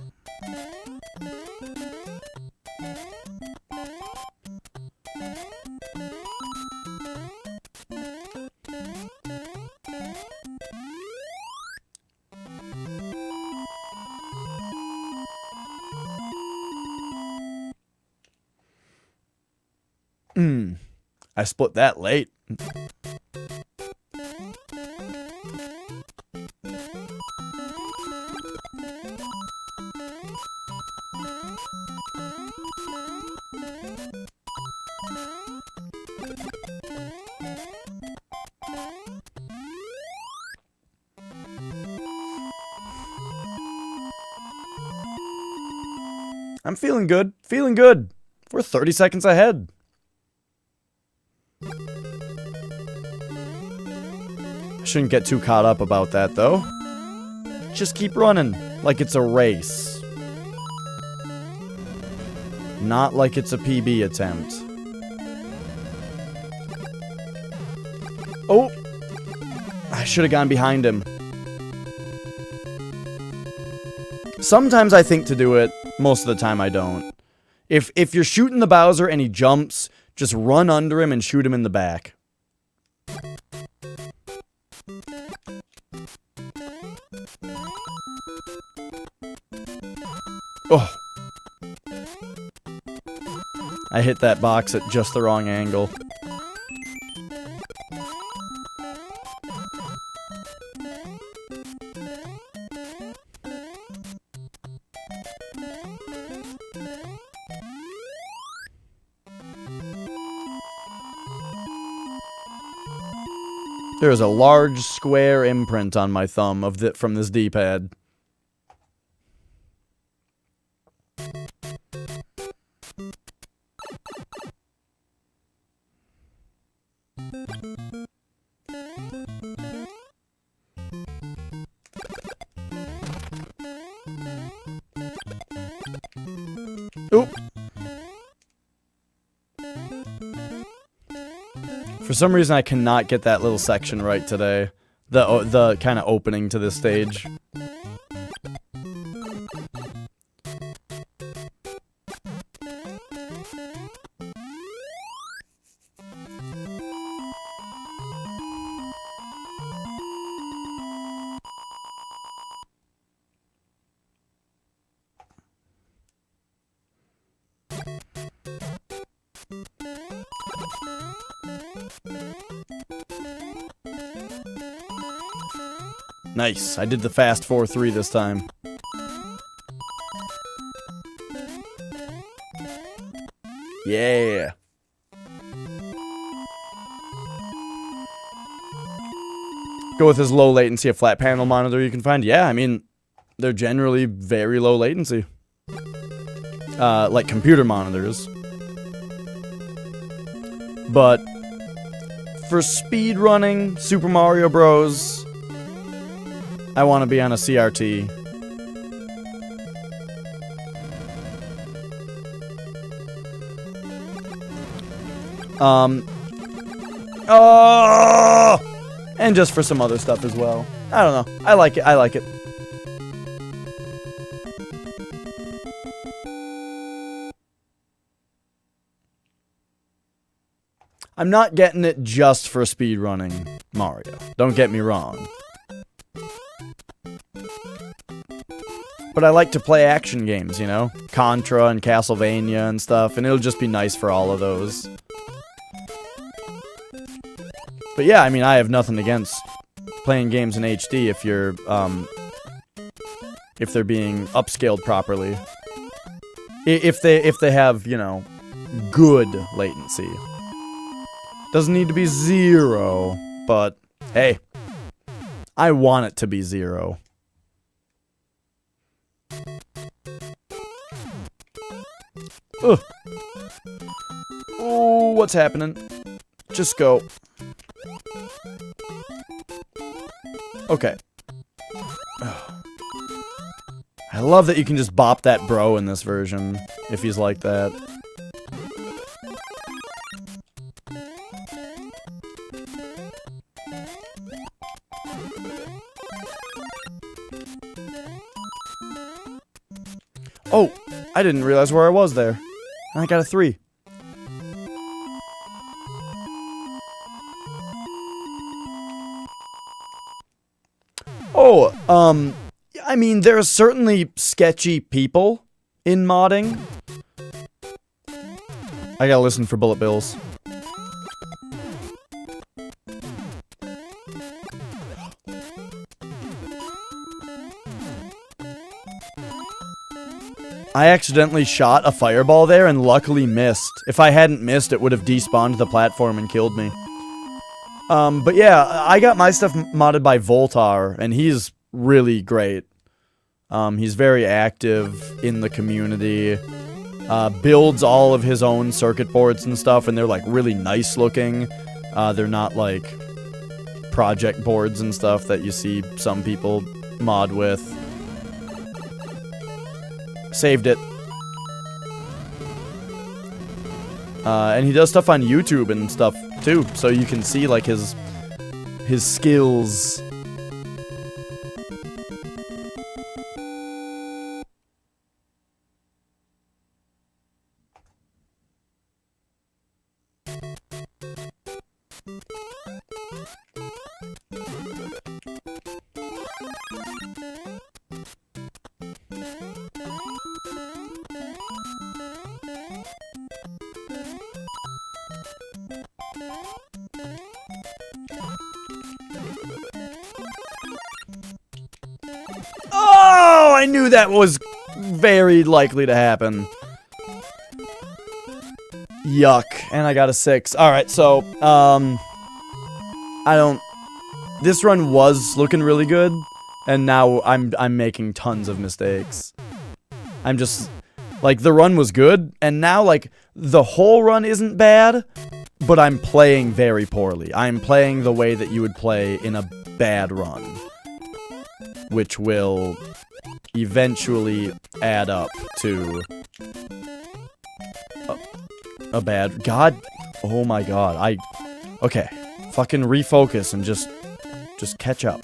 I split that late. I'm feeling good. Feeling good. We're 30 seconds ahead. Shouldn't get too caught up about that, though. Just keep running like it's a race. Not like it's a PB attempt. Oh! I should have gone behind him. Sometimes I think to do it, most of the time I don't. If you're shooting the Bowser and he jumps, just run under him and shoot him in the back. Oh. I hit that box at just the wrong angle. There's a large square imprint on my thumb from this D-pad. Oop. For some reason, I cannot get that little section right today. The kind of opening to this stage. Nice. I did the fast 4-3 this time. Yeah. Go with as low latency a flat panel monitor you can find. Yeah, I mean, they're generally very low latency. Like computer monitors. But for speed running Super Mario Bros., I want to be on a CRT. Oh! And just for some other stuff as well. I don't know. I like it. I like it. I'm not getting it just for speedrunning Mario. Don't get me wrong. But I like to play action games, you know? Contra and Castlevania and stuff, and it'll just be nice for all of those. But yeah, I mean, I have nothing against playing games in HD if you're, if they're being upscaled properly. If they have, you know, good latency. Doesn't need to be 0, but hey, I want it to be 0. Ugh. Oh, what's happening? Just go. Okay. I love that you can just bop that bro in this version, if he's like that. Oh, I didn't realize where I was there. And I got a 3. Oh, I mean, there are certainly sketchy people in modding. I gotta listen for bullet bills. I accidentally shot a fireball there and luckily missed. If I hadn't missed, it would have despawned the platform and killed me. But yeah, I got my stuff modded by Voltar, and he's really great. He's very active in the community, builds all of his own circuit boards and stuff, and they're like really nice looking. They're not like project boards and stuff that you see some people mod with. Saved it. And he does stuff on YouTube and stuff too, so you can see like his skills. Oh, I knew that was very likely to happen. Yuck. And I got a 6. Alright, so, this run was looking really good, and now I'm making tons of mistakes. I'm just, like, the run was good, and now, like, the whole run isn't bad, but I'm playing very poorly. I'm playing the way that you would play in a bad run, which will eventually add up to a bad... God, oh my god, okay, fucking refocus and just catch up.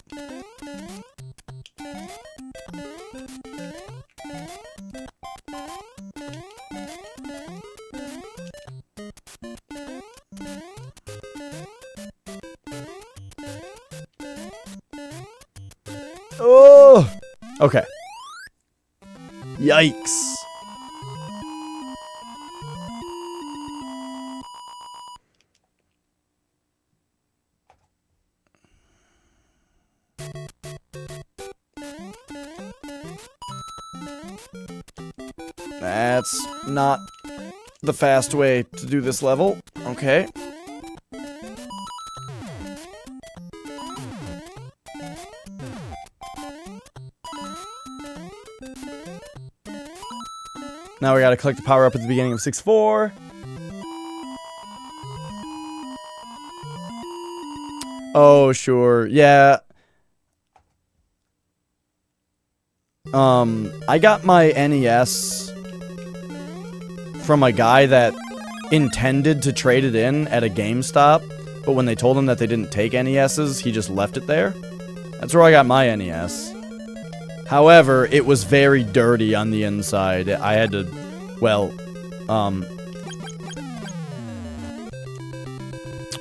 Oh! Okay. Yikes. That's not the fast way to do this level. Okay. Now we gotta collect the power up at the beginning of 6-4. Oh, sure. Yeah. I got my NES from a guy that intended to trade it in at a GameStop, but when they told him that they didn't take NESs, he just left it there. That's where I got my NES. However, it was very dirty on the inside. I had to, well,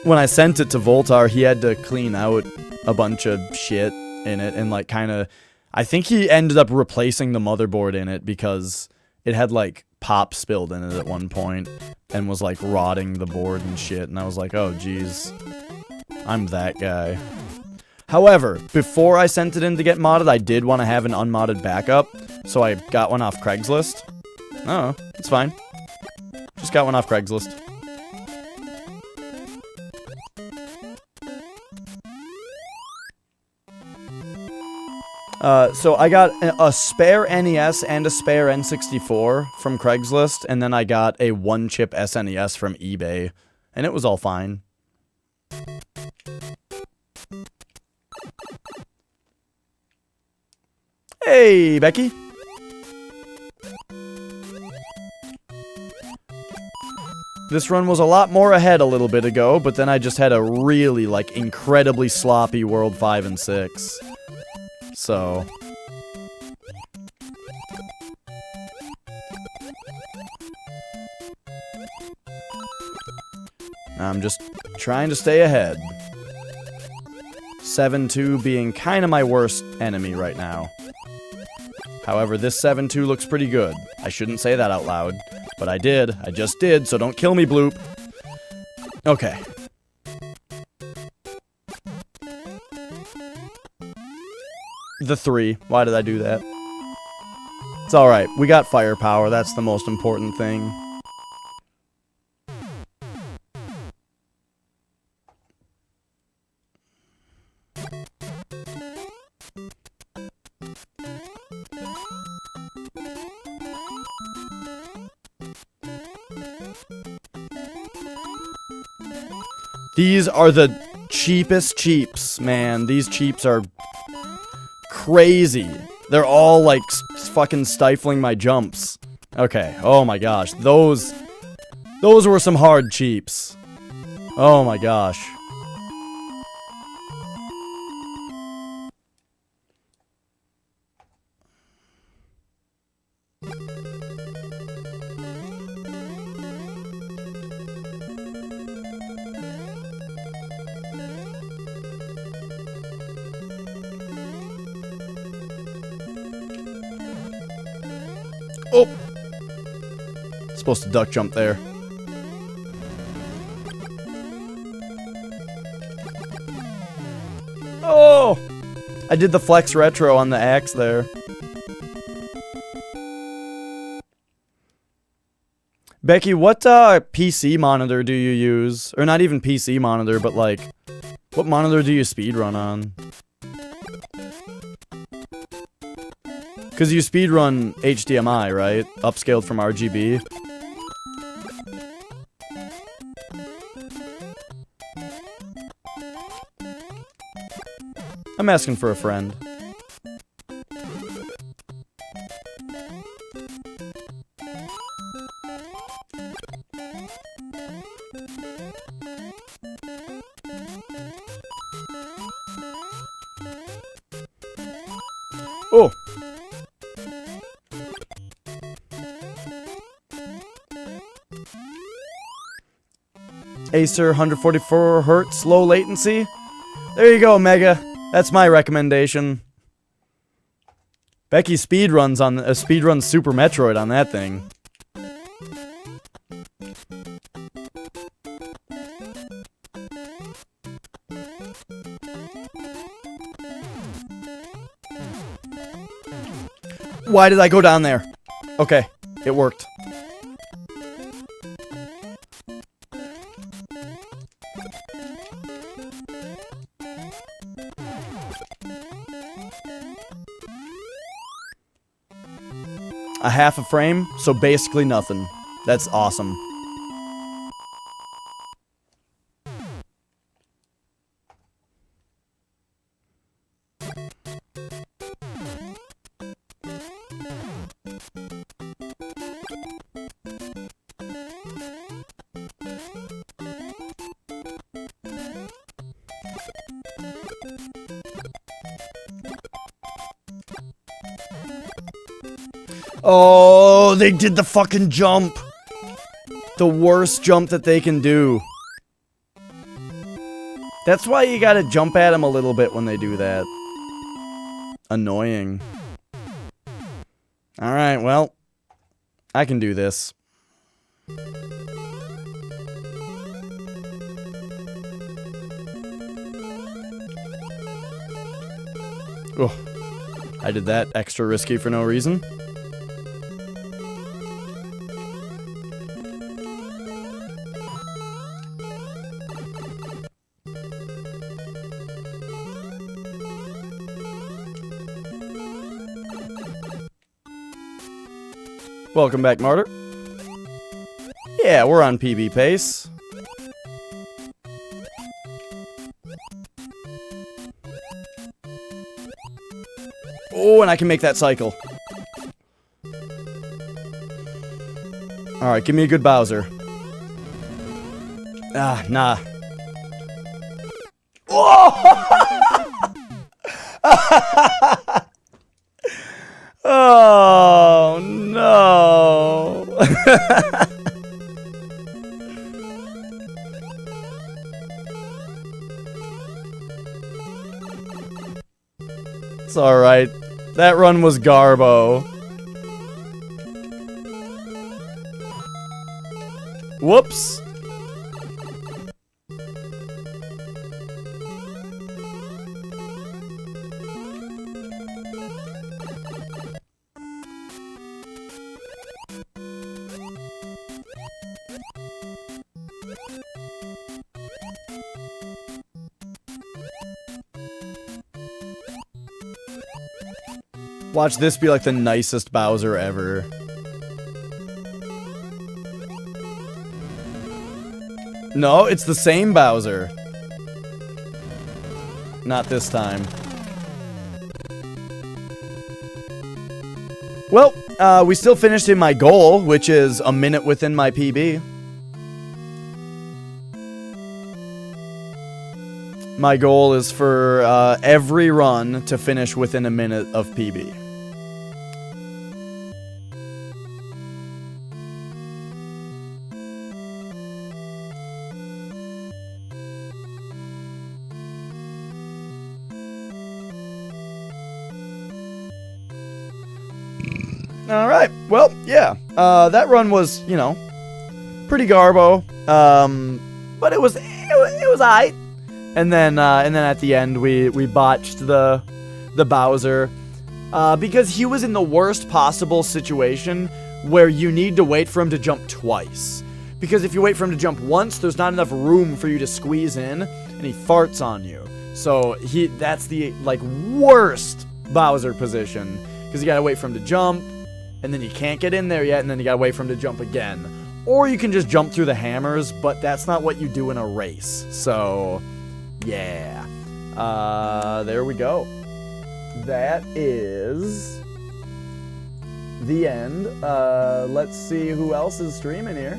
when I sent it to Voltar, he had to clean out a bunch of shit in it and, like, kind of... I think he ended up replacing the motherboard in it because it had, like, pop spilled in it at one point and was, like, rotting the board and shit. And I was like, oh, geez. I'm that guy. However, before I sent it in to get modded, I did want to have an unmodded backup, so I got one off Craigslist. Oh, it's fine. Just got one off Craigslist. So I got a spare NES and a spare N64 from Craigslist, and then I got a one-chip SNES from eBay, and it was all fine. Hey, Becky. This run was a lot more ahead a little bit ago, but then I just had a really, like, incredibly sloppy World 5 and 6. So... I'm just trying to stay ahead. 7-2 being kind of my worst enemy right now. However, this 7-2 looks pretty good. I shouldn't say that out loud, but I did. I just did, so don't kill me, Bloop. Okay. The 3. Why did I do that? It's alright. We got firepower. That's the most important thing. These are the cheapest cheaps, man. These cheaps are crazy. They're all, like, fucking stifling my jumps. Okay, oh my gosh. Those were some hard cheaps. Oh my gosh. Oh! Supposed to duck jump there. Oh! I did the flex retro on the axe there. Becky, what PC monitor do you use? Or not even PC monitor, but like, what monitor do you speedrun on? Because you speedrun HDMI, right? Upscaled from RGB. I'm asking for a friend. Oh! Acer 144 Hz, low latency. There you go, Mega. That's my recommendation. Becky speedruns on speedruns Super Metroid on that thing. Why did I go down there? Okay, it worked. A half a frame, so basically nothing. That's awesome. Oh, they did the fucking jump. The worst jump that they can do. That's why you gotta jump at them a little bit when they do that. Annoying. Alright, well, I can do this. Oh, I did that extra risky for no reason. Welcome back, Martyr. Yeah, we're on PB pace. Oh, and I can make that cycle. Alright, give me a good Bowser. Ah, nah. Oh, no. It's alright. That run was Garbo. Whoops. Watch this be like the nicest Bowser ever. No, it's the same Bowser. Not this time. Well, we still finished in my goal, which is a minute within my PB. My goal is for every run to finish within a minute of PB. Alright, well, yeah. That run was, you know, pretty Garbo. But it was aight. And then at the end we botched the Bowser because he was in the worst possible situation where you need to wait for him to jump twice. Because if you wait for him to jump once, there's not enough room for you to squeeze in, and he farts on you. So that's the like worst Bowser position because you gotta wait for him to jump, and then you can't get in there yet, and then you gotta wait for him to jump again. Or you can just jump through the hammers, but that's not what you do in a race. So yeah. There we go. That is the end. Let's see who else is streaming here.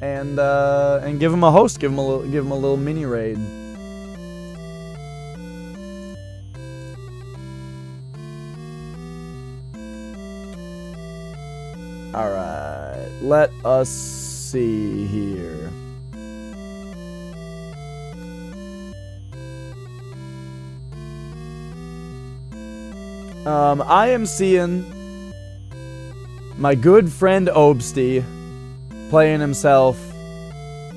And give him a host, give him a little mini raid. Alright, let us see here. I am seeing my good friend Obsty playing himself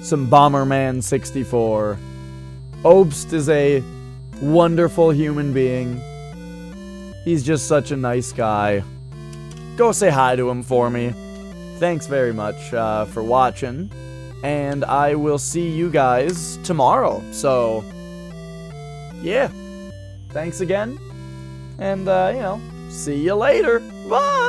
some Bomberman 64. Obst is a wonderful human being. He's just such a nice guy. Go say hi to him for me. Thanks very much for watching. And I will see you guys tomorrow. So, yeah. Thanks again. And, you know, see you later. Bye!